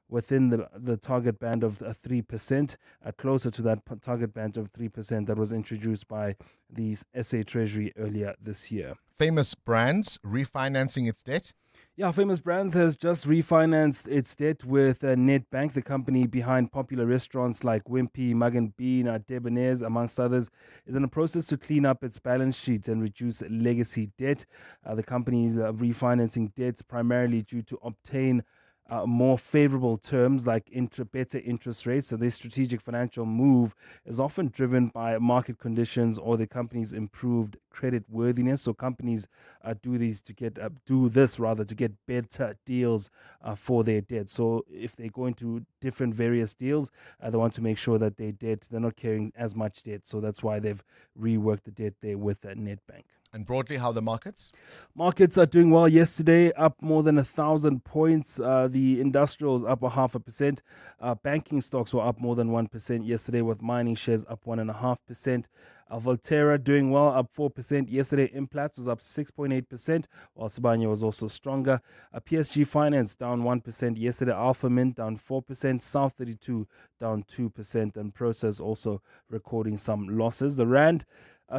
within the target band of 3%, closer to that target band of 3% that was introduced by the SA Treasury earlier this year. Famous Brands refinancing its debt. Yeah, Famous Brands has just refinanced its debt with Nedbank, the company behind popular restaurants like Wimpy, Mug & Bean, Debonair's, amongst others, is in the process to clean up its balance sheet and reduce legacy debt. The company is refinancing debt primarily due to obtain more favorable terms like better interest rates. So this strategic financial move is often driven by market conditions or the company's improved credit worthiness. So companies do this to get better deals for their debt. So if they go into different various deals, they want to make sure that they're not carrying as much debt. So that's why they've reworked the debt there with Nedbank. And broadly, how the markets? Markets are doing well yesterday, up more than 1,000 points. The industrials up 0.5%. Banking stocks were up more than 1% yesterday, with mining shares up 1.5%. Volterra doing well, up 4% yesterday. Implats was up 6.8%, while Sibanye was also stronger. PSG Finance down 1% yesterday. Alpha Mint down 4%. South 32 down 2%. And Process also recording some losses. The Rand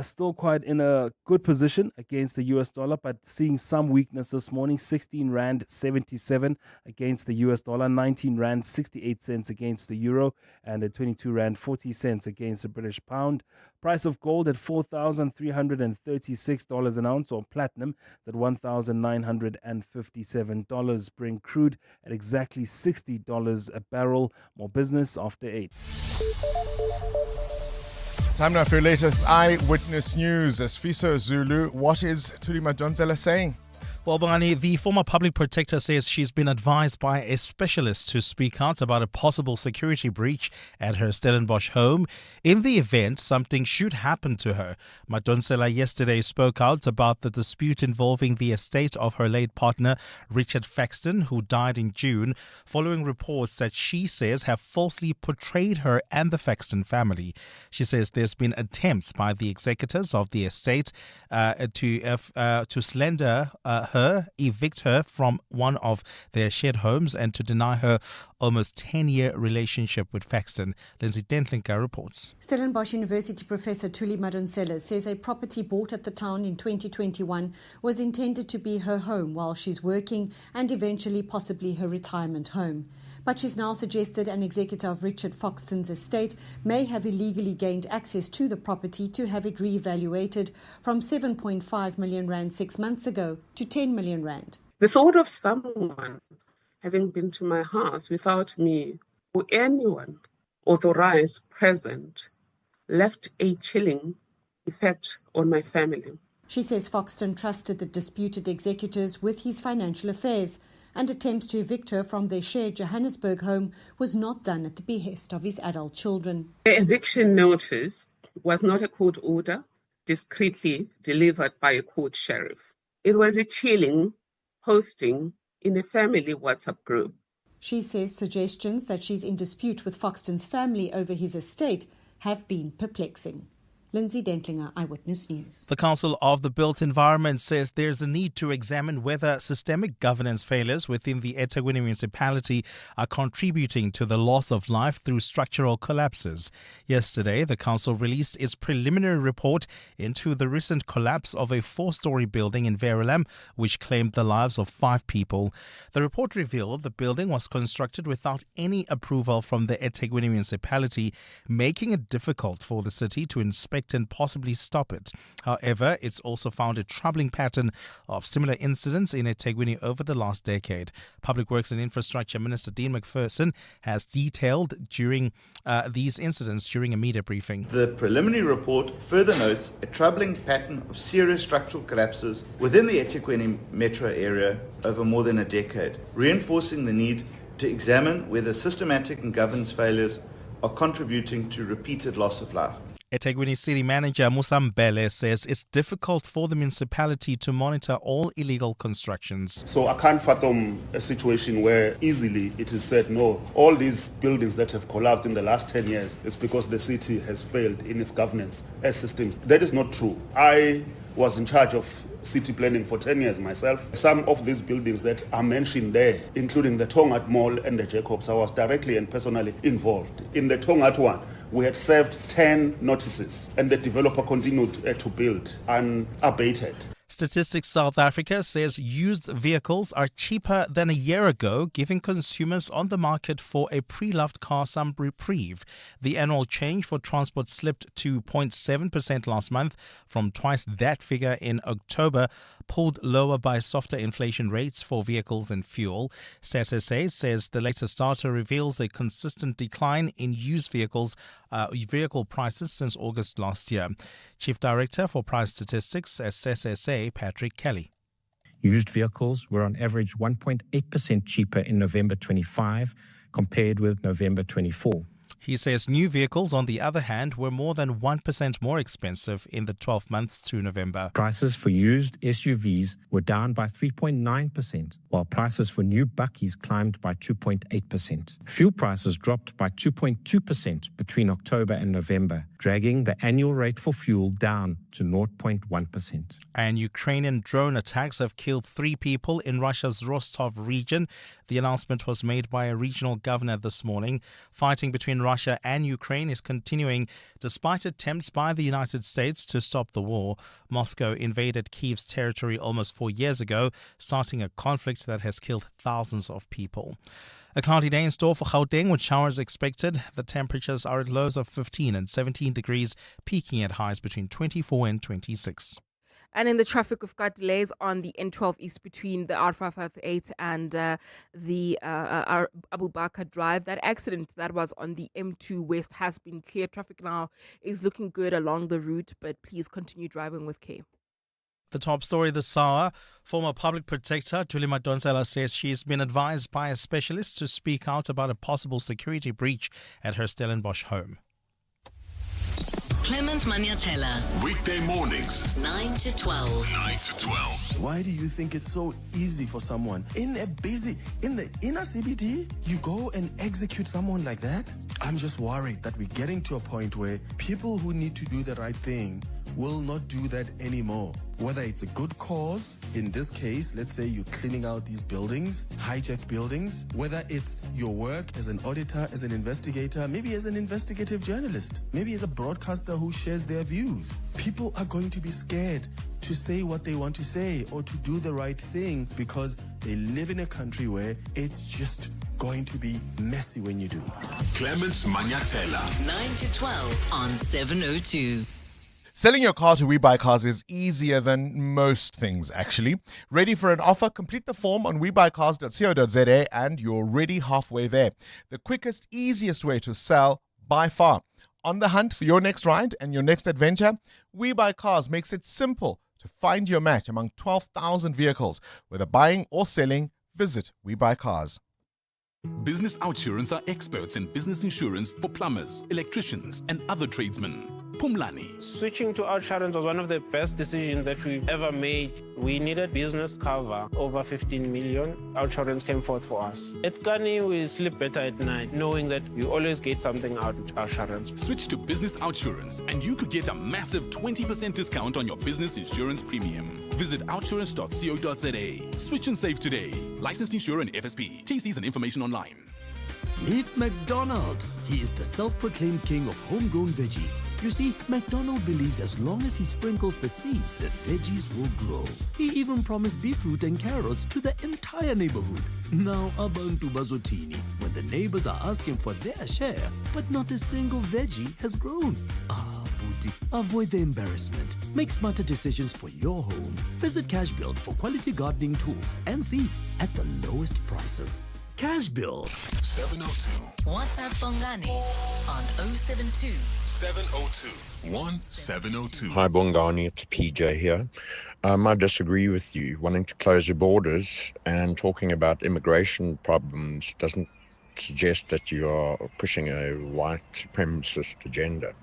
still quite in a good position against the US dollar, but seeing some weakness this morning. 16 Rand 77 against the US dollar, 19 Rand 68 cents against the euro, and 22 Rand 40 cents against the British pound. Price of gold at $4,336 an ounce, or platinum is at $1,957. Brent crude at exactly $60 a barrel. More business after 8. Time now for your latest Eyewitness News. As Fiso Zulu, what is Thuli Madonsela saying? Well, Bongani, the former public protector says she's been advised by a specialist to speak out about a possible security breach at her Stellenbosch home. In the event, something should happen to her. Madonsela yesterday spoke out about the dispute involving the estate of her late partner, Richard Faxton, who died in June, following reports that she says have falsely portrayed her and the Faxton family. She says there's been attempts by the executors of the estate to slender her, evict her from one of their shared homes, and to deny her almost 10-year relationship with Faxton. Lindsay Dentlinker reports. Stellenbosch University professor Thuli Madonsela says a property bought at the town in 2021 was intended to be her home while she's working and eventually possibly her retirement home. But she's now suggested an executor of Richard Faxton's estate may have illegally gained access to the property to have it re-evaluated from 7.5 million rand 6 months ago to 10 million rand. The thought of someone having been to my house without me or anyone authorized present left a chilling effect on my family. She says Faxton trusted the disputed executors with his financial affairs, and attempts to evict her from their shared Johannesburg home was not done at the behest of his adult children. The eviction notice was not a court order discreetly delivered by a court sheriff. It was a chilling posting in a family WhatsApp group. She says suggestions that she's in dispute with Faxton's family over his estate have been perplexing. Lindsay Dentlinger, Eyewitness News. The Council of the Built Environment says there's a need to examine whether systemic governance failures within the eThekwini municipality are contributing to the loss of life through structural collapses. Yesterday, the council released its preliminary report into the recent collapse of a 4-story building in Verulam, which claimed the lives of 5 people. The report revealed the building was constructed without any approval from the eThekwini municipality, making it difficult for the city to inspect and possibly stop it. However, it's also found a troubling pattern of similar incidents in eThekwini over the last decade. Public Works and Infrastructure Minister Dean McPherson has detailed these incidents during a media briefing. The preliminary report further notes a troubling pattern of serious structural collapses within the eThekwini metro area over more than a decade, reinforcing the need to examine whether systematic and governance failures are contributing to repeated loss of life. eThekwini City Manager Musambele says it's difficult for the municipality to monitor all illegal constructions. So I can't fathom a situation where easily it is said, no, all these buildings that have collapsed in the last 10 years is because the city has failed in its governance as systems. That is not true. I was in charge of city planning for 10 years myself. Some of these buildings that are mentioned there, including the Tongat Mall and the Jacobs, I was directly and personally involved. In the Tongat one, we had served 10 notices and the developer continued to build unabated. Statistics South Africa says used vehicles are cheaper than a year ago, giving consumers on the market for a pre-loved car some reprieve. The annual change for transport slipped to 0.7% last month from twice that figure in October, pulled lower by softer inflation rates for vehicles and fuel. SSA says the latest data reveals a consistent decline in used vehicle prices since August last year. Chief Director for Price Statistics at SSA, Patrick Kelly. Used vehicles were on average 1.8% cheaper in November 25 compared with November 24. He says new vehicles, on the other hand, were more than 1% more expensive in the 12 months through November. Prices for used SUVs were down by 3.9%, while prices for new bakkies climbed by 2.8%. Fuel prices dropped by 2.2% between October and November, dragging the annual rate for fuel down to 0.1%. And Ukrainian drone attacks have killed 3 people in Russia's Rostov region. The announcement was made by a regional governor this morning. Fighting between Russia Russia and Ukraine is continuing despite attempts by the United States to stop the war. Moscow invaded Kyiv's territory almost 4 years ago, starting a conflict that has killed thousands of people. A cloudy day in store for Gauteng with showers expected. The temperatures are at lows of 15 and 17 degrees, peaking at highs between 24 and 26. And in the traffic, we've got delays on the N12 East between the R558 and the Abu Bakr Drive. That accident that was on the M2 West has been cleared. Traffic now is looking good along the route, but please continue driving with care. The top story this hour, former public protector Thuli Madonsela says she's been advised by a specialist to speak out about a possible security breach at her Stellenbosch home. Clement Maniatella. Weekday mornings, 9 to 12. 9 to 12. Why do you think it's so easy for someone in the inner CBD, you go and execute someone like that? I'm just worried that we're getting to a point where people who need to do the right thing will not do that anymore. Whether it's a good cause, in this case, let's say you're cleaning out these buildings, hijacked buildings, whether it's your work as an auditor, as an investigator, maybe as an investigative journalist, maybe as a broadcaster who shares their views. People are going to be scared to say what they want to say or to do the right thing because they live in a country where it's just going to be messy when you do. Clements Maniatella. 9 to 12 on 702. Selling your car to We Buy Cars is easier than most things, actually. Ready for an offer? Complete the form on webuycars.co.za and you're already halfway there. The quickest, easiest way to sell by far. On the hunt for your next ride and your next adventure? We Buy Cars makes it simple to find your match among 12,000 vehicles. Whether buying or selling, visit We Buy Cars. Business Outsurance are experts in business insurance for plumbers, electricians, and other tradesmen. Pumlani. Switching to Outsurance was one of the best decisions that we've ever made. We needed business cover over 15 million. Outsurance came forth for us. At Kani, we sleep better at night, knowing that you always get something out of Outsurance. Switch to Business Outsurance and you could get a massive 20% discount on your business insurance premium. Visit outsurance.co.za. Switch and save today. Licensed insurer and FSP. TCs and information online. Meet McDonald. He is the self-proclaimed king of homegrown veggies. You see, McDonald believes as long as he sprinkles the seeds, the veggies will grow. He even promised beetroot and carrots to the entire neighborhood. Now, abantu bazotini, when the neighbors are asking for their share, but not a single veggie has grown. Booty, avoid the embarrassment. Make smarter decisions for your home. Visit Cashbuild for quality gardening tools and seeds at the lowest prices. Cashbuild. 702. WhatsApp Bongani on 072 702 1702. Hi Bongani, it's PJ here. I disagree with you. Wanting to close your borders and talking about immigration problems doesn't suggest that you are pushing a white supremacist agenda.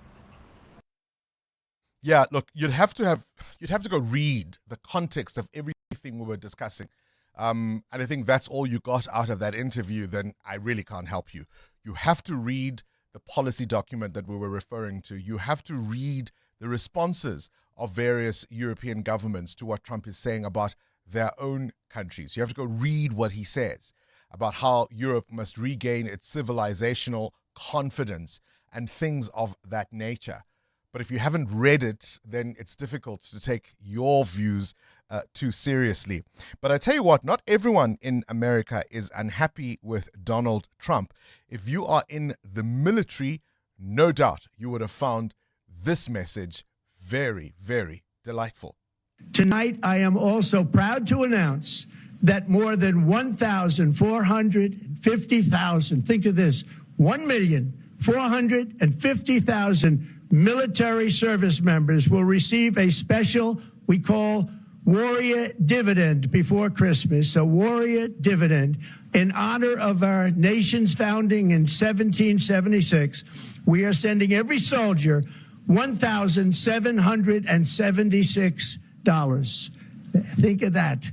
Yeah, look, you'd have to go read the context of everything we were discussing. And I think that's all you got out of that interview, then I really can't help you. You have to read the policy document that we were referring to. You have to read the responses of various European governments to what Trump is saying about their own countries. You have to go read what he says about how Europe must regain its civilizational confidence and things of that nature. But if you haven't read it, then it's difficult to take your views too seriously. But I tell you what, not everyone in America is unhappy with Donald Trump. If you are in the military, no doubt you would have found this message very, very delightful. Tonight, I am also proud to announce that more than 1,450,000, think of this, 1,450,000 military service members will receive a special, we call Warrior Dividend before Christmas, a Warrior Dividend in honor of our nation's founding in 1776. We are sending every soldier $1,776. Think of that.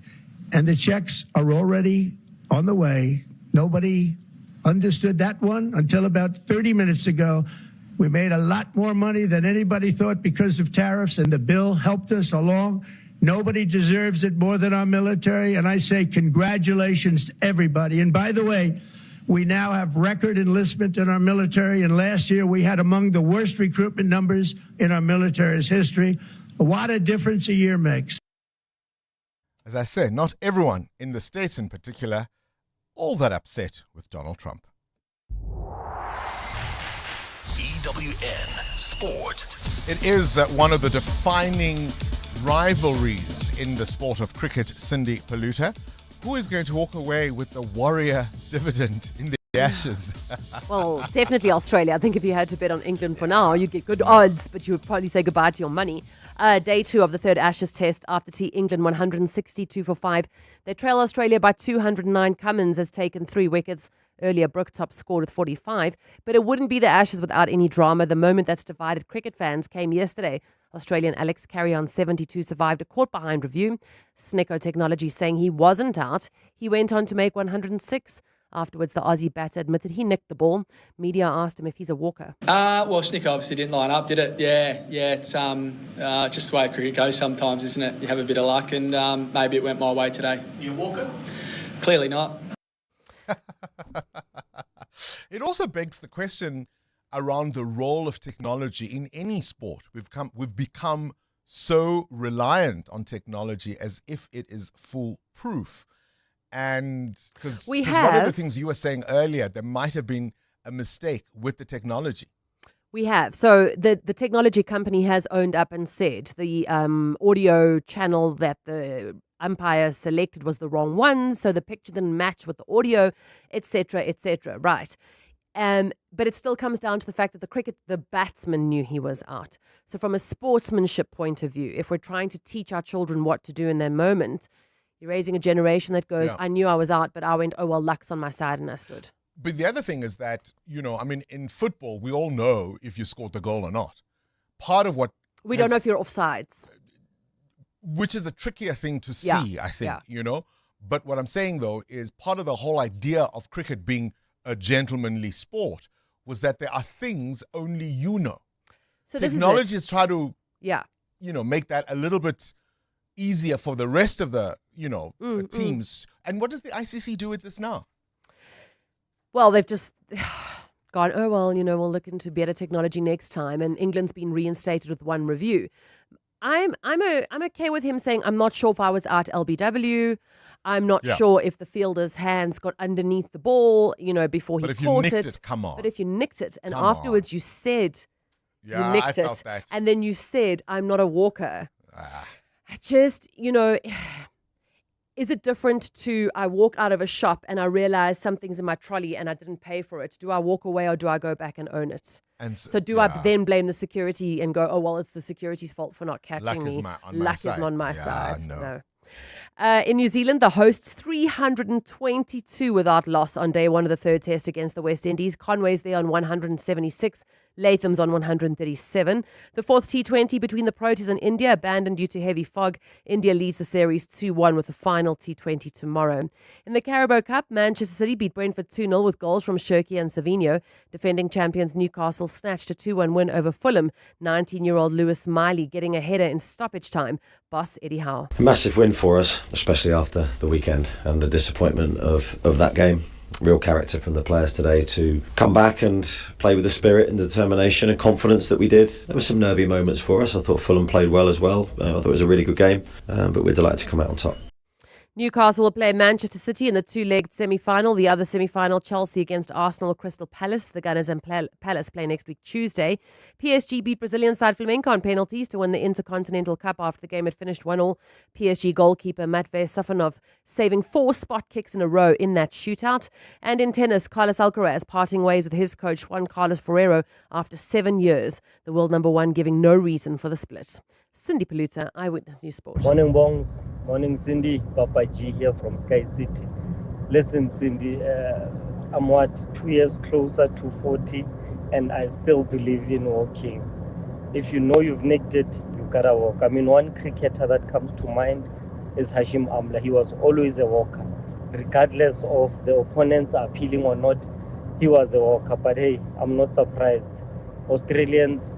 And the checks are already on the way. Nobody understood that one until about 30 minutes ago. We made a lot more money than anybody thought because of tariffs, and the bill helped us along. Nobody deserves it more than our military, and I say congratulations to everybody. And by the way, We now have record enlistment in our military, and last year we had among the worst recruitment numbers in our military's history. What a difference a year makes. As I said, not everyone in the States in particular all that upset with Donald Trump. EWN Sport. It is one of the defining rivalries in the sport of cricket. Cindy Paluta, who is going to walk away with the Warrior dividend in the Ashes? Well, definitely Australia. I think if you had to bet on England for now, you'd get good odds, but you would probably say goodbye to your money. Day 2 of the third Ashes test after England 162 for 5. They trail Australia by 209. Cummins has taken 3 wickets. Earlier, Brooktop scored with 45. But it wouldn't be the Ashes without any drama. The moment that's divided cricket fans came yesterday. Australian Alex Carey on 72 survived a caught behind review. Snicko Technology saying he wasn't out. He went on to make 106. Afterwards, the Aussie batter admitted he nicked the ball. Media asked him if he's a walker. Well, Snicko obviously didn't line up, did it? Yeah. It's just the way cricket goes sometimes, isn't it? You have a bit of luck, and maybe it went my way today. You a walker? Clearly not. It also begs the question around the role of technology in any sport. We've become so reliant on technology as if it is foolproof. And because one of the things you were saying earlier, there might have been a mistake with the technology. We have. So the technology company has owned up and said the audio channel that the umpire selected was the wrong one, so the picture didn't match with the audio, etc., etc. Right. But it still comes down to the fact that the batsman knew he was out. So from a sportsmanship point of view, if we're trying to teach our children what to do in that moment, you're raising a generation that goes, I knew I was out, but I went, oh, well, luck's on my side, and I stood. But the other thing is that, in football, we all know if you scored the goal or not. Part of what... We don't know if you're offsides. Which is the trickier thing to see, I think, But what I'm saying, though, is part of the whole idea of cricket being a gentlemanly sport was that there are things only you know. So technologists try to, make that a little bit easier for the rest of the, the teams. And what does the ICC do with this now? Well, they've just gone, oh, well, we'll look into better technology next time. And England's been reinstated with one review. I'm okay with him saying, I'm not sure if I was out LBW. I'm not sure if the fielder's hands got underneath the ball, before he caught it. But if you nicked it, come on. But if you nicked it, and afterwards you said you nicked it, and then you said, I'm not a walker. I just, is it different to I walk out of a shop and I realize something's in my trolley and I didn't pay for it? Do I walk away or do I go back and own it? And so do I then blame the security and go, oh, well, it's the security's fault for not catching me. Luck is on my side. No. In New Zealand, the hosts 322 without loss on day 1 of the third test against the West Indies. Conway's there on 176. Latham's on 137. The fourth T20 between the Proteas and India abandoned due to heavy fog. India leads the series 2-1 with the final T20 tomorrow. In the Carabao Cup, Manchester City beat Brentford 2-0 with goals from Shirky and Savino. Defending champions Newcastle snatched a 2-1 win over Fulham. 19-year-old Lewis Miley getting a header in stoppage time. Boss Eddie Howe. A massive win for us, especially after the weekend and the disappointment of that game. Real character from the players today to come back and play with the spirit and determination and confidence that we did. There were some nervy moments for us. I thought Fulham played well as well. I thought it was a really good game, but we're delighted to come out on top. Newcastle will play Manchester City in the 2-legged semi-final. The other semi-final, Chelsea against Arsenal, Crystal Palace. The Gunners and Palace play next week, Tuesday. PSG beat Brazilian side Flamengo on penalties to win the Intercontinental Cup after the game had finished 1-1. PSG goalkeeper Matvei Safonov saving 4 spot kicks in a row in that shootout. And in tennis, Carlos Alcaraz parting ways with his coach Juan Carlos Ferrero after 7 years. The world number 1 giving no reason for the split. Cindy Paluta, Eyewitness News Sport. Morning, Bongs. Morning, Cindy. Papa G here from Sky City. Listen, Cindy, I'm 2 years closer to 40, and I still believe in walking. If you know you've nicked it, you gotta walk. I mean, one cricketer that comes to mind is Hashim Amla. He was always a walker. Regardless of the opponents appealing or not, he was a walker. But hey, I'm not surprised. Australians,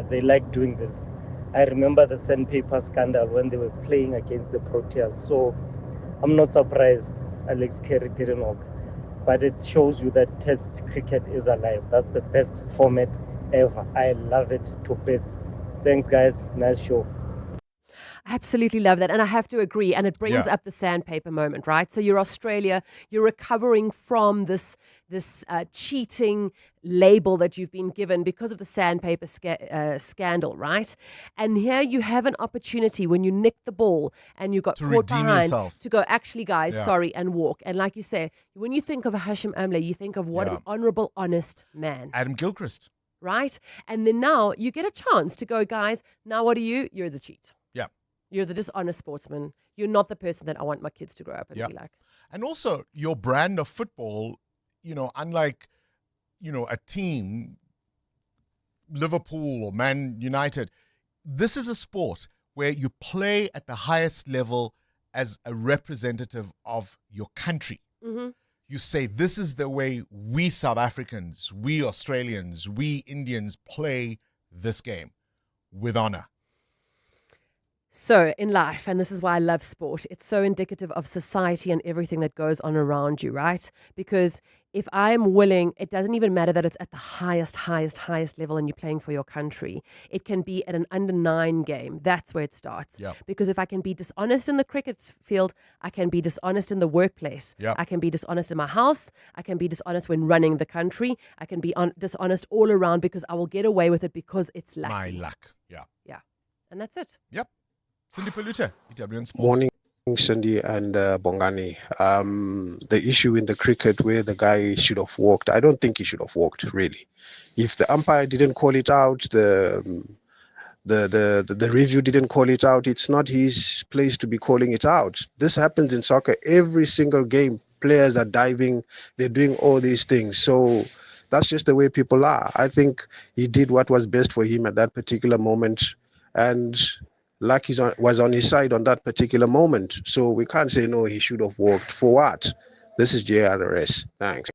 they like doing this. I remember the sandpaper scandal when they were playing against the Proteas. So I'm not surprised Alex Carey didn't walk. but it shows you that Test cricket is alive. That's the best format ever. I love it to bits. Thanks, guys. Nice show. I absolutely love that. And I have to agree. And it brings up the sandpaper moment, right? So you're Australia, you're recovering from this cheating label that you've been given because of the sandpaper scandal, right? And here you have an opportunity when you nicked the ball and you got caught behind yourself. to go, actually, guys, sorry, and walk. And like you say, when you think of a Hashim Amla, you think of what an honorable, honest man. Adam Gilchrist. Right? And then now you get a chance to go, guys, now what are you? You're the cheat. Yeah. You're the dishonest sportsman. You're not the person that I want my kids to grow up and be like. And also your brand of football, unlike, a team, Liverpool or Man United, this is a sport where you play at the highest level as a representative of your country. Mm-hmm. You say, this is the way we South Africans, we Australians, we Indians play this game with honor. So in life, and this is why I love sport, it's so indicative of society and everything that goes on around you, right? Because if I am willing, it doesn't even matter that it's at the highest level and you're playing for your country. It can be at an under-9 game. That's where it starts. Yep. Because if I can be dishonest in the cricket field, I can be dishonest in the workplace. Yep. I can be dishonest in my house. I can be dishonest when running the country. I can be dishonest all around because I will get away with it because it's lucky. My luck. Yeah. Yeah. And that's it. Yep. Cindy Palute, EWN Sports. Morning, Cindy and Bongani. The issue in the cricket where the guy should have walked, I don't think he should have walked, really. If the umpire didn't call it out, the review didn't call it out, it's not his place to be calling it out. This happens in soccer every single game. Players are diving, they're doing all these things. So that's just the way people are. I think he did what was best for him at that particular moment. And luck was on his side on that particular moment. So we can't say, no, he should have walked. For what? This is JRS. Thanks.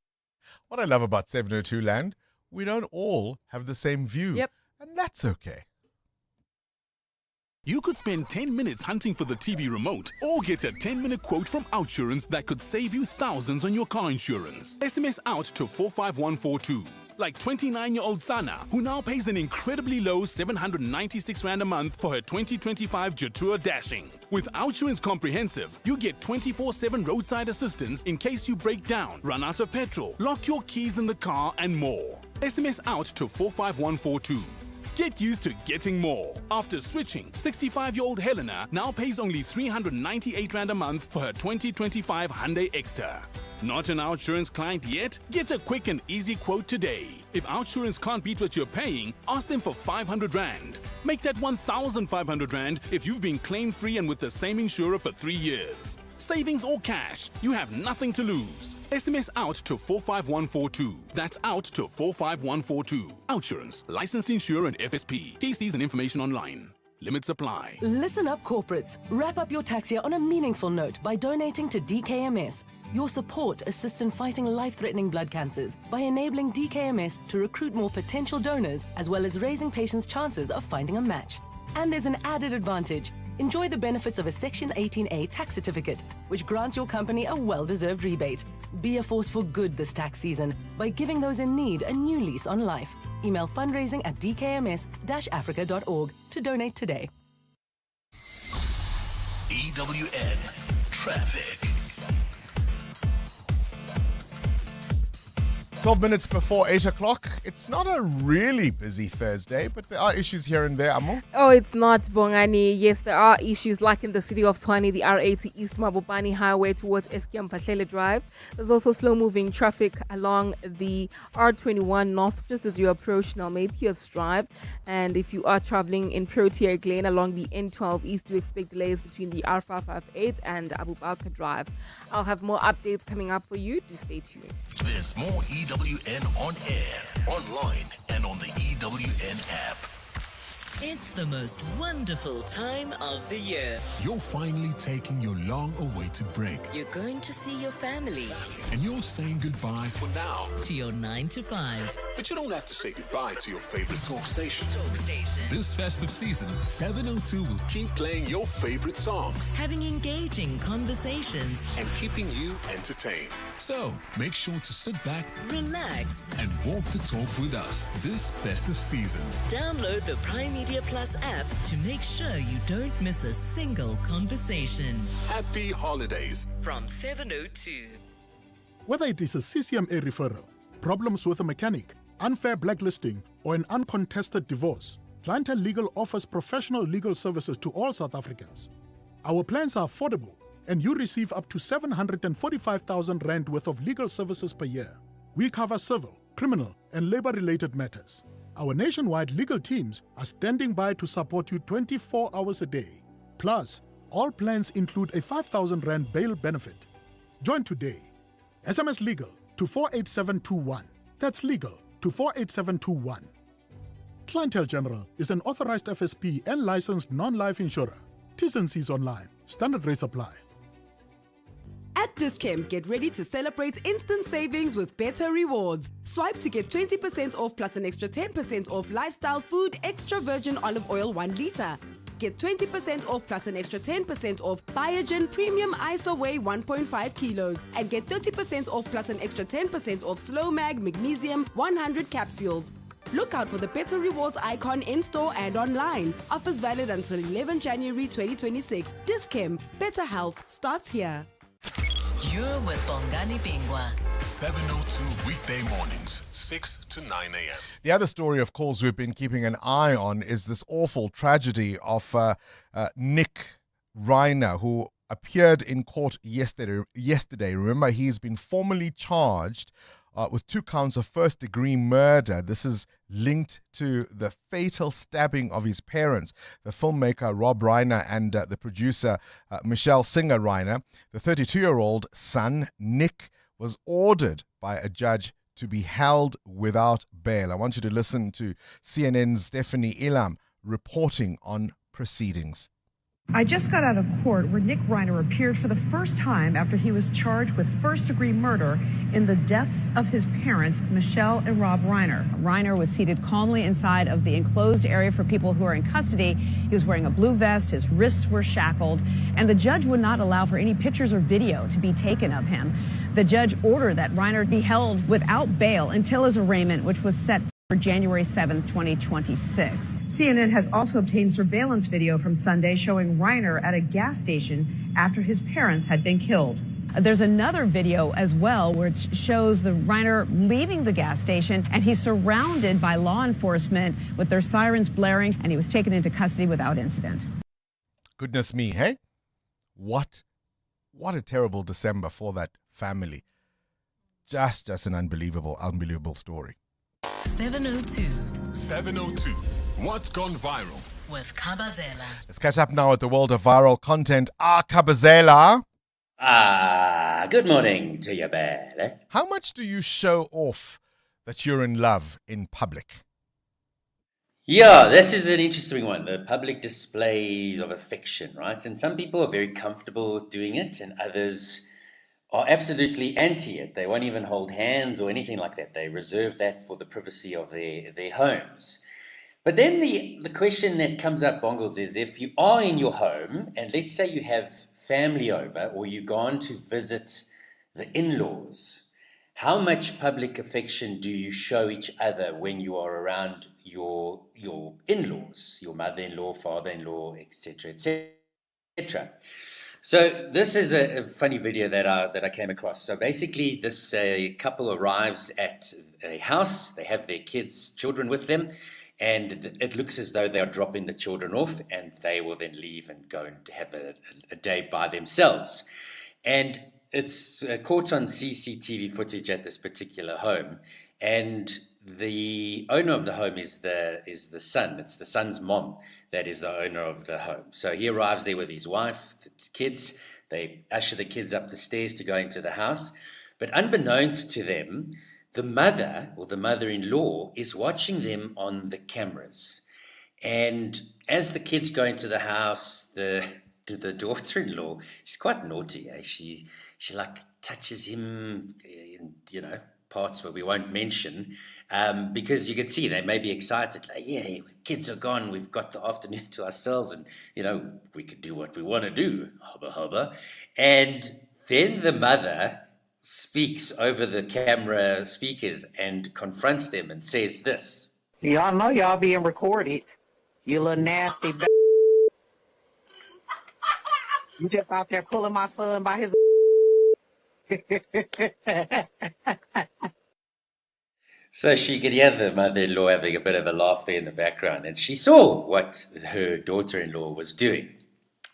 What I love about 702 Land, we don't all have the same view. Yep. And that's okay. You could spend 10 minutes hunting for the TV remote or get a 10-minute quote from Outsurance that could save you thousands on your car insurance. SMS out to 45142. Like 29-year-old Sana, who now pays an incredibly low 796 Rand a month for her 2025 Jatura Dashing. With Outsurance Comprehensive, you get 24/7 roadside assistance in case you break down, run out of petrol, lock your keys in the car, and more. SMS out to 45142. Get used to getting more. After switching, 65-year-old Helena now pays only 398 Rand a month for her 2025 Hyundai Exter. Not an Outsurance client yet? Get a quick and easy quote today. If Outsurance can't beat what you're paying, ask them for 500 Rand. Make that 1,500 Rand if you've been claim-free and with the same insurer for 3 years. Savings or cash, you have nothing to lose. SMS out to 45142. That's out to 45142. Outsurance, licensed insurer and FSP. TCs and information online. Limits apply. Listen up, corporates. Wrap up your tax year on a meaningful note by donating to DKMS. Your support assists in fighting life-threatening blood cancers by enabling DKMS to recruit more potential donors, as well as raising patients' chances of finding a match. And there's an added advantage. Enjoy the benefits of a Section 18A tax certificate, which grants your company a well-deserved rebate. Be a force for good this tax season by giving those in need a new lease on life. Email fundraising at dkms-africa.org to donate today. EWN Traffic. 12 minutes before 8 o'clock. It's not a really busy Thursday, but there are issues here and there, Amo. Oh, it's not, Bongani. Yes, there are issues like in the city of Tshwane, the R80 East Mabopane Highway towards Eskiam Pahlele Drive. There's also slow-moving traffic along the R21 North just as you approach Nelme Pierce Drive. And if you are traveling in Protea Glen along the N12 East, do expect delays between the R558 and Abu Bakr Drive. I'll have more updates coming up for you. Do stay tuned. There's more EWN on air, online, and on the EWN app. It's the most wonderful time of the year. You're finally taking your long-awaited break. You're going to see your family. And you're saying goodbye for now. To your 9 to 5. But you don't have to say goodbye to your favorite talk station. Talk station. This festive season, 702 will keep playing your favorite songs. Having engaging conversations. And keeping you entertained. So, make sure to sit back, relax, and walk the talk with us this festive season. Download the Prime Media Plus app to make sure you don't miss a single conversation. Happy holidays From 702. Whether it is a CCMA referral, problems with a mechanic, unfair blacklisting, or an uncontested divorce, Clientele Legal offers professional legal services to all South Africans. Our plans are affordable, and you receive up to 745,000 rand worth of legal services per year. We cover civil, criminal, and labor-related matters. Our nationwide legal teams are standing by to support you 24 hours a day. Plus, all plans include a 5,000 rand bail benefit. Join today. SMS LEGAL to 48721. That's legal to 48721. Clientele General is an authorized FSP and licensed non-life insurer. T's and C's online. Standard rates apply. At Dis-Chem, get ready to celebrate instant savings with better rewards. Swipe to get 20% off plus an extra 10% off lifestyle food extra virgin olive oil 1 litre. Get 20% off plus an extra 10% off Biogen Premium ISO Whey 1.5 kilos. And get 30% off plus an extra 10% off Slow Mag Magnesium 100 capsules. Look out for the Better Rewards icon in-store and online. Offers valid until 11 January 2026. Dis-Chem, better health starts here. You're with Bongani Bingwa. 702 weekday mornings, 6 to 9 a.m. The other story, of course, we've been keeping an eye on is this awful tragedy of Nick Reiner, who appeared in court yesterday. Remember, he's been formally charged with 2 counts of first-degree murder. This is linked to the fatal stabbing of his parents, the filmmaker Rob Reiner and the producer Michelle Singer Reiner. The 32-year-old son, Nick, was ordered by a judge to be held without bail. I want you to listen to CNN's Stephanie Ilam reporting on proceedings. I just got out of court where Nick Reiner appeared for the first time after he was charged with first-degree murder in the deaths of his parents, Michelle and Rob Reiner. Reiner was seated calmly inside of the enclosed area for people who are in custody. He was wearing a blue vest, his wrists were shackled, and the judge would not allow for any pictures or video to be taken of him. The judge ordered that Reiner be held without bail until his arraignment, which was set for January 7, 2026. CNN has also obtained surveillance video from Sunday showing Reiner at a gas station after his parents had been killed. There's another video as well which shows the Reiner leaving the gas station, and he's surrounded by law enforcement with their sirens blaring, and he was taken into custody without incident. Goodness me, hey? What a terrible December for that family. Just an unbelievable story. 702. 702. What's gone viral? With Kabazela. Let's catch up now with the world of viral content. Kabazela. Good morning to you, Belle. How much do you show off that you're in love in public? Yeah, this is an interesting one. The public displays of affection, right? And some people are very comfortable with doing it, and others are absolutely anti it. They won't even hold hands or anything like that. They reserve that for the privacy of their homes. But then the question that comes up, Bongles, is if you are in your home and let's say you have family over or you've gone to visit the in-laws, how much public affection do you show each other when you are around your in-laws, your mother-in-law, father-in-law, etc., etc.? So this is a funny video that I came across. So basically, this couple arrives at a house. They have their children with them, and it looks as though they are dropping the children off, and they will then leave and go and have a day by themselves. And it's caught on CCTV footage at this particular home, and the owner of the home is the son. It's the son's mom that is the owner of the home. So he arrives there with his wife, the kids. They usher the kids up the stairs to go into the house. But unbeknownst to them, the mother or the mother-in-law is watching them on the cameras. And as the kids go into the house, the daughter-in-law, she's quite naughty. She like touches him in, parts where we won't mention, because you can see they may be excited. Like, yeah, kids are gone. We've got the afternoon to ourselves, and we can do what we want to do. Hubba hubba. And then the mother speaks over the camera speakers and confronts them and says this. Y'all know y'all being recorded. You little nasty You just out there pulling my son by his So she could hear the mother-in-law having a bit of a laugh there in the background, and she saw what her daughter-in-law was doing.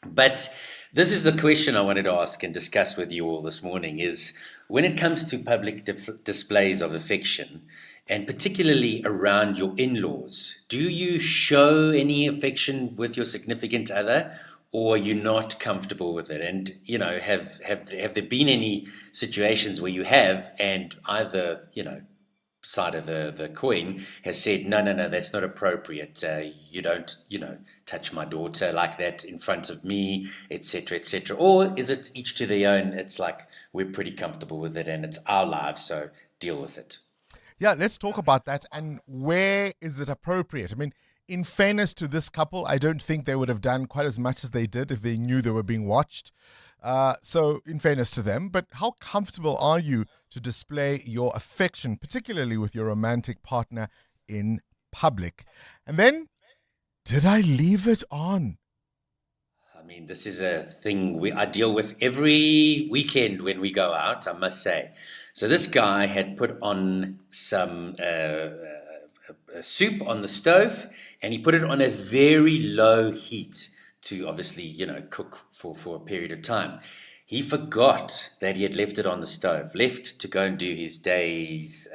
But this is the question I wanted to ask and discuss with you all this morning is, when it comes to public displays of affection, and particularly around your in-laws, do you show any affection with your significant other, or are you not comfortable with it? And, have there been any situations where you have, and either, side of the coin has said, no, that's not appropriate. You don't, touch my daughter like that in front of me, etc., etc. Or is it each to their own? It's like, we're pretty comfortable with it and it's our lives, so deal with it. Yeah, let's talk about that. And where is it appropriate? I mean, in fairness to this couple, I don't think they would have done quite as much as they did if they knew they were being watched. So in fairness to them, but how comfortable are you to display your affection, particularly with your romantic partner, in public? And then, did I leave it on? I mean, this is a thing I deal with every weekend when we go out, I must say. So this guy had put on some soup on the stove, and he put it on a very low heat to obviously, cook for a period of time. He forgot that he had left it on the stove, left to go and do his day's,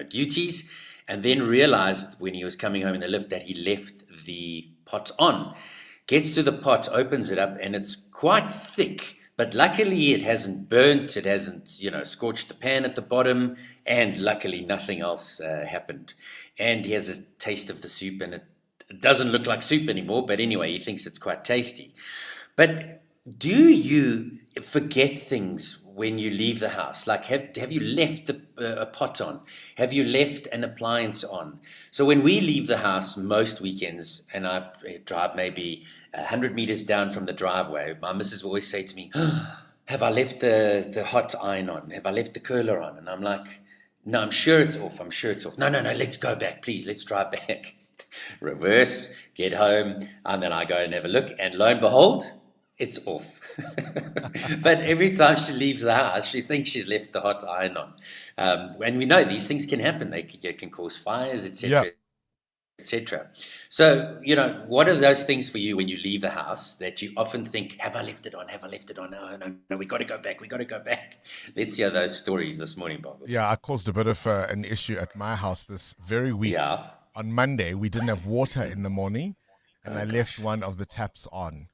duties, and then realized when he was coming home in the lift that he left the pot on. Gets to the pot, opens it up, and it's quite thick, but luckily it hasn't burnt, it hasn't, scorched the pan at the bottom, and luckily nothing else happened. And he has a taste of the soup, and it doesn't look like soup anymore, but anyway, he thinks it's quite tasty. But do you forget things when you leave the house? Like, have you left a pot on? Have you left an appliance on? So when we leave the house most weekends, and I drive maybe 100 meters down from the driveway, my missus will always say to me, have I left the hot iron on? Have I left the curler on? And I'm like, no, I'm sure it's off. No, let's go back, please. Let's drive back. Reverse, get home, and then I go and have a look, and lo and behold, it's off. But every time she leaves the house, she thinks she's left the hot iron on. And we know these things can happen. They can cause fires, etc., etc. So, what are those things for you when you leave the house that you often think, have I left it on? No, we got to go back. Let's hear those stories this morning, Bob. Yeah, I caused a bit of an issue at my house this very week. Yeah. On Monday, we didn't have water in the morning, and I left one of the taps on.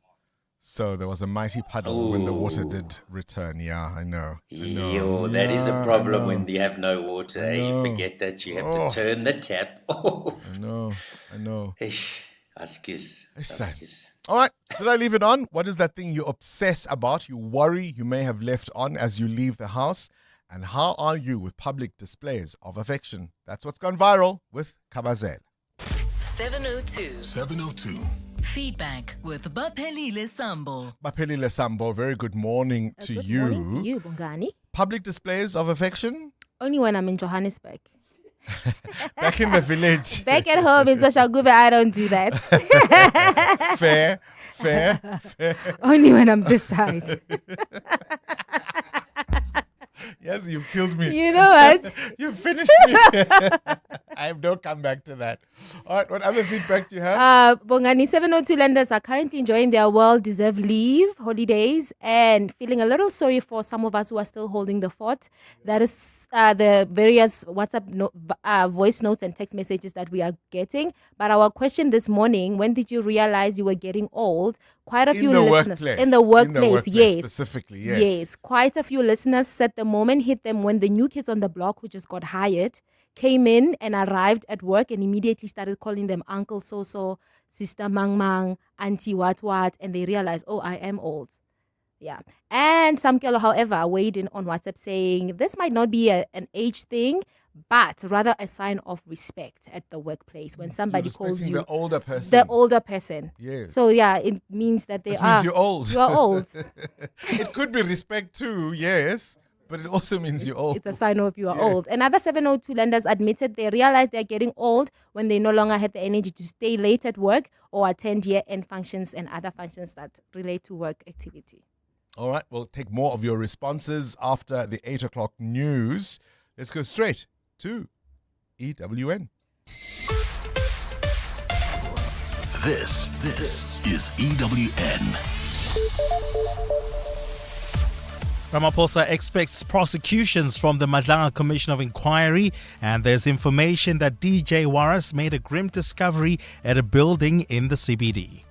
So there was a mighty puddle when the water did return. Yeah, I know. That is a problem when you have no water. You forget that you have to turn the tap off. I know. Askis. All right, did I leave it on? What is that thing you obsess about, you worry you may have left on as you leave the house? And how are you with public displays of affection? That's what's gone viral with Kabazela. 702. Feedback with Baphelile Sambo. Baphelile Sambo, very good morning to you. Good morning to you, Bongani. Public displays of affection? Only when I'm in Johannesburg. Back in the village. Back at home in Soshanguve, I don't do that. Fair. Only when I'm this side. Yes, you've killed me. You know what? You finished me. I have no comeback to that. All right, what other feedback do you have? Bongani, 702 lenders are currently enjoying their well-deserved leave, holidays, and feeling a little sorry for some of us who are still holding the fort. That is the various WhatsApp voice notes and text messages that we are getting. But our question this morning, when did you realize you were getting old? Quite a few listeners. In the workplace, yes. Specifically, yes. Yes, quite a few listeners said the moment hit them when the new kids on the block who just got hired came in and arrived at work and immediately started calling them Uncle So-so, Sister Mang, Auntie What, and they realized, oh, I am old. Yeah. And Samkelo, however, weighed in on WhatsApp saying this might not be an age thing, but rather a sign of respect at the workplace when somebody calls you the older person. The older person. Yes. So yeah, it means that It means you're old. You are old. It could be respect too, yes, but it also means you're old. It's a sign of you are old. Another 702 lenders admitted they realized they're getting old when they no longer had the energy to stay late at work or attend year-end functions and other functions that relate to work activity. All right, we'll take more of your responses after the 8 o'clock news. Let's go straight to EWN. This is EWN. Ramaphosa expects prosecutions from the Madlanga Commission of Inquiry, and there's information that DJ Waras made a grim discovery at a building in the CBD.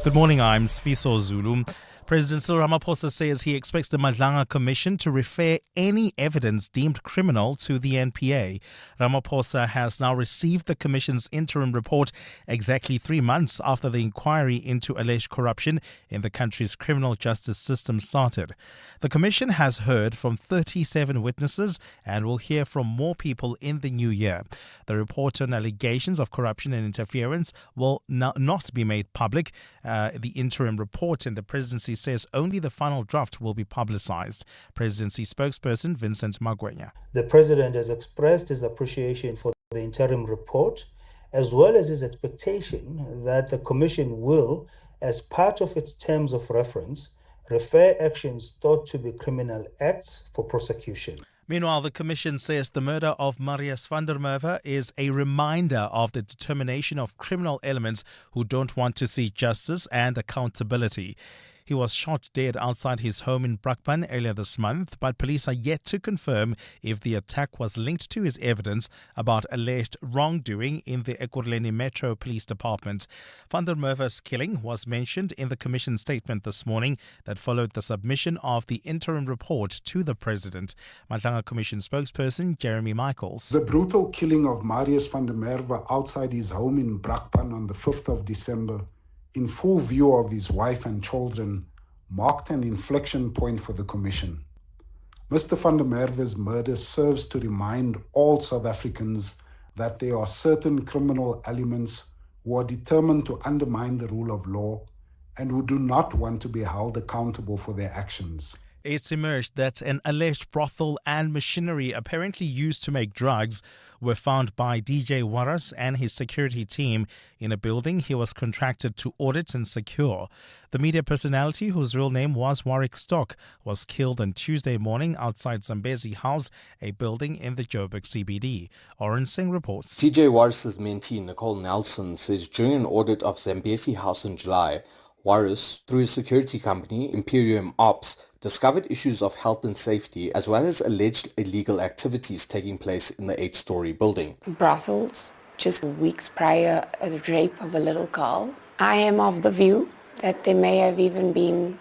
Good morning, I'm Sfiso Zulu. President Cyril Ramaphosa says he expects the Madlanga Commission to refer any evidence deemed criminal to the NPA. Ramaphosa has now received the Commission's interim report exactly 3 months after the inquiry into alleged corruption in the country's criminal justice system started. The Commission has heard from 37 witnesses and will hear from more people in the new year. The report on allegations of corruption and interference will not be made public. The interim report in the presidency says only the final draft will be publicized. Presidency spokesperson Vincent Magwenya. The President has expressed his appreciation for the interim report, as well as his expectation that the Commission will, as part of its terms of reference, refer actions thought to be criminal acts for prosecution. Meanwhile, the Commission says the murder of Marius van der Merwe is a reminder of the determination of criminal elements who don't want to see justice and accountability. He was shot dead outside his home in Brakpan earlier this month, but police are yet to confirm if the attack was linked to his evidence about alleged wrongdoing in the Ekurhuleni Metro Police Department. Van der Merwe's killing was mentioned in the Commission statement this morning that followed the submission of the interim report to the President. Madlanga Commission spokesperson Jeremy Michaels. The brutal killing of Marius van der Merwe outside his home in Brakpan on the 5th of December, in full view of his wife and children, marked an inflection point for the Commission. Mr. van der Merwe's murder serves to remind all South Africans that there are certain criminal elements who are determined to undermine the rule of law and who do not want to be held accountable for their actions. It's emerged that an alleged brothel and machinery apparently used to make drugs were found by DJ Waras and his security team in a building he was contracted to audit and secure. The media personality, whose real name was Warwick Stock, was killed on Tuesday morning outside Zambezi House, a building in the Joburg CBD. Oren Singh reports. DJ Waras' mentee, Nicole Nelson, says during an audit of Zambezi House in July, Waras, through his security company, Imperium Ops, discovered issues of health and safety as well as alleged illegal activities taking place in the 8-story building. Brothels, just weeks prior, a rape of a little girl. I am of the view that they may have even been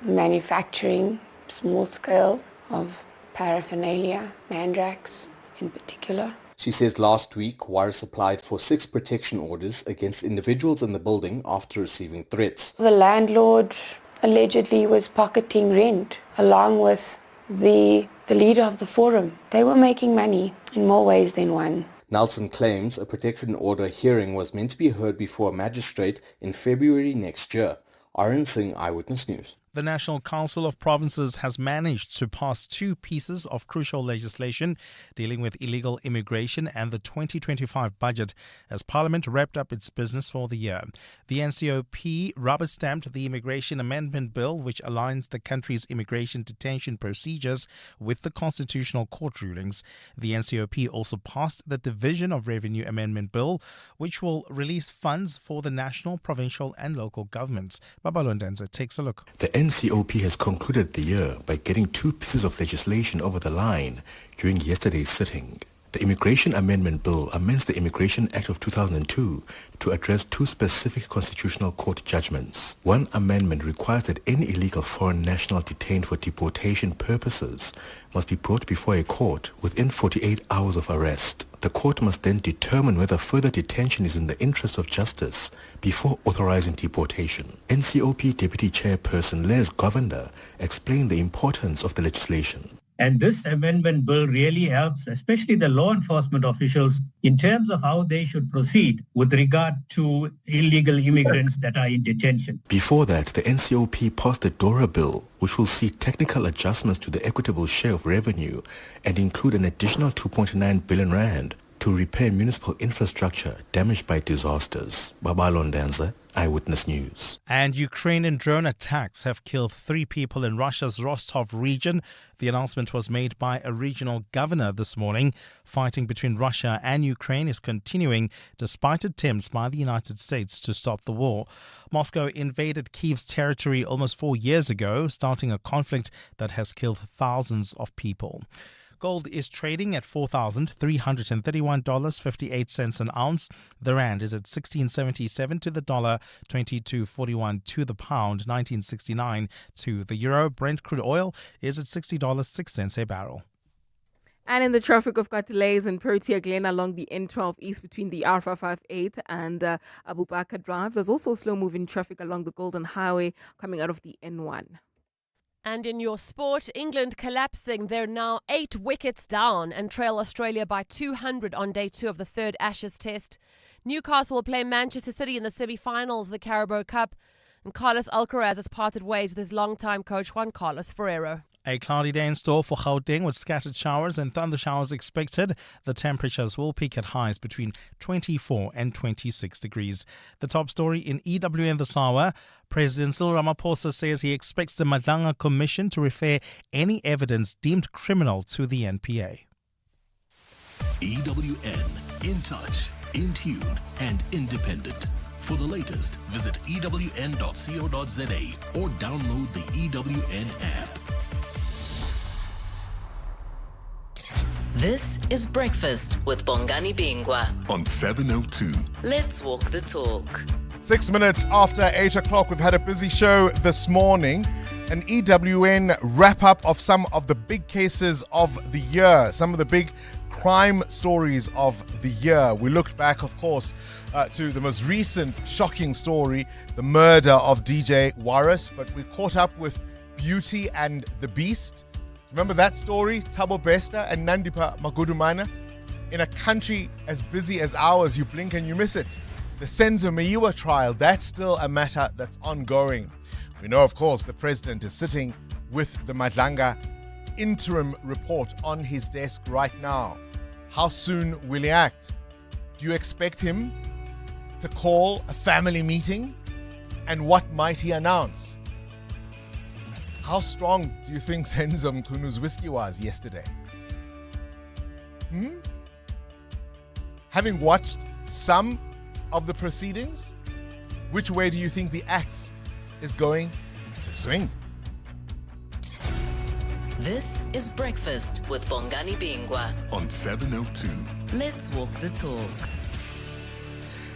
manufacturing small scale of paraphernalia, mandrax in particular. She says last week, Waras applied for 6 protection orders against individuals in the building after receiving threats. The landlord allegedly was pocketing rent along with the leader of the forum. They were making money in more ways than one. Nelson claims a protection order hearing was meant to be heard before a magistrate in February next year. Oren Singh, Eyewitness News. The National Council of Provinces has managed to pass 2 pieces of crucial legislation dealing with illegal immigration and the 2025 budget as Parliament wrapped up its business for the year. The NCOP rubber-stamped the Immigration Amendment Bill, which aligns the country's immigration detention procedures with the Constitutional Court rulings. The NCOP also passed the Division of Revenue Amendment Bill, which will release funds for the national, provincial and local governments. Babalo Ndenze takes a look. The NCOP has concluded the year by getting 2 pieces of legislation over the line during yesterday's sitting. The Immigration Amendment Bill amends the Immigration Act of 2002 to address two specific constitutional court judgments. One amendment requires that any illegal foreign national detained for deportation purposes must be brought before a court within 48 hours of arrest. The court must then determine whether further detention is in the interest of justice before authorizing deportation. NCOP Deputy Chairperson Les Govender explained the importance of the legislation. And this amendment bill really helps, especially the law enforcement officials, in terms of how they should proceed with regard to illegal immigrants that are in detention. Before that, the NCOP passed the DORA bill, which will see technical adjustments to the equitable share of revenue and include an additional 2.9 billion rand to repair municipal infrastructure damaged by disasters. Babalo Ndanza, Eyewitness News. And Ukrainian drone attacks have killed 3 people in Russia's Rostov region. The announcement was made by a regional governor this morning. Fighting between Russia and Ukraine is continuing despite attempts by the United States to stop the war. Moscow invaded Kyiv's territory almost 4 years ago, starting a conflict that has killed thousands of people. Gold is trading at $4,331.58 an ounce. The rand is at 16.77 to the dollar, 22.41 to the pound, 19.69 to the euro. Brent crude oil is at $60.06 a barrel. And in the traffic, we've got delays in Protea Glen along the N12 East between the R558 and Abu Bakr Drive. There's also slow-moving traffic along the Golden Highway coming out of the N1. And in your sport, England collapsing. They're now 8 wickets down and trail Australia by 200 on day 2 of the third Ashes Test. Newcastle will play Manchester City in the semi-finals of the Carabao Cup. And Carlos Alcaraz has parted ways with his longtime coach Juan Carlos Ferrero. A cloudy day in store for Gauteng with scattered showers and thunder showers expected. The temperatures will peak at highs between 24 and 26 degrees. The top story in EWN this hour. President Cyril Ramaphosa says he expects the Madlanga Commission to refer any evidence deemed criminal to the NPA. EWN, in touch, in tune, and independent. For the latest, visit ewn.co.za or download the EWN app. This is Breakfast with Bongani Bingwa on 702. Let's walk the talk. 6 minutes after 8 o'clock, we've had a busy show this morning. An EWN wrap-up of some of the big cases of the year, some of the big crime stories of the year. We looked back, of course, to the most recent shocking story, the murder of DJ Warris, but we caught up with Beauty and the Beast. Remember that story? Thabo Bester and Nandipa Magudumana? In a country as busy as ours, you blink and you miss it. The Senzo Meyiwa trial, that's still a matter that's ongoing. We know, of course, the president is sitting with the Madlanga interim report on his desk right now. How soon will he act? Do you expect him to call a family meeting? And what might he announce? How strong do you think Senzo Mkunu's whiskey was yesterday? Having watched some of the proceedings, which way do you think the axe is going to swing? This is Breakfast with Bongani Bingwa on 702. Let's walk the talk.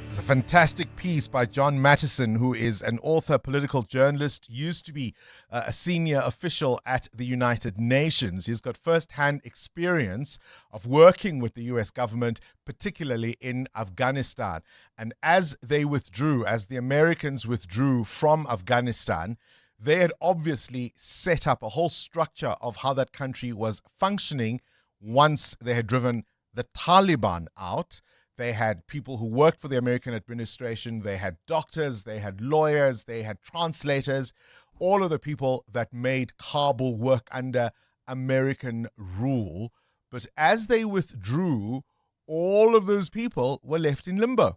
It's a fantastic piece by John Mattison, who is an author, political journalist, used to be a senior official at the United Nations. He's got first-hand experience of working with the US government, particularly in Afghanistan. And as they withdrew, as the Americans withdrew from Afghanistan, they had obviously set up a whole structure of how that country was functioning once they had driven the Taliban out. They had people who worked for the American administration. They had doctors, they had lawyers, they had translators, all of the people that made Kabul work under American rule. But as they withdrew, all of those people were left in limbo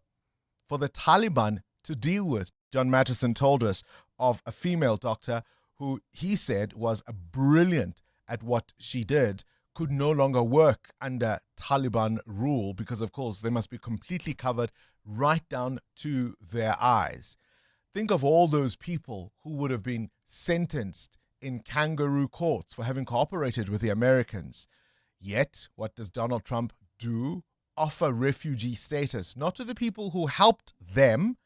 for the Taliban to deal with. John Mattison told us of a female doctor who he said was brilliant at what she did, could no longer work under Taliban rule because, of course, they must be completely covered right down to their eyes. Think of all those people who would have been sentenced in kangaroo courts for having cooperated with the Americans. Yet, what does Donald Trump do offer refugee status, not to the people who helped them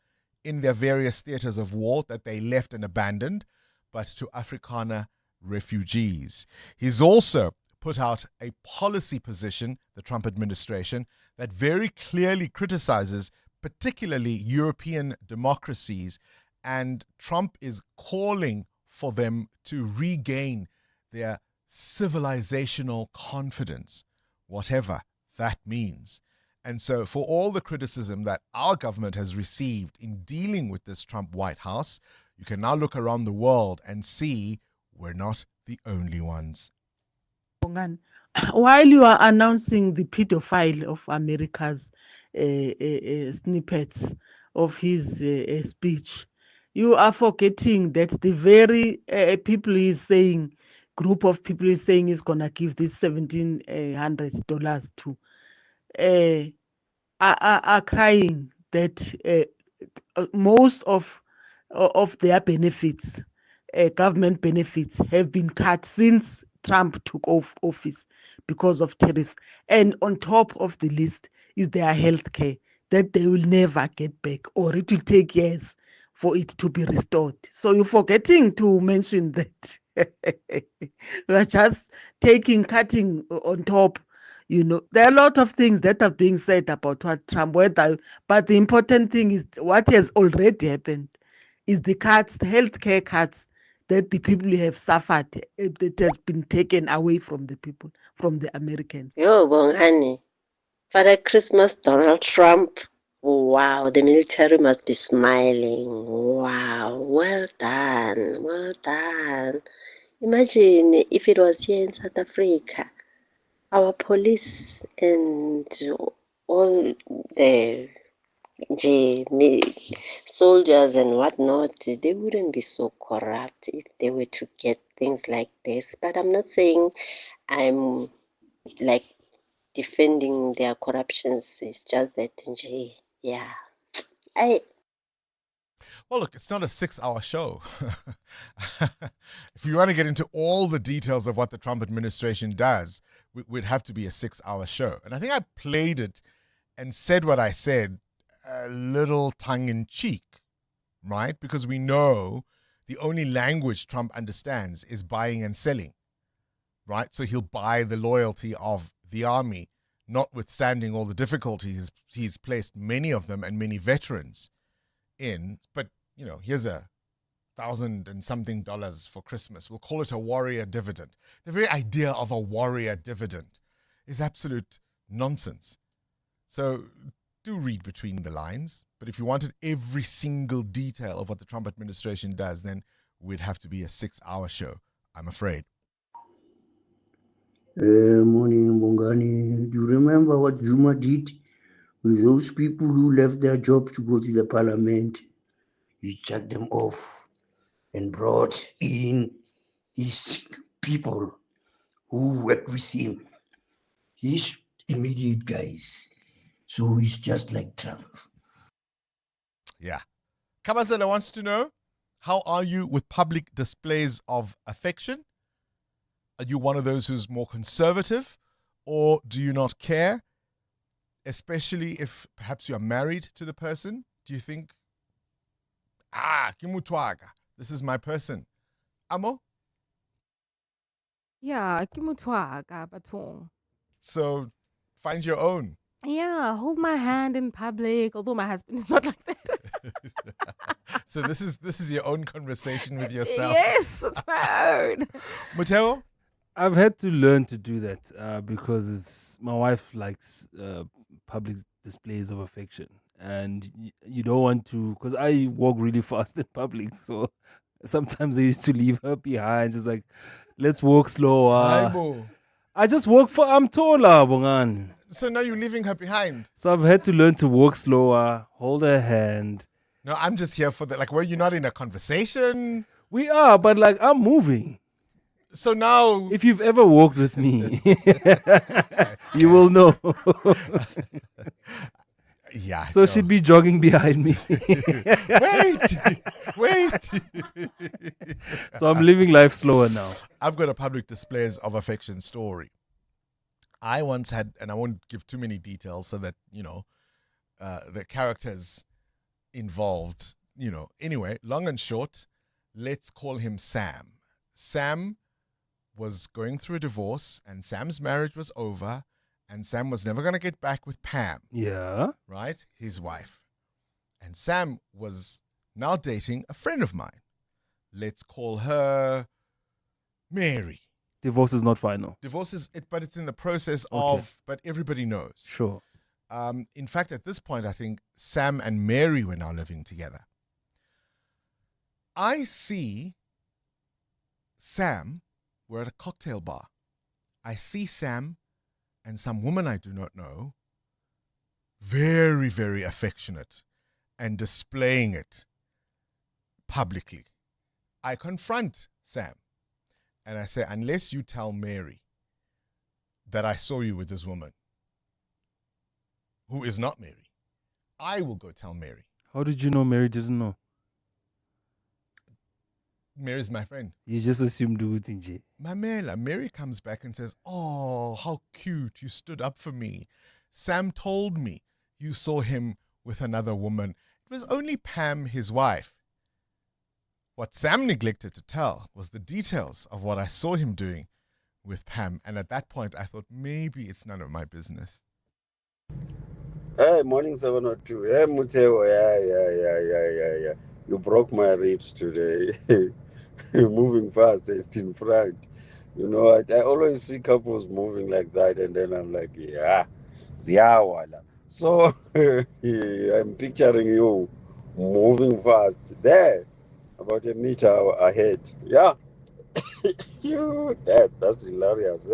in their various theaters of war that they left and abandoned, but to Afrikaner refugees. He's also put out a policy position, the Trump administration, that very clearly criticizes particularly European democracies, and Trump is calling for them to regain their civilizational confidence, whatever that means. And so for all the criticism that our government has received in dealing with this Trump White House, you can now look around the world and see we're not the only ones. While you are announcing the pedophile of America's snippets of his speech, you are forgetting that the very people he's saying, group of people he's saying is going to give this $1,700 to, are crying that most of their benefits, government benefits, have been cut since Trump took office because of tariffs. And on top of the list is their health care that they will never get back, or it will take years for it to be restored. So you're forgetting to mention that. We are just cutting on top. You know, there are a lot of things that are being said about what Trump, but the important thing is what has already happened is the cuts, the healthcare cuts that the people have suffered, that has been taken away from the people, from the Americans. Yo, Bongani, Father Christmas, Donald Trump. Wow, the military must be smiling. Wow, well done, well done. Imagine if it was here in South Africa, our police and all the soldiers and whatnot, they wouldn't be so corrupt if they were to get things like this. But I'm not saying I'm like defending their corruptions. It's just that, yeah. Well, look, it's not a 6-hour show. If you want to get into all the details of what the Trump administration does, we'd have to be a 6-hour show. And I think I played it and said what I said a little tongue-in-cheek, right? Because we know the only language Trump understands is buying and selling, right? So he'll buy the loyalty of the army, notwithstanding all the difficulties he's placed many of them and many veterans in. But, you know, here's $1,000 and something for Christmas. We'll call it a warrior dividend. The very idea of a warrior dividend is absolute nonsense. So do read between the lines. But if you wanted every single detail of what the Trump administration does, then we'd have to be a 6-hour show, I'm afraid. Morning, Bongani. Do you remember what Zuma did with those people who left their jobs to go to the parliament? He checked them off and brought in his people who work with him, his immediate guys. So he's just like Trump. Yeah. Kabazela wants to know, how are you with public displays of affection? Are you one of those who's more conservative, or do you not care? Especially if perhaps you're married to the person. Do you think, kimutwaga, this is my person? Amo? Yeah, kimutwaga batong. So find your own. Yeah, hold my hand in public, although my husband is not like that. So this is your own conversation with yourself. Yes, it's my own. Mateo? I've had to learn to do that because my wife likes public displays of affection, and you don't want to, because I walk really fast in public, so sometimes I used to leave her behind. Just like, let's walk slower. I just walk for, I'm taller, Bongan. So now you're leaving her behind. So I've had to learn to walk slower, hold her hand. No, I'm just here for were you not in a conversation? We are, but like, I'm moving. So now, if you've ever walked with me, you will know. Yeah. So she'd be jogging behind me. Wait. So I'm living life slower now. I've got a public displays of affection story. I once had, and I won't give too many details so that, the characters involved, Anyway, long and short, let's call him Sam. Sam was going through a divorce, and Sam's marriage was over, and Sam was never going to get back with Pam. Yeah. Right? His wife. And Sam was now dating a friend of mine. Let's call her Mary. Divorce is not final. Divorce is, but it's in the process Okay. of, but everybody knows. Sure. In fact, at this point, I think Sam and Mary were now living together. I see Sam, we're at a cocktail bar. I see Sam and some woman I do not know, very, very affectionate and displaying it publicly. I confront Sam and I say, unless you tell Mary that I saw you with this woman, who is not Mary, I will go tell Mary. How did you know Mary didn't know? Mary's my friend. You just assumed Nje. Mamela, Mary comes back and says, oh, how cute, you stood up for me. Sam told me you saw him with another woman. It was only Pam, his wife. What Sam neglected to tell was the details of what I saw him doing with Pam. And at that point, I thought, maybe it's none of my business. Hey, morning 702. Hey, Muteo. Yeah. You broke my ribs today. You're moving fast and in front. I always see couples moving like that, and then I'm like, yeah, ziyawala. So I'm picturing you moving fast there, about a meter ahead. Yeah. That's hilarious.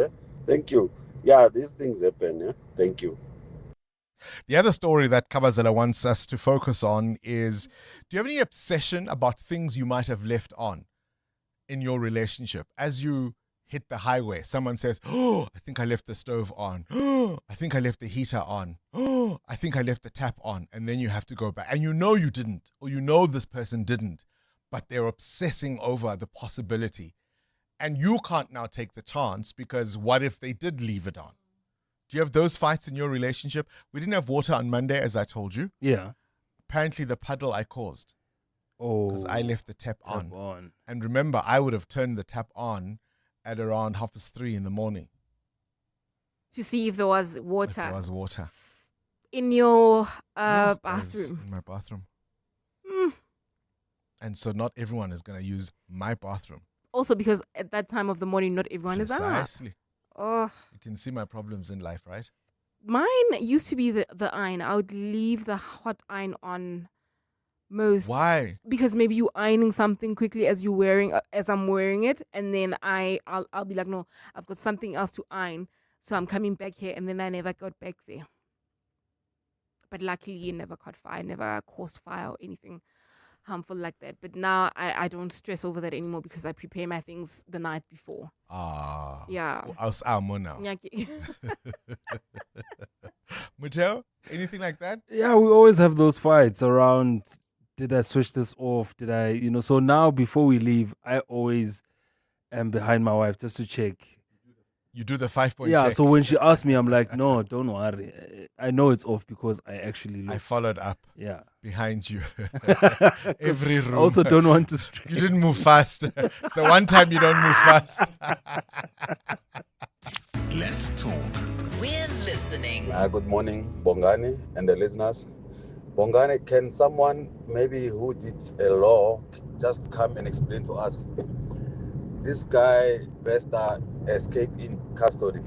Thank you. Yeah, these things happen. Thank you. The other story that Kabazela wants us to focus on is, do you have any obsession about things you might have left on in your relationship? As you hit the highway, someone says, oh, I think I left the stove on. Oh, I think I left the heater on. Oh, I think I left the tap on. And then you have to go back. And you know you didn't, or this person didn't, but they're obsessing over the possibility. And you can't now take the chance, because what if they did leave it on? Do you have those fights in your relationship? We didn't have water on Monday, as I told you. Yeah. Apparently the puddle I caused. Oh. Because I left the tap on. And remember, I would have turned the tap on at around 3:30 in the morning. To see if there was water. If there was water. In your No, bathroom. in my bathroom. Mm. And so not everyone is going to use my bathroom. Also because at that time of the morning, not everyone is up. Precisely. Oh. You can see my problems in life, right? Mine used to be the iron. I would leave the hot iron on most. Why? Because maybe you ironing something quickly as I'm wearing it, and then I'll be like, no, I've got something else to iron, so I'm coming back here, and then I never got back there. But luckily, it never caught fire, never caused fire or anything harmful like that. But now I don't stress over that anymore because I prepare my things the night before. Ah. Yeah. Now. Yeah. Muteo, anything like that? Yeah, we always have those fights around, did I switch this off? Did I, so now before we leave, I always am behind my wife just to check. You do the 5-point Yeah, check. so when she asks me, I'm like, no, don't worry. I know it's off because I actually looked. I followed up. Yeah. Behind you. Every room. I also don't want to stress. You didn't move fast. It's the one time you don't move fast. Let's talk. We're listening. Good morning, Bongani and the listeners. Bongani, can someone maybe who did a law just come and explain to us? This guy, Bester, escaped in custody.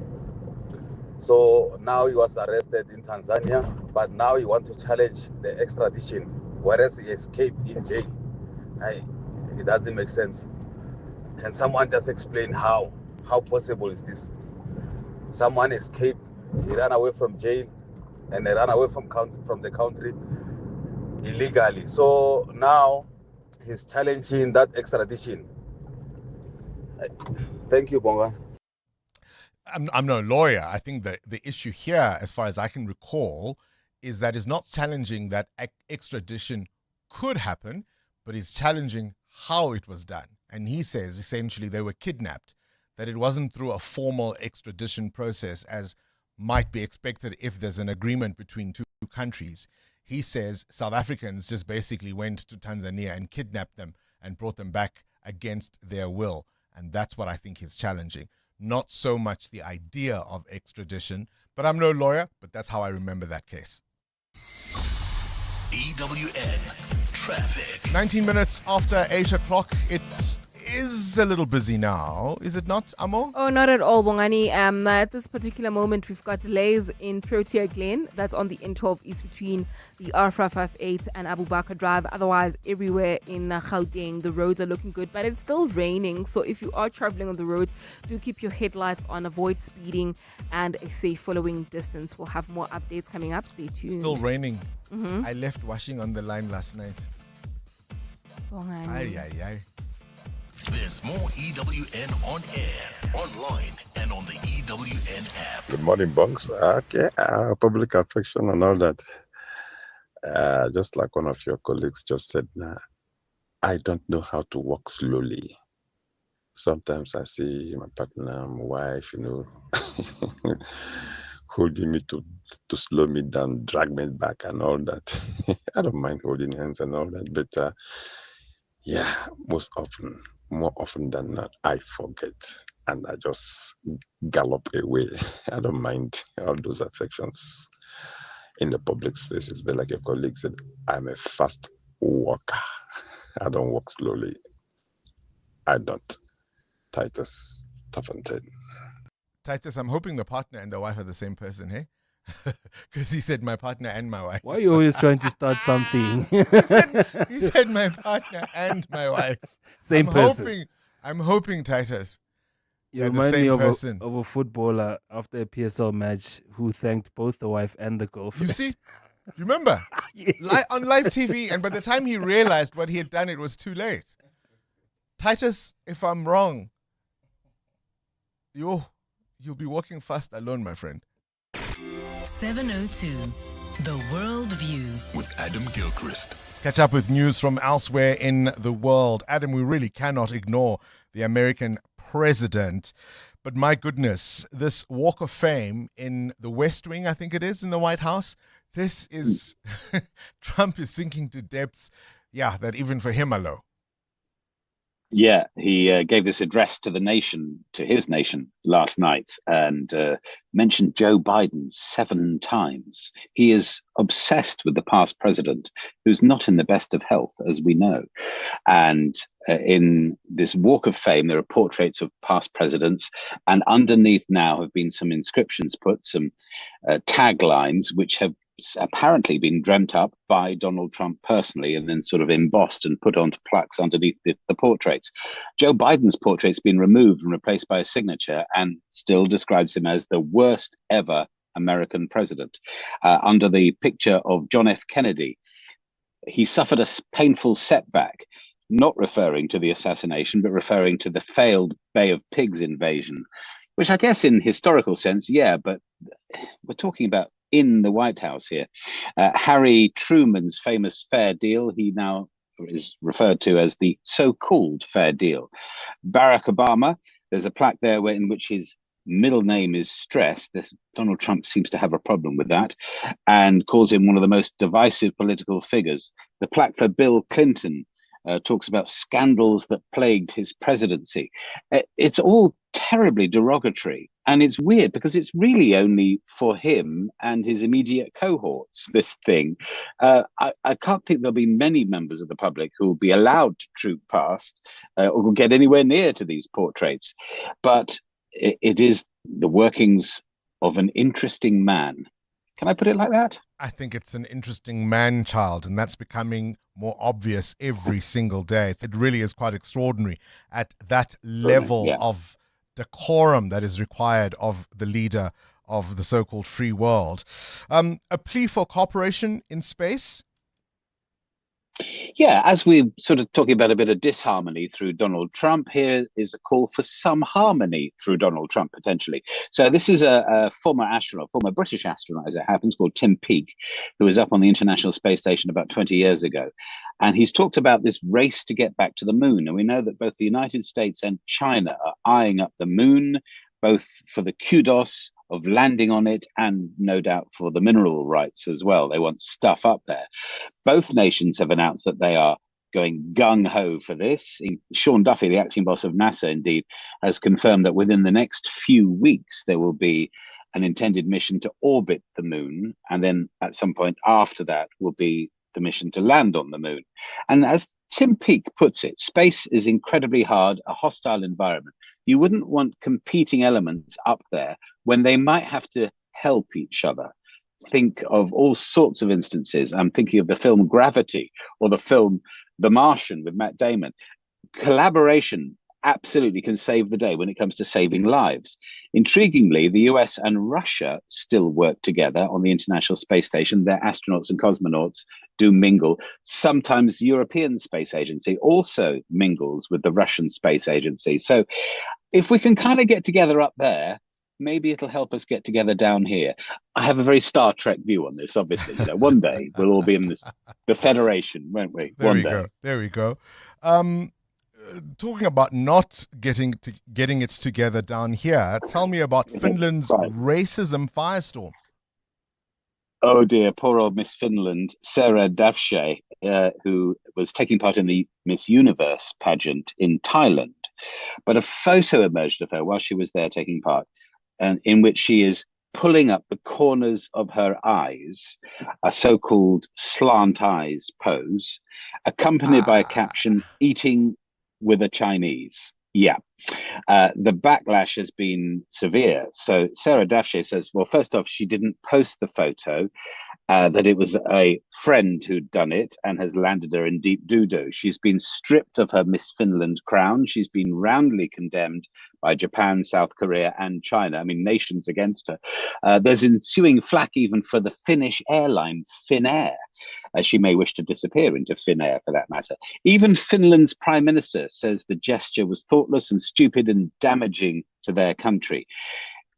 So now he was arrested in Tanzania, but now he wants to challenge the extradition, whereas he escaped in jail. It doesn't make sense. Can someone just explain how? How possible is this? Someone escaped, he ran away from jail, and they ran away from the country illegally. So now he's challenging that extradition. Thank you, Bonga. I'm no lawyer. I think that the issue here, as far as I can recall, is that it's not challenging that extradition could happen, but he's challenging how it was done. And he says essentially they were kidnapped, that it wasn't through a formal extradition process as might be expected if there's an agreement between two countries. He says South Africans just basically went to Tanzania and kidnapped them and brought them back against their will. And that's what I think is challenging. Not so much the idea of extradition, but I'm no lawyer, but that's how I remember that case. EWN Traffic. 19 minutes after 8 o'clock, it is a little busy now, is it not, Amo? Oh, not at all, Bongani. At this particular moment, we've got delays in Protea Glen. That's on the N12 East between the R558 and Abu Bakr Drive. Otherwise, everywhere in Gauteng, the roads are looking good, but it's still raining. So if you are traveling on the roads, do keep your headlights on, avoid speeding, and a safe following distance. We'll have more updates coming up. Stay tuned. Still raining. Mm-hmm. I left washing on the line last night. Bongani. Aye. There's more EWN on air, online, and on the EWN app. Good morning, Bunks. Okay, public affection and all that. Just like one of your colleagues just said, I don't know how to walk slowly. Sometimes I see my partner, my wife, holding me to slow me down, drag me back and all that. I don't mind holding hands and all that, but more often than not, I forget and I just gallop away. I don't mind all those affections in the public spaces, but like your colleague said, I'm a fast walker. I don't walk slowly. I don't. Titus, tough and ten. Titus, I'm hoping the partner and the wife are the same person, hey? Because he said my partner and my wife. Why are you always trying to start something? he said my partner and my wife. Same person. I'm hoping, Titus. You remind me of a footballer after a PSL match who thanked both the wife and the girlfriend. You see? You remember? Yes. On live TV, and by the time he realized what he had done, it was too late. Titus, if I'm wrong, you'll be walking fast alone, my friend. 702, The World View. With Adam Gilchrist. Let's catch up with news from elsewhere in the world. Adam, we really cannot ignore the American president. But my goodness, this Walk of Fame in the West Wing, I think it is, in the White House, this is, Trump is sinking to depths, that even for him are low. Yeah, he gave this address to the nation, to his nation last night, and mentioned Joe Biden 7 times. He is obsessed with the past president, who's not in the best of health, as we know. And in this Walk of Fame, there are portraits of past presidents, and underneath now have been some inscriptions put, some taglines, which have apparently been dreamt up by Donald Trump personally and then sort of embossed and put onto plaques underneath the portraits. Joe Biden's portrait's been removed and replaced by a signature and still describes him as the worst ever American president. Under the picture of John F. Kennedy, he suffered a painful setback, not referring to the assassination, but referring to the failed Bay of Pigs invasion, which I guess in historical sense, but we're talking about in the White House here. Harry Truman's famous fair deal, he now is referred to as the so-called fair deal. Barack Obama, there's a plaque there in which his middle name is stressed. Donald Trump seems to have a problem with that and calls him one of the most divisive political figures. The plaque for Bill Clinton talks about scandals that plagued his presidency. It's all terribly derogatory. And it's weird because it's really only for him and his immediate cohorts, this thing. I can't think there'll be many members of the public who will be allowed to troop past or will get anywhere near to these portraits. But it is the workings of an interesting man. Can I put it like that? I think it's an interesting man-child, and that's becoming more obvious every single day. It really is quite extraordinary at that level of decorum that is required of the leader of the so-called free world. A plea for cooperation in space? Yeah, as we're sort of talking about a bit of disharmony through Donald Trump, here is a call for some harmony through Donald Trump, potentially. So this is a former British astronaut, as it happens, called Tim Peake, who was up on the International Space Station about 20 years ago. And he's talked about this race to get back to the moon. And we know that both the United States and China are eyeing up the moon, both for the kudos of landing on it, and no doubt for the mineral rights as well. They want stuff up there. Both nations have announced that they are going gung-ho for this. Sean Duffy, the acting boss of NASA, indeed, has confirmed that within the next few weeks there will be an intended mission to orbit the moon, and then at some point after that will be the mission to land on the moon. And as Tim Peake puts it, space is incredibly hard, a hostile environment. You wouldn't want competing elements up there when they might have to help each other. Think of all sorts of instances. I'm thinking of the film Gravity or the film The Martian with Matt Damon. Collaboration absolutely can save the day when it comes to saving lives. Intriguingly, the US and Russia still work together on the International Space Station. Their astronauts and cosmonauts do mingle. Sometimes the European Space Agency also mingles with the Russian Space Agency. So if we can kind of get together up there, maybe it'll help us get together down here. I have a very Star Trek view on this, obviously. One day we'll all be in the Federation, won't we? There we go. Talking about not getting it together down here, tell me about Finland's racism firestorm. Oh dear, poor old Miss Finland, Sarah Davshe, who was taking part in the Miss Universe pageant in Thailand. But a photo emerged of her while she was there taking part, and in which she is pulling up the corners of her eyes, a so-called slant eyes pose, accompanied by a caption, "Eating with a Chinese." Yeah. The backlash has been severe. So Sarah Davshe says, well, first off, she didn't post the photo, that it was a friend who'd done it and has landed her in deep doo-doo. She's been stripped of her Miss Finland crown. She's been roundly condemned by Japan, South Korea, and China. I mean, nations against her. There's ensuing flack even for the Finnish airline Finnair, as she may wish to disappear into thin air for that matter. Even Finland's prime minister says the gesture was thoughtless and stupid and damaging to their country.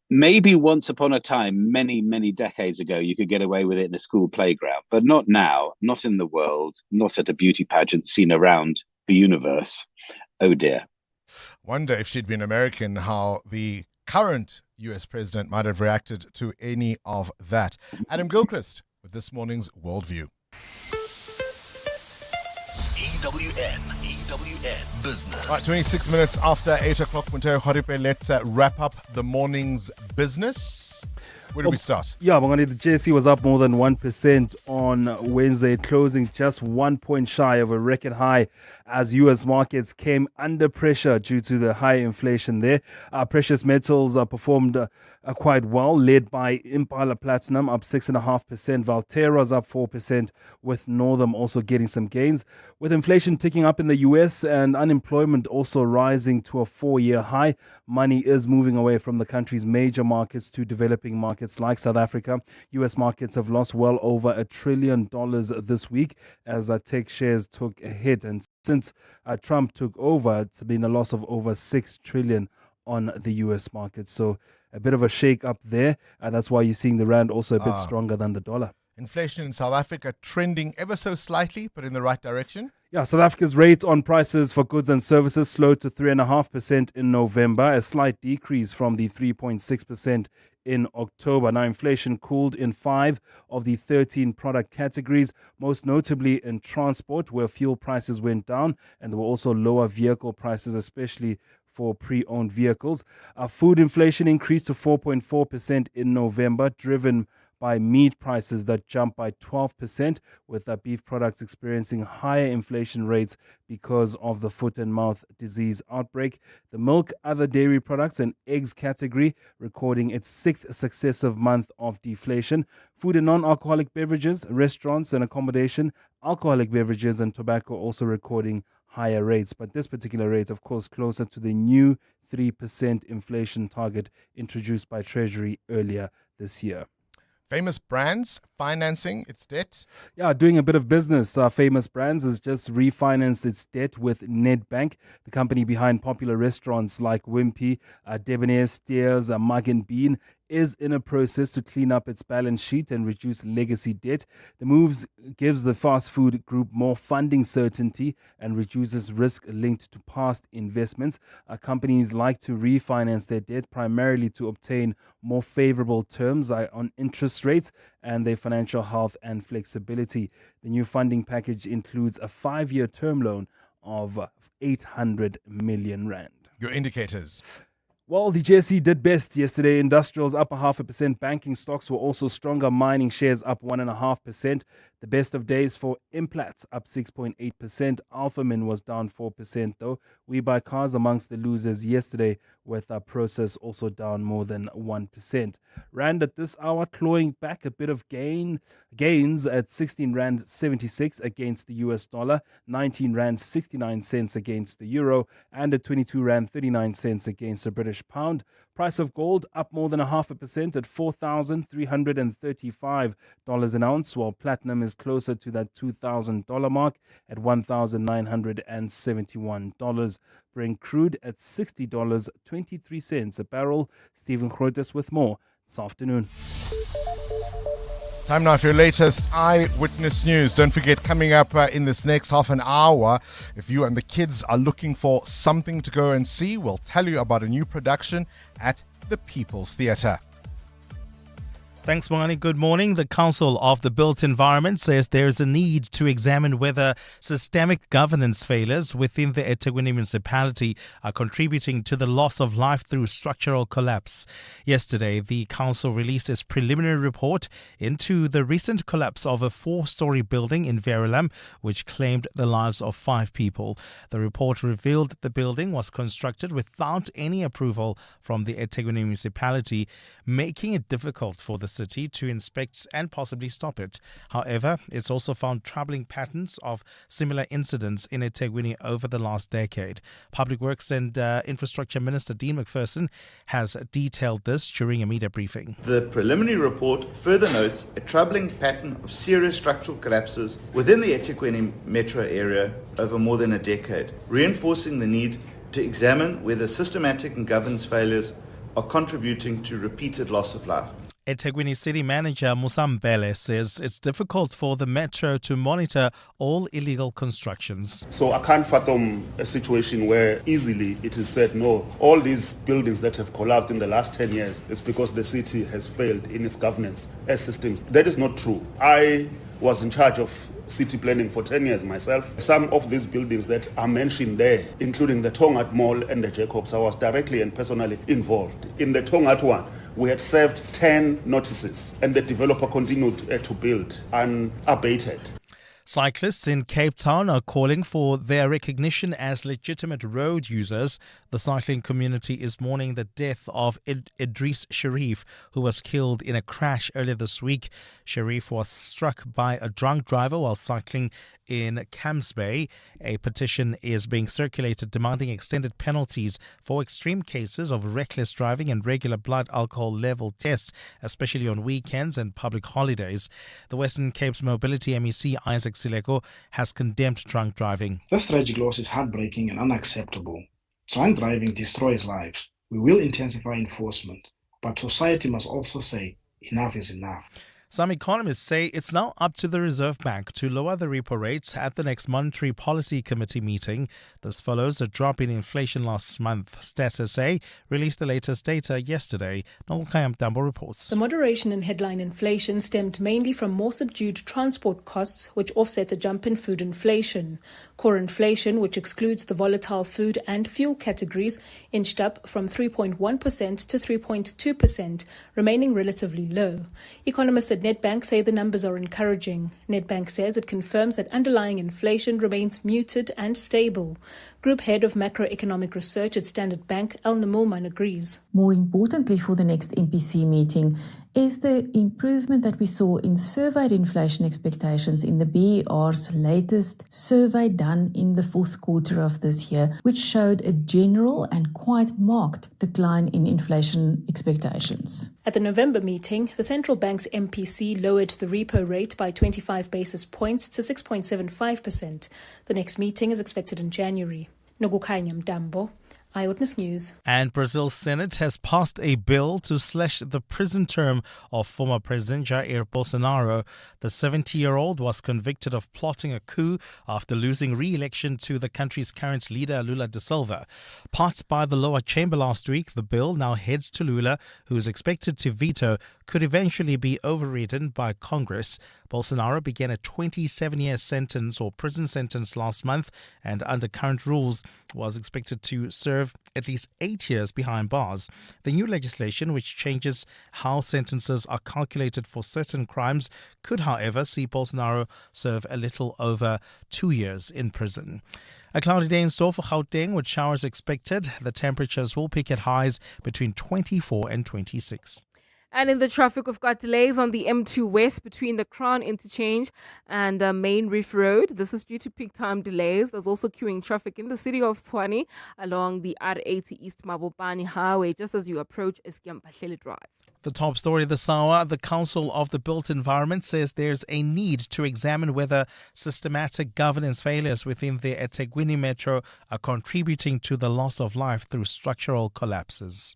Maybe once upon a time, many, many decades ago, you could get away with it in a school playground, but not now, not in the world, not at a beauty pageant seen around the universe. Oh dear. Wonder if she'd been American, how the current US president might have reacted to any of that. Adam Gilchrist with this morning's Worldview. EWN Business. All right, 26 minutes after 8 o'clock, Monteo Horipe, let's wrap up the morning's business. Where do we start? Yeah, Bongani, the JSE was up more than 1% on Wednesday, closing just 1 point shy of a record high as U.S. markets came under pressure due to the high inflation there. Precious metals performed quite well, led by Impala Platinum up 6.5%. Valtero's up 4%, with Northam also getting some gains. With inflation ticking up in the U.S. and unemployment also rising to a 4-year high, money is moving away from the country's major markets to developing markets like South Africa. U.S. markets have lost well over $1 trillion this week as tech shares took a hit. And since Trump took over, it's been a loss of over $6 trillion on the U.S. market. So a bit of a shake up there. And that's why you're seeing the rand also a bit stronger than the dollar. Inflation in South Africa trending ever so slightly, but in the right direction. Yeah, South Africa's rate on prices for goods and services slowed to 3.5% in November, a slight decrease from the 3.6% in October. Now, inflation cooled in 5 of the 13 product categories, most notably in transport, where fuel prices went down, and there were also lower vehicle prices, especially for pre-owned vehicles. Food inflation increased to 4.4% in November, driven by meat prices that jumped by 12%, with beef products experiencing higher inflation rates because of the foot and mouth disease outbreak. The milk, other dairy products and eggs category recording its 6th successive month of deflation. Food and non-alcoholic beverages, restaurants and accommodation, alcoholic beverages and tobacco also recording higher rates. But this particular rate, of course, closer to the new 3% inflation target introduced by Treasury earlier this year. Famous Brands financing its debt. Yeah, doing a bit of business. Famous Brands has just refinanced its debt with Nedbank, the company behind popular restaurants like Wimpy, Debonair, Steers, Mug and Bean, is in a process to clean up its balance sheet and reduce legacy debt. The moves gives the fast food group more funding certainty and reduces risk linked to past investments. Companies like to refinance their debt primarily to obtain more favorable terms on interest rates and their financial health and flexibility. The new funding package includes a 5-year term loan of 800 million rand. Your indicators. Well, the JSE did best yesterday. Industrials up 0.5%. Banking stocks were also stronger. Mining shares up 1.5%. The best of days for Implats up 6.8%. Alphamin was down 4% though. We Buy Cars amongst the losers yesterday, with Process also down more than 1%. Rand at this hour clawing back a bit of gains at 16 Rand 76 against the US dollar, 19 Rand 69 cents against the euro, and at 22 Rand 39 cents against the British pound. Price of gold up more than 0.5% at $4,335 an ounce, while platinum is closer to that $2,000 mark at $1,971. Brent crude at $60.23 a barrel. Stephen Grotes with more this afternoon. Time now for your latest eyewitness news. Don't forget, coming up in this next half an hour, if you and the kids are looking for something to go and see, we'll tell you about a new production at the People's Theatre. Thanks, Bongani. Good morning. The Council of the Built Environment says there is a need to examine whether systemic governance failures within the eThekwini municipality are contributing to the loss of life through structural collapse. Yesterday, the council released its preliminary report into the recent collapse of a 4-story building in Verulam, which claimed the lives of 5 people. The report revealed the building was constructed without any approval from the eThekwini municipality, making it difficult for the city to inspect and possibly stop it. However, it's also found troubling patterns of similar incidents in eThekwini over the last decade. Public Works and Infrastructure Minister Dean McPherson has detailed this during a media briefing. The preliminary report further notes a troubling pattern of serious structural collapses within the eThekwini metro area over more than a decade, reinforcing the need to examine whether systematic and governance failures are contributing to repeated loss of life. eThekwini City Manager Musambele says it's difficult for the metro to monitor all illegal constructions. So I can't fathom a situation where easily it is said, no, all these buildings that have collapsed in the last 10 years is because the city has failed in its governance as systems. That is not true. I was in charge of city planning for 10 years myself. Some of these buildings that are mentioned there, including the Tongat Mall and the Jacobs, I was directly and personally involved. In the Tongat one, we had served 10 notices and the developer continued to build unabated. Cyclists in Cape Town are calling for their recognition as legitimate road users. The cycling community is mourning the death of Idris Sharif, who was killed in a crash earlier this week. Sharif was struck by a drunk driver while cycling in Camps Bay. A petition is being circulated demanding extended penalties for extreme cases of reckless driving and regular blood alcohol level tests, especially on weekends and public holidays. The Western Cape's Mobility MEC Isaac Sileko has condemned drunk driving. This tragic loss is heartbreaking and unacceptable. Drunk driving destroys lives. We will intensify enforcement, but society must also say enough is enough. Some economists say it's now up to the Reserve Bank to lower the repo rates at the next Monetary Policy Committee meeting. This follows a drop in inflation last month. Stats SA released the latest data yesterday. Nolukayam Dambo reports. The moderation in headline inflation stemmed mainly from more subdued transport costs, which offset a jump in food inflation. Core inflation, which excludes the volatile food and fuel categories, inched up from 3.1% to 3.2%, remaining relatively low. Economists at Nedbank say the numbers are encouraging. Nedbank says it confirms that underlying inflation remains muted and stable. Group Head of Macroeconomic Research at Standard Bank, El Namulman, agrees. More importantly for the next MPC meeting is the improvement that we saw in surveyed inflation expectations in the BER's latest survey done in the fourth quarter of this year, which showed a general and quite marked decline in inflation expectations. At the November meeting, the central bank's MPC lowered the repo rate by 25 basis points to 6.75%. The next meeting is expected in January. Nogukhanya Mtambo, Eyewitness News. And Brazil's Senate has passed a bill to slash the prison term of former President Jair Bolsonaro. The 70-year-old was convicted of plotting a coup after losing re-election to the country's current leader, Lula da Silva. Passed by the lower chamber last week, the bill now heads to Lula, who is expected to veto, could eventually be overridden by Congress. Bolsonaro began a 27-year sentence or prison sentence last month, and under current rules was expected to serve at least 8 years behind bars. The new legislation, which changes how sentences are calculated for certain crimes, could, however, see Bolsonaro serve a little over 2 years in prison. A cloudy day in store for Gauteng with showers expected. The temperatures will peak at highs between 24 and 26. And in the traffic, we've got delays on the M2 West between the Crown Interchange and Main Reef Road. This is due to peak time delays. There's also queuing traffic in the city of Tshwane along the R80 East Mabopane Highway just as you approach Eskyambahlele Drive. The top story this hour, the Council of the Built Environment says there's a need to examine whether systematic governance failures within the eThekwini Metro are contributing to the loss of life through structural collapses.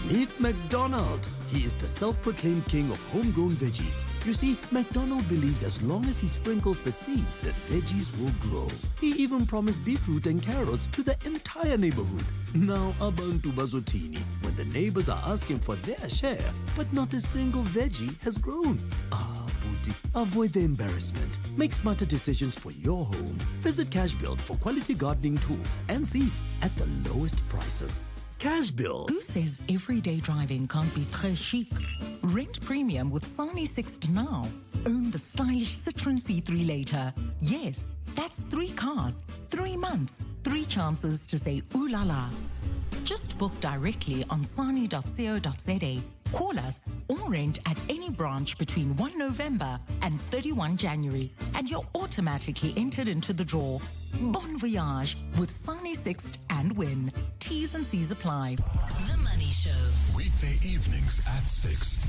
Meet McDonald. He is the self-proclaimed king of homegrown veggies. You see, McDonald believes as long as he sprinkles the seeds, the veggies will grow. He even promised beetroot and carrots to the entire neighborhood. Now, abantu bazotini, when the neighbors are asking for their share, but not a single veggie has grown. Ah, booty, avoid the embarrassment. Make smarter decisions for your home. Visit Cashbuild for quality gardening tools and seeds at the lowest prices. Cashbuild. Who says everyday driving can't be très chic? Rent premium with Sani Sixt now. Own the stylish Citroen C3 later. Yes, that's 3 cars, 3 months, 3 chances to say ooh la la. Just book directly on sani.co.za. Call us or rent at any branch between 1 November and 31 January, and you're automatically entered into the draw. Bon voyage with Sani Sixt and win. T's and C's apply. The Money Show. Weekday evenings at 6.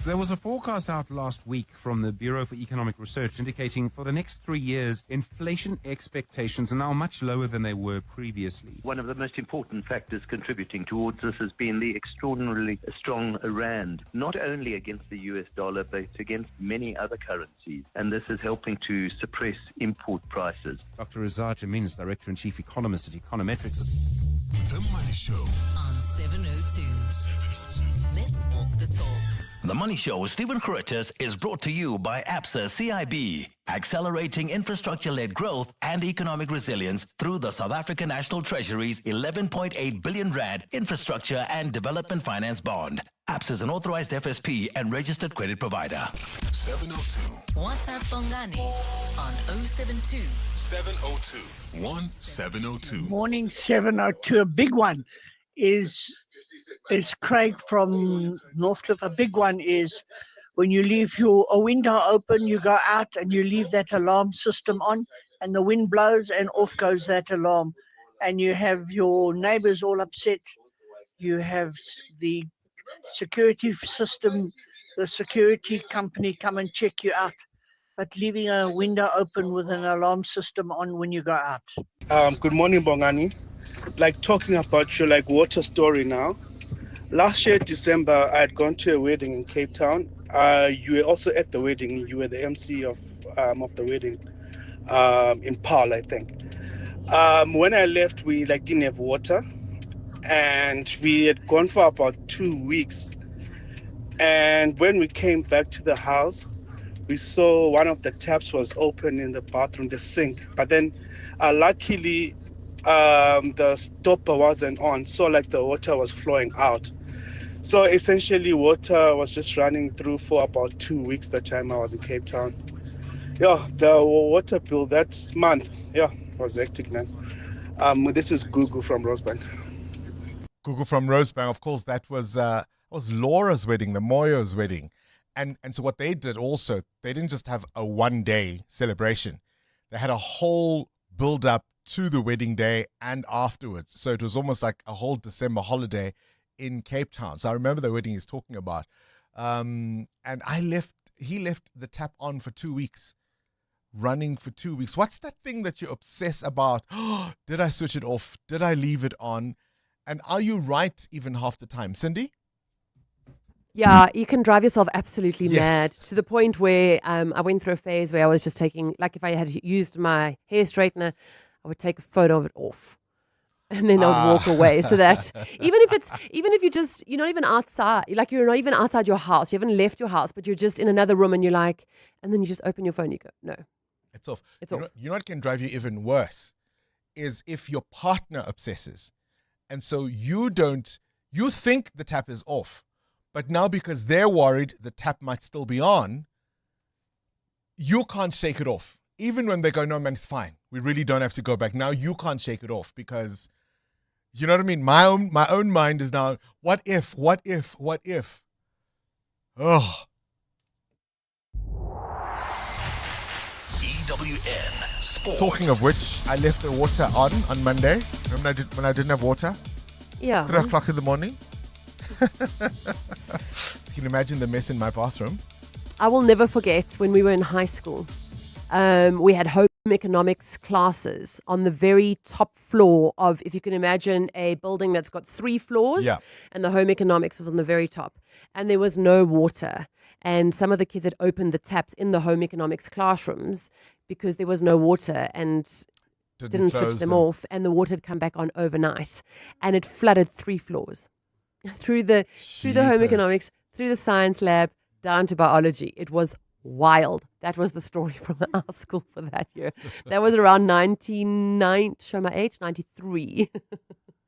There was a forecast out last week from the Bureau for Economic Research indicating for the next 3 years, inflation expectations are now much lower than they were previously. One of the most important factors contributing towards this has been the extraordinarily strong rand, not only against the US dollar, but against many other currencies. And this is helping to suppress import prices. Dr. Razar Jamin is Director and Chief Economist at Econometrics. The Money Show on 702. Let's walk the talk. The Money Show with Stephen Curtis is brought to you by ABSA CIB, accelerating infrastructure-led growth and economic resilience through the South African National Treasury's 11.8 billion rand infrastructure and development finance bond. ABSA is an authorized FSP and registered credit provider. 702. WhatsApp Bongani on 072 702 1702. Morning 702. A big one is Craig from Northcliffe. A big one is when you leave a window open, you go out and you leave that alarm system on, and the wind blows and off goes that alarm, and you have your neighbors all upset. You have the security system, the security company come and check you out. But leaving a window open with an alarm system on when you go out. Good morning, Bongani. Talking about your water story now. Last year, December, I had gone to a wedding in Cape Town. You were also at the wedding. You were the MC of the wedding in Paarl, I think. When I left, we didn't have water, and we had gone for about 2 weeks. And when we came back to the house, we saw one of the taps was open in the bathroom, the sink. But then, luckily, the stopper wasn't on, so the water was flowing out. So essentially, water was just running through for about 2 weeks the time I was in Cape Town. Yeah, the water bill that month, was hectic, man. This is Gugu from Rosebank. Gugu from Rosebank, of course, that was Laura's wedding, the Moyo's wedding. And so what they did also, they didn't just have a one-day celebration. They had a whole build-up to the wedding day and afterwards. So it was almost like a whole December holiday in Cape Town. So I remember the wedding he's talking about. And he left the tap on for 2 weeks. running for 2 weeks. What's that thing that you obsess about? Oh, did I switch it off? Did I leave it on? And are you right even half the time? Cindy? Yeah, you can drive yourself absolutely Yes. mad to the point where I went through a phase where I was just taking, like if I had used my hair straightener, I would take a photo of it off. And then I would walk away, so that even if you're not even outside, like you're not even outside your house, you haven't left your house, but you're just in another room and you're like, and then you just open your phone, you go, no. It's off. It's you off. You know what can drive you even worse is if your partner obsesses. And so you think the tap is off, but now because they're worried the tap might still be on, you can't shake it off. Even when they go, no, man, it's fine. We really don't have to go back. Now you can't shake it off because, you know what I mean? My own mind is now, what if? Oh. EWN Sport. Talking of which, I left the water on Monday. Remember when I didn't have water? Yeah. 3 o'clock in the morning. So you can imagine the mess in my bathroom. I will never forget when we were in high school. We had home economics classes on the very top floor of, if you can imagine, a building that's got 3 floors. Yeah. And the home economics was on the very top. And there was no water. And some of the kids had opened the taps in the home economics classrooms because there was no water and didn't switch them off. And the water had come back on overnight. And it flooded 3 floors. through the home economics, through the science lab, down to biology. It was wild. That was the story from our school for that year. That was around 93.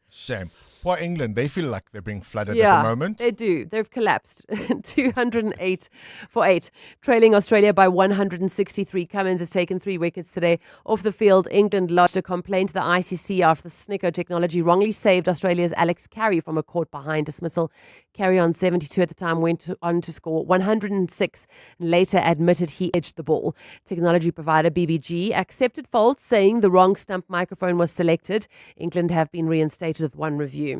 Shame. Poor England. They feel like they're being flooded Yeah, at the moment. they do. They've collapsed. 208 for 8. Trailing Australia by 163. Cummins has taken 3 wickets today. Off the field, England lodged a complaint to the ICC after the Snicko technology wrongly saved Australia's Alex Carey from a court behind dismissal. Carey, on 72 at the time, went on to score 106 and later admitted he edged the ball. Technology provider BBG accepted fault, saying the wrong stump microphone was selected. England have been reinstated with 1 review.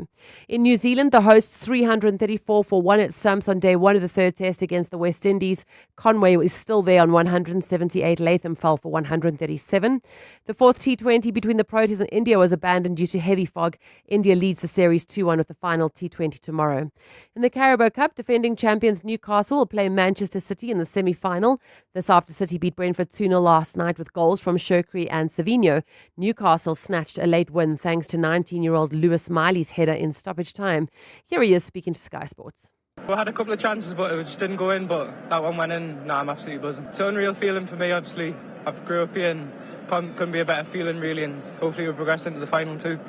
In New Zealand, the hosts 334 for 1 at stumps on day 1 of the 3rd test against the West Indies. Conway is still there on 178. Latham fell for 137. The 4th T20 between the Proteas and India was abandoned due to heavy fog. India leads the series 2-1 with the final T20 tomorrow. In the Carabao Cup, defending champions Newcastle will play Manchester City in the semi-final. This after City beat Brentford 2-0 last night with goals from Shirkri and Savino. Newcastle snatched a late win thanks to 19-year-old Lewis Miley's header in stoppage time. Here he is speaking to Sky Sports. We had a couple of chances, but it just didn't go in. But that one went in. I'm absolutely buzzing. It's an unreal feeling for me. Obviously, I've grew up here, and couldn't be a better feeling really. And hopefully, we'll progress into the final too.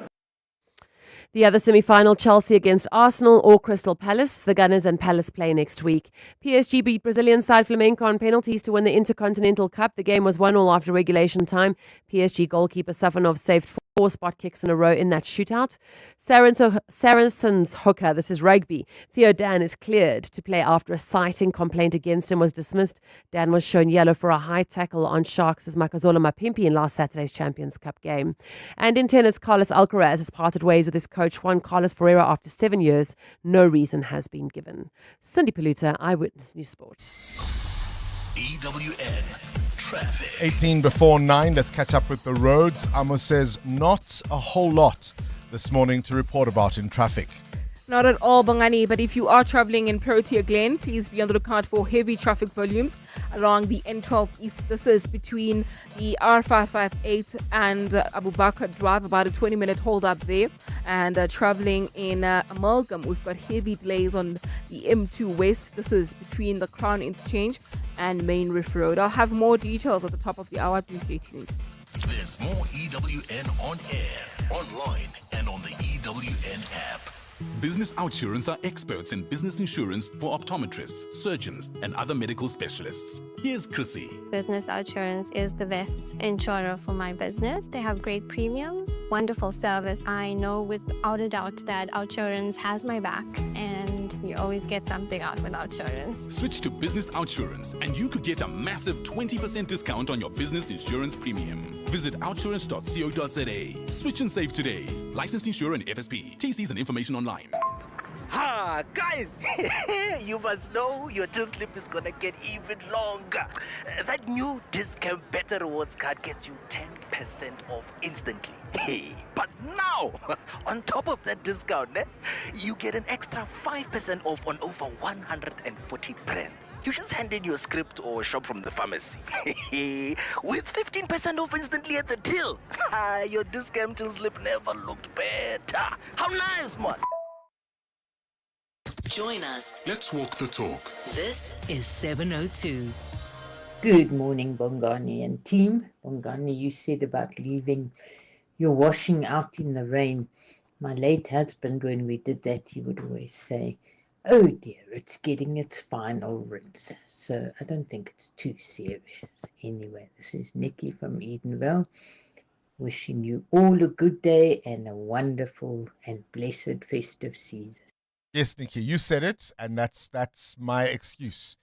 The other semi-final, Chelsea against Arsenal or Crystal Palace. The Gunners and Palace play next week. PSG beat Brazilian side Flamengo on penalties to win the Intercontinental Cup. The game was 1-1 after regulation time. PSG goalkeeper Safanov saved 4 spot kicks in a row in that shootout. Saracens hooker, this is rugby, Theo Dan is cleared to play after a sighting complaint against him was dismissed. Dan was shown yellow for a high tackle on Sharks' Makazola Mapimpi in last Saturday's Champions Cup game. And in tennis, Carlos Alcaraz has parted ways with his coach Juan Carlos Ferreira after 7 years. No reason has been given. Cindy Paluta, Eyewitness News Sport. EWN Traffic. 18 before 9. Let's catch up with the roads. Amos says not a whole lot this morning to report about in traffic. Not at all, Bongani, but if you are traveling in Protea Glen, please be on the lookout for heavy traffic volumes along the N12 East. This is between the R558 and Abu Bakr Drive, about a 20-minute hold up there. And traveling in Amalgam, we've got heavy delays on the M2 West. This is between the Crown Interchange and Main Reef Road. I'll have more details at the top of the hour. Please stay tuned. There's more EWN on air, online, and on the EWN app. Business Outsurance are experts in business insurance for optometrists, surgeons, and other medical specialists. Here's Chrissy. Business Outsurance is the best insurer for my business. They have great premiums, wonderful service. I know without a doubt that Outsurance has my back, and you always get something out with Outsurance. Switch to Business Outsurance, and you could get a massive 20% discount on your business insurance premium. Visit outsurance.co.za. Switch and save today. Licensed insurer and FSP. TCs and information online. Ha, guys, you must know your till slip is gonna get even longer. That new discount better rewards card gets you 10% off instantly. Hey, but now, on top of that discount, you get an extra 5% off on over 140 brands. You just hand in your script or shop from the pharmacy. With 15% off instantly at the till. Your discount till slip never looked better. How nice, man. Join us. Let's walk the talk. This is 702. Good morning, Bongani and team. Bongani, you said about leaving your washing out in the rain. My late husband, when we did that, he would always say, "Oh dear, it's getting its final rinse." So I don't think it's too serious. Anyway, this is Nikki from Edenvale, wishing you all a good day and a wonderful and blessed festive season. Yes, Nikki, you said it, and that's my excuse.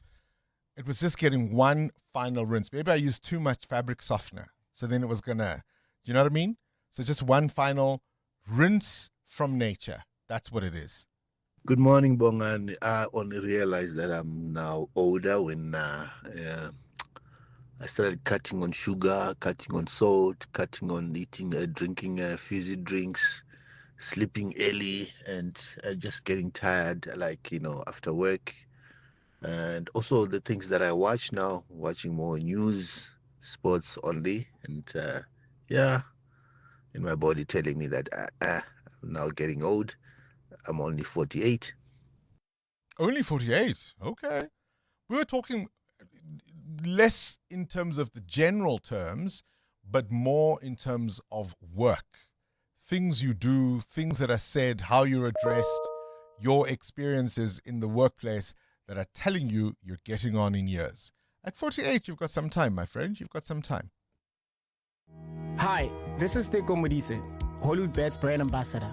It was just getting one final rinse. Maybe I used too much fabric softener, so then it was gonna, do you know what I mean? So just one final rinse from nature. That's what it is. Good morning, Bongan. I only realized that I'm now older when I started cutting on sugar, cutting on salt, cutting on drinking fizzy drinks, sleeping early, and just getting tired, after work. And also the things that I watch now, watching more news, sports only, and in my body telling me that I'm now getting old. I'm only 48. Only 48? Okay. We were talking less in terms of the general terms, but more in terms of work. Things you do, things that are said, how you're addressed, your experiences in the workplace that are telling you you're getting on in years. At 48, you've got some time, my friend. You've got some time. Hi, this is Teko Modise, Hollywood Bet's brand ambassador.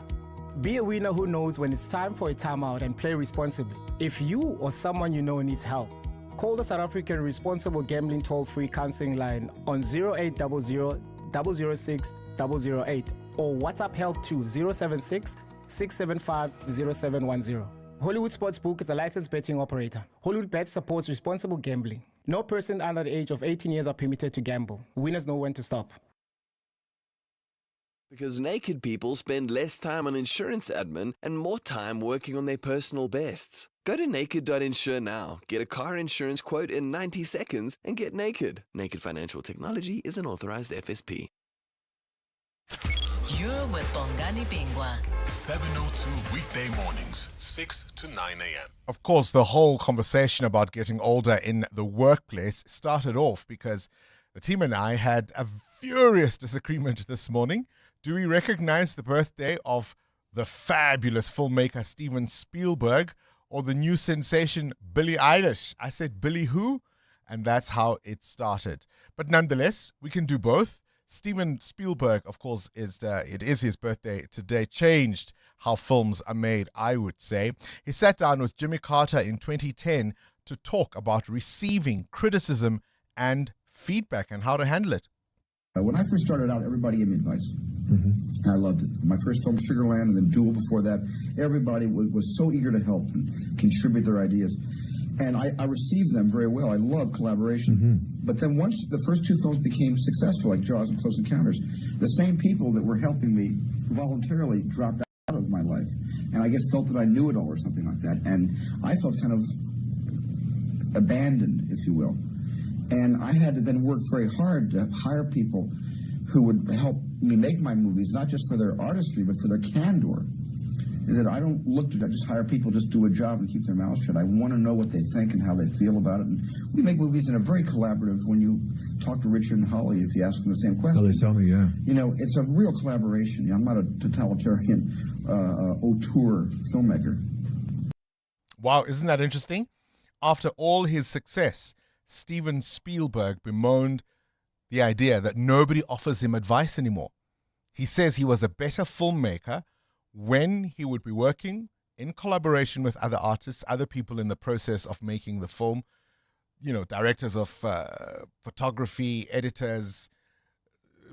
Be a winner who knows when it's time for a timeout and play responsibly. If you or someone you know needs help, call the South African Responsible Gambling Toll-Free Counseling Line on 0800 006 008 or WhatsApp help to 076 675 0710. Hollywood Sportsbook is a licensed betting operator. Hollywood Bet supports responsible gambling. No person under the age of 18 years are permitted to gamble. Winners know when to stop. Because naked people spend less time on insurance admin and more time working on their personal bests. Go to naked.insure now, get a car insurance quote in 90 seconds, and get naked. Naked Financial Technology is an authorized FSP. You're with Bongani Bingwa. 702 weekday mornings, 6 to 9 a.m. Of course, the whole conversation about getting older in the workplace started off because the team and I had a furious disagreement this morning. Do we recognize the birthday of the fabulous filmmaker Steven Spielberg or the new sensation Billie Eilish? I said, Billy who? And that's how it started. But nonetheless, we can do both. Steven Spielberg, of course, it is his birthday today. Changed how films are made, I would say. He sat down with Jimmy Carter in 2010 to talk about receiving criticism and feedback and how to handle it. When I first started out, everybody gave me advice. And I loved it. My first film, Sugarland, and then Duel before that, everybody was so eager to help and contribute their ideas. And I received them very well. I love collaboration. But then once the first two films became successful, like Jaws and Close Encounters, the same people that were helping me voluntarily dropped out of my life. And I guess felt that I knew it all or something like that. And I felt kind of abandoned, if you will. And I had to then work very hard to hire people who would help me make my movies, not just for their artistry, but for their candor. Is that I don't look to just hire people, just do a job and keep their mouths shut. I want to know what they think and how they feel about it. And we make movies in a very collaborative. When you talk to Richard and Holly, if you ask them the same question, they tell me, yeah. You know, it's a real collaboration. I'm not a totalitarian auteur filmmaker. Wow, isn't that interesting? After all his success, Steven Spielberg bemoaned the idea that nobody offers him advice anymore. He says he was a better filmmaker when he would be working in collaboration with other artists, other people in the process of making the film, you know, directors of photography, editors,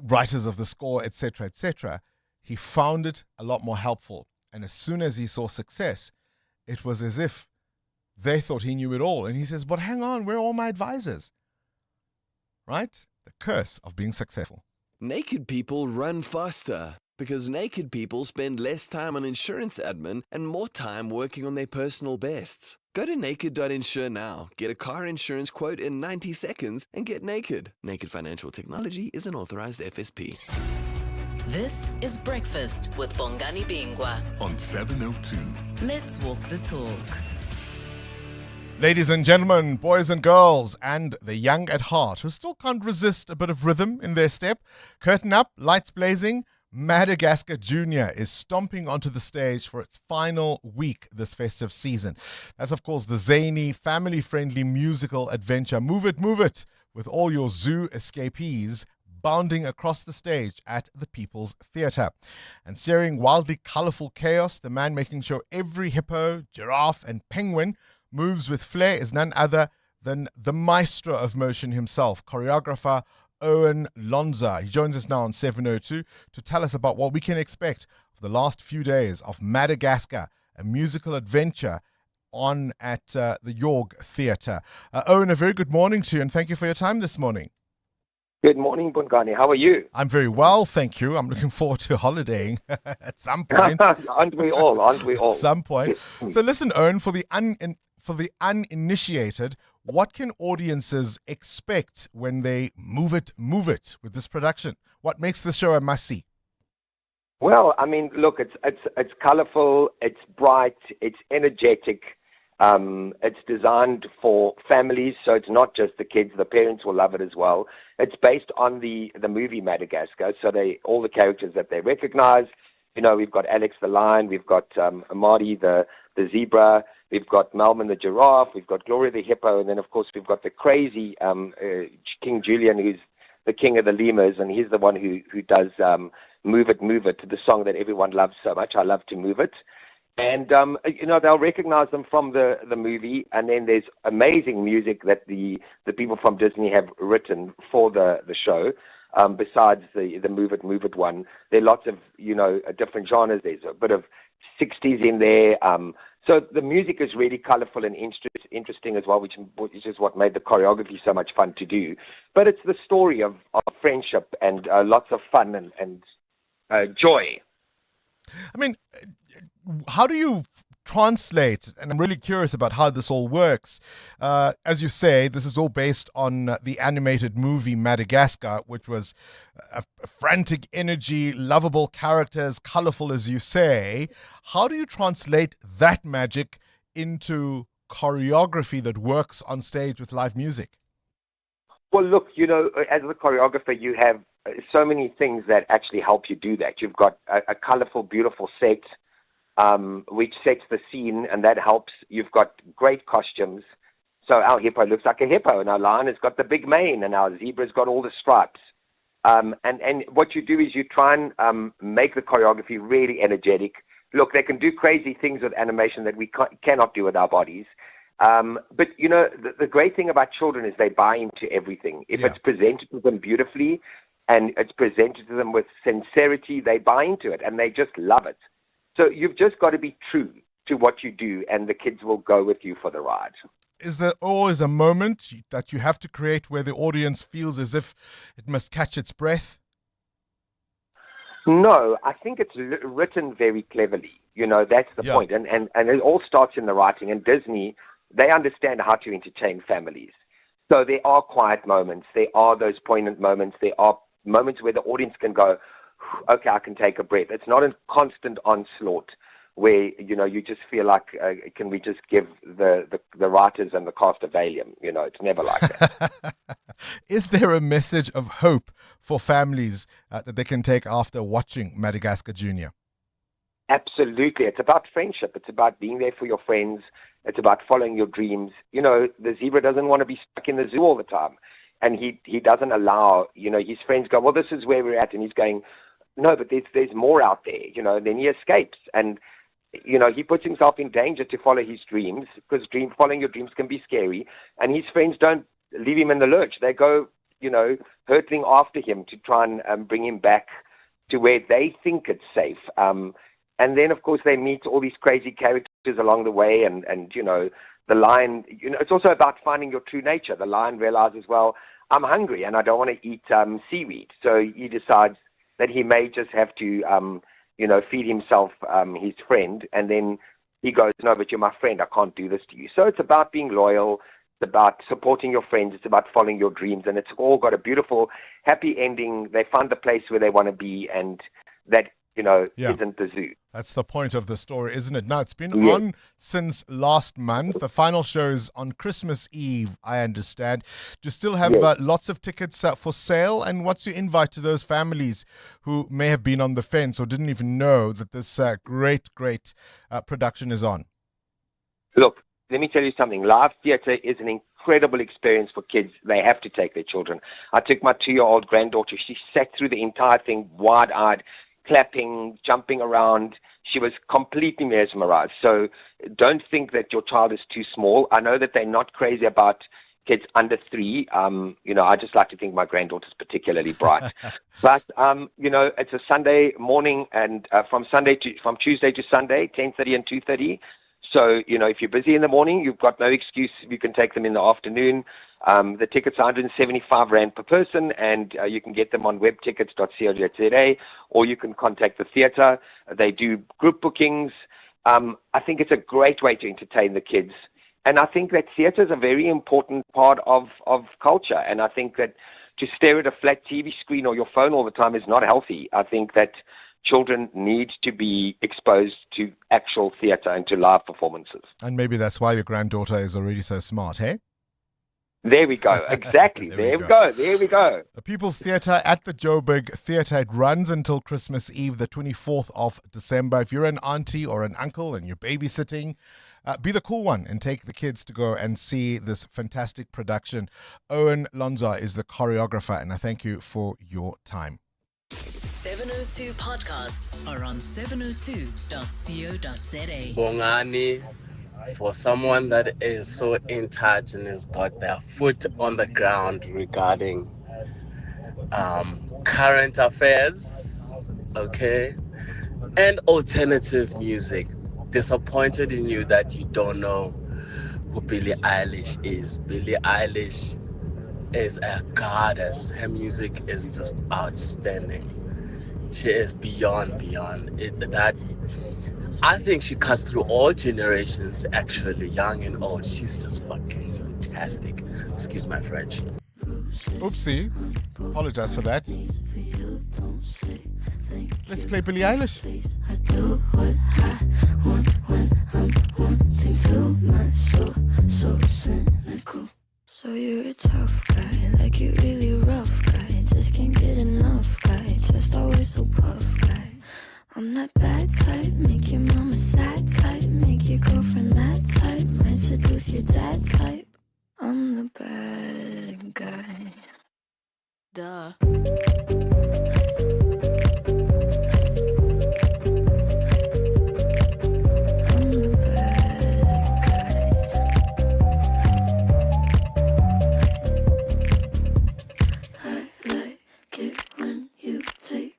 writers of the score, etc., he found it a lot more helpful. And as soon as he saw success, it was as if they thought he knew it all. And he says, but hang on, where are all my advisors? Right? The curse of being successful. Naked people run faster because naked people spend less time on insurance admin and more time working on their personal bests. Go to naked.insure now, get a car insurance quote in 90 seconds, and get naked. Naked Financial Technology is an authorized FSP. This is Breakfast with Bongani Bingwa on 702. Let's walk the talk. Ladies and gentlemen, boys and girls, and the young at heart who still can't resist a bit of rhythm in their step. Curtain up, lights blazing. Madagascar Junior is stomping onto the stage for its final week this festive season. That's, of course, the zany, family-friendly musical adventure. Move it, with all your zoo escapees bounding across the stage at the People's Theatre. And steering wildly colourful chaos, the man making sure every hippo, giraffe and penguin moves with flair is none other than the maestro of motion himself, choreographer Owen Lonza. He joins us now on 702 to tell us about what we can expect of the last few days of Madagascar, a musical adventure on at the York Theatre. Owen, a very good morning to you, and thank you for your time this morning. Good morning, Bongani. How are you? I'm very well, thank you. I'm looking forward to holidaying at some point. Aren't we all? At some point. So listen, Owen, for the uninitiated, what can audiences expect when they move it with this production? What makes the show a must-see? Well, I mean, look, it's colourful, it's bright, it's energetic. It's designed for families, so it's not just the kids. The parents will love it as well. It's based on the movie Madagascar, so all the characters that they recognize. You know, we've got Alex the lion, we've got Amadi the zebra, we've got Melman the giraffe, we've got Gloria the hippo, and then, of course, we've got the crazy King Julian, who's the king of the lemurs, and he's the one who does Move It, the song that everyone loves so much. I love to move it. And, you know, they'll recognize them from the movie, and then there's amazing music that the people from Disney have written for the show. Besides the Move It one, there are lots of, you know, different genres. There's a bit of 60s in there. So the music is really colorful and interesting as well, which is what made the choreography so much fun to do. But it's the story of friendship and lots of fun and joy. I mean, how do you translate, and I'm really curious about how this all works. As you say, this is all based on the animated movie Madagascar, which was a frantic energy, lovable characters, colorful as you say. How do you translate that magic into choreography that works on stage with live music? Well, look, you know, as a choreographer, you have so many things that actually help you do that. You've got a colorful, beautiful set, which sets the scene, and that helps. You've got great costumes. So our hippo looks like a hippo, and our lion has got the big mane, and our zebra's got all the stripes. And what you do is you try and make the choreography really energetic. Look, they can do crazy things with animation that we cannot do with our bodies. But, you know, the great thing about children is they buy into everything. If it's presented to them beautifully and it's presented to them with sincerity, they buy into it, and they just love it. So you've just got to be true to what you do, and the kids will go with you for the ride. Is there always a moment that you have to create where the audience feels as if it must catch its breath? No, I think it's written very cleverly. You know, that's the point. And it all starts in the writing. And Disney, they understand how to entertain families. So there are quiet moments. There are those poignant moments. There are moments where the audience can go, okay, I can take a breath. It's not a constant onslaught where, you know, you just feel like, can we just give the writers and the cast a Valium? You know, it's never like that. Is there a message of hope for families that they can take after watching Madagascar Junior? Absolutely. It's about friendship. It's about being there for your friends. It's about following your dreams. You know, the zebra doesn't want to be stuck in the zoo all the time. And he doesn't allow, you know, his friends go, well, this is where we're at. And he's going, no, but there's more out there, you know, and then he escapes. And, you know, he puts himself in danger to follow his dreams, because following your dreams can be scary. And his friends don't leave him in the lurch. They go, you know, hurtling after him to try and bring him back to where they think it's safe. And then, of course, they meet all these crazy characters along the way, and the lion, it's also about finding your true nature. The lion realizes, well, I'm hungry and I don't want to eat seaweed. So he decides that he may just have to, feed himself his friend. And then he goes, no, but you're my friend. I can't do this to you. So it's about being loyal. It's about supporting your friends. It's about following your dreams. And it's all got a beautiful, happy ending. They find the place where they want to be, and that, isn't the zoo. That's the point of the story, isn't it? Now, it's been on since last month. The final show is on Christmas Eve, I understand. Do you still have lots of tickets for sale? And what's your invite to those families who may have been on the fence or didn't even know that this great production is on? Look, let me tell you something. Live theatre is an incredible experience for kids. They have to take their children. I took my 2-year-old granddaughter. She sat through the entire thing wide-eyed, clapping, jumping around. She was completely mesmerized. So don't think that your child is too small. I know that they're not crazy about kids under 3. I just like to think my granddaughter's particularly bright. But, it's a Sunday morning, and from Tuesday to Sunday, 10:30 and 2:30. So, if you're busy in the morning, you've got no excuse. You can take them in the afternoon. The tickets are 175 Rand per person, and you can get them on webtickets.co.za, or you can contact the theatre. They do group bookings. I think it's a great way to entertain the kids. And I think that theatre is a very important part of culture. And I think that to stare at a flat TV screen or your phone all the time is not healthy. I think that children need to be exposed to actual theatre and to live performances. And maybe that's why your granddaughter is already so smart, hey? There we go. Exactly. there we go. The People's Theatre at the Joburg Theatre. It runs until Christmas Eve, the 24th of December. If you're an auntie or an uncle and you're babysitting, be the cool one and take the kids to go and see this fantastic production. Owen Lonza is the choreographer, and I thank you for your time. 702 podcasts are on 702.co.za. Bongani, for someone that is so in touch and has got their foot on the ground regarding current affairs, okay, and alternative music. Disappointed in you that you don't know who Billie Eilish is. Billie Eilish is a goddess. Her music is just outstanding. She is beyond that. I think she cuts through all generations, actually, young and old. She's just fucking fantastic. Excuse my French. Oopsie. Apologize for that. Let's play Billie Eilish. I do what I want when I'm wanting to. My soul, so cynical. So you're a tough guy, like you really rough guy. Just can't get enough guy, just always so puff guy. I'm that bad type, make your mama sad type, make your girlfriend mad type, might seduce your dad type. I'm the bad guy. Duh.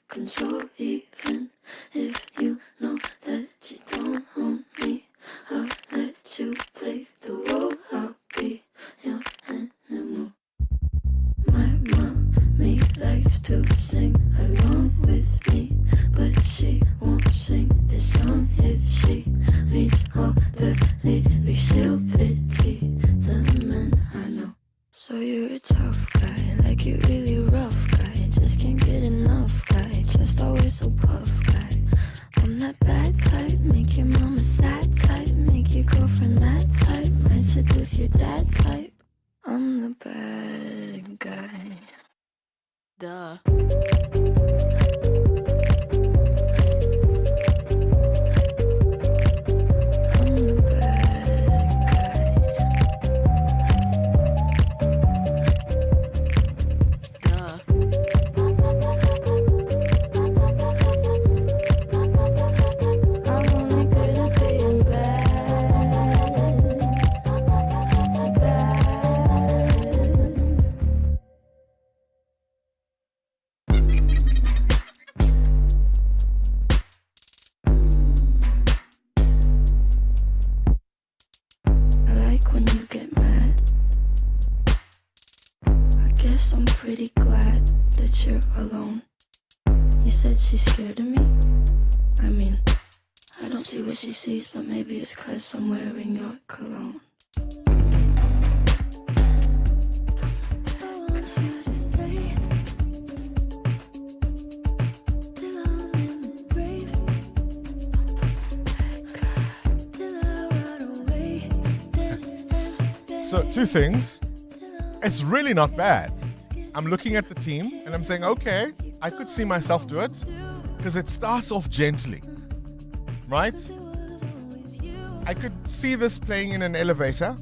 Control, even if you know that you don't own me. I'll let you play the role. I'll be your animal. My mommy likes to sing along with me, but she won't sing this song if she reads all the lyrics. She'll pity the men I know. So you're a tough guy, like you really rough guy. Just can't get enough guy, just always so puff guy. I'm that bad type, make your mama sad type, make your girlfriend mad type, might seduce your dad type. I'm the bad guy. Duh. that you're alone. You said she's scared of me. I mean, I don't see what she sees, but maybe it's 'cause I'm wearing your cologne. I want you to stay till I'm in the grave. Till I ride away. So, two things. It's really not bad. I'm looking at the team and I'm saying, okay, I could see myself do it because it starts off gently, right? I could see this playing in an elevator,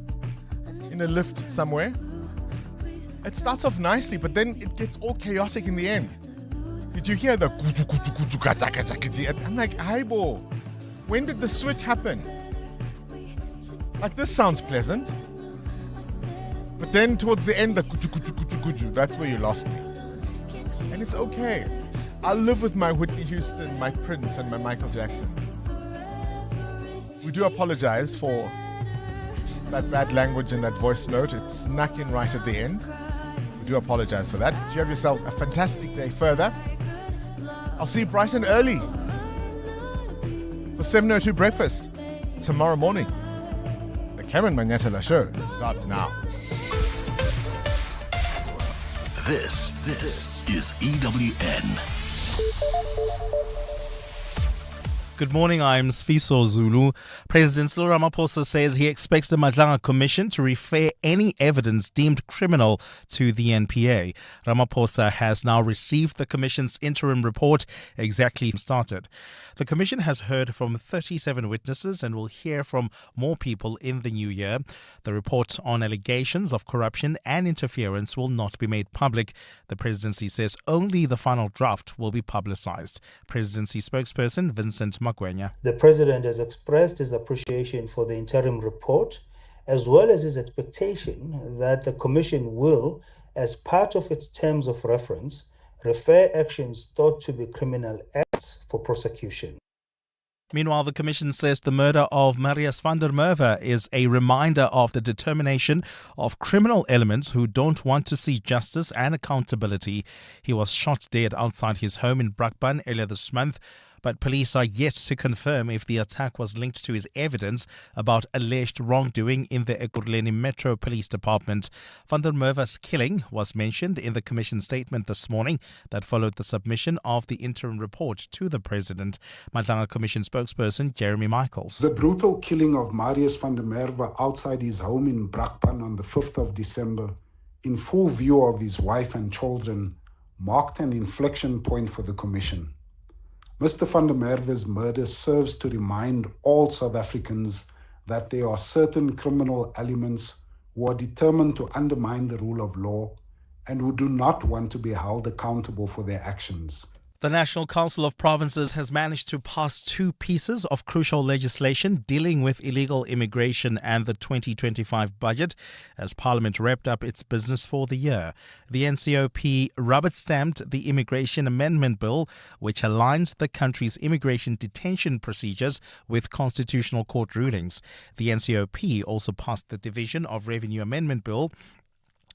in a lift somewhere. It starts off nicely, but then it gets all chaotic in the end. Did you hear the kutu kutu kutu kata kata kata? I'm like, Aibo, when did the switch happen? Like, this sounds pleasant. But then towards the end, the kutu kutu kutu kutu, that's where you lost me. And it's okay. I'll live with my Whitney Houston, my Prince, and my Michael Jackson. We do apologize for that bad language and that voice note. It snuck in right at the end. We do apologize for that. You have yourselves a fantastic day further. I'll see you bright and early for 7:02 breakfast tomorrow morning. The Cameron Manyathela Show starts now. This is EWN. Good morning, I'm Sfiso Zulu. President Cyril Ramaphosa says he expects the Madlanga Commission to refer any evidence deemed criminal to the NPA. Ramaphosa has now received the Commission's interim report exactly started. The Commission has heard from 37 witnesses and will hear from more people in the new year. The report on allegations of corruption and interference will not be made public. The presidency says only the final draft will be publicized. Presidency spokesperson Vincent Magwenya. The President has expressed his appreciation for the interim report, as well as his expectation that the Commission will, as part of its terms of reference, refer actions thought to be criminal acts for prosecution. Meanwhile, the Commission says the murder of Marius van der Merwe is a reminder of the determination of criminal elements who don't want to see justice and accountability. He was shot dead outside his home in Brakpan earlier this month, but police are yet to confirm if the attack was linked to his evidence about alleged wrongdoing in the Ekurhuleni Metro Police Department. Van der Merwe's killing was mentioned in the Commission statement this morning that followed the submission of the interim report to the President. Madlanga Commission spokesperson Jeremy Michaels. The brutal killing of Marius van der Merwe outside his home in Brakpan on the 5th of December, in full view of his wife and children, marked an inflection point for the Commission. Mr. van der Merwe's murder serves to remind all South Africans that there are certain criminal elements who are determined to undermine the rule of law and who do not want to be held accountable for their actions. The National Council of Provinces has managed to pass two pieces of crucial legislation dealing with illegal immigration and the 2025 budget as Parliament wrapped up its business for the year. The NCOP rubber-stamped the Immigration Amendment Bill, which aligns the country's immigration detention procedures with Constitutional Court rulings. The NCOP also passed the Division of Revenue Amendment Bill,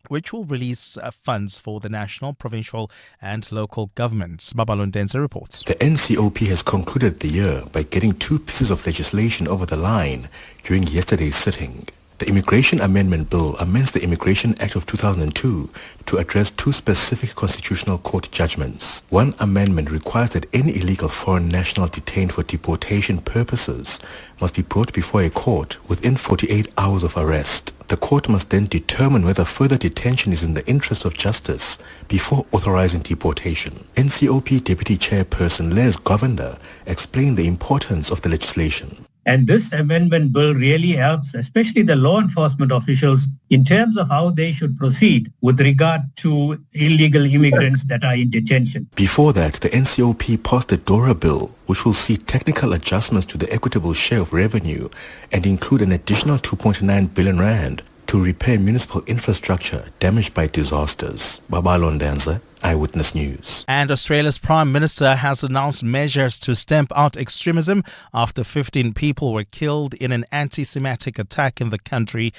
which will release funds for the national, provincial and local governments. Babalon Denza reports. The NCOP has concluded the year by getting two pieces of legislation over the line during yesterday's sitting. The Immigration Amendment Bill amends the Immigration Act of 2002 to address two specific Constitutional Court judgments. One amendment requires that any illegal foreign national detained for deportation purposes must be brought before a court within 48 hours of arrest. The court must then determine whether further detention is in the interest of justice before authorizing deportation. NCOP Deputy Chairperson Les Govender explained the importance of the legislation. And this amendment bill really helps, especially the law enforcement officials, in terms of how they should proceed with regard to illegal immigrants that are in detention. Before that, the NCOP passed the DORA bill, which will see technical adjustments to the equitable share of revenue and include an additional 2.9 billion rand to repair municipal infrastructure damaged by disasters. Babalon Danza, Eyewitness News. And Australia's Prime Minister has announced measures to stamp out extremism after 15 people were killed in an anti-Semitic attack in the country.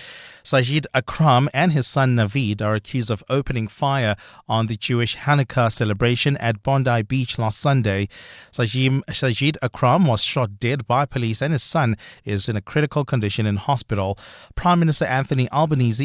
Sajid Akram and his son Naveed are accused of opening fire on the Jewish Hanukkah celebration at Bondi Beach last Sunday. Sajid Akram was shot dead by police and his son is in a critical condition in hospital. Prime Minister Anthony Albanese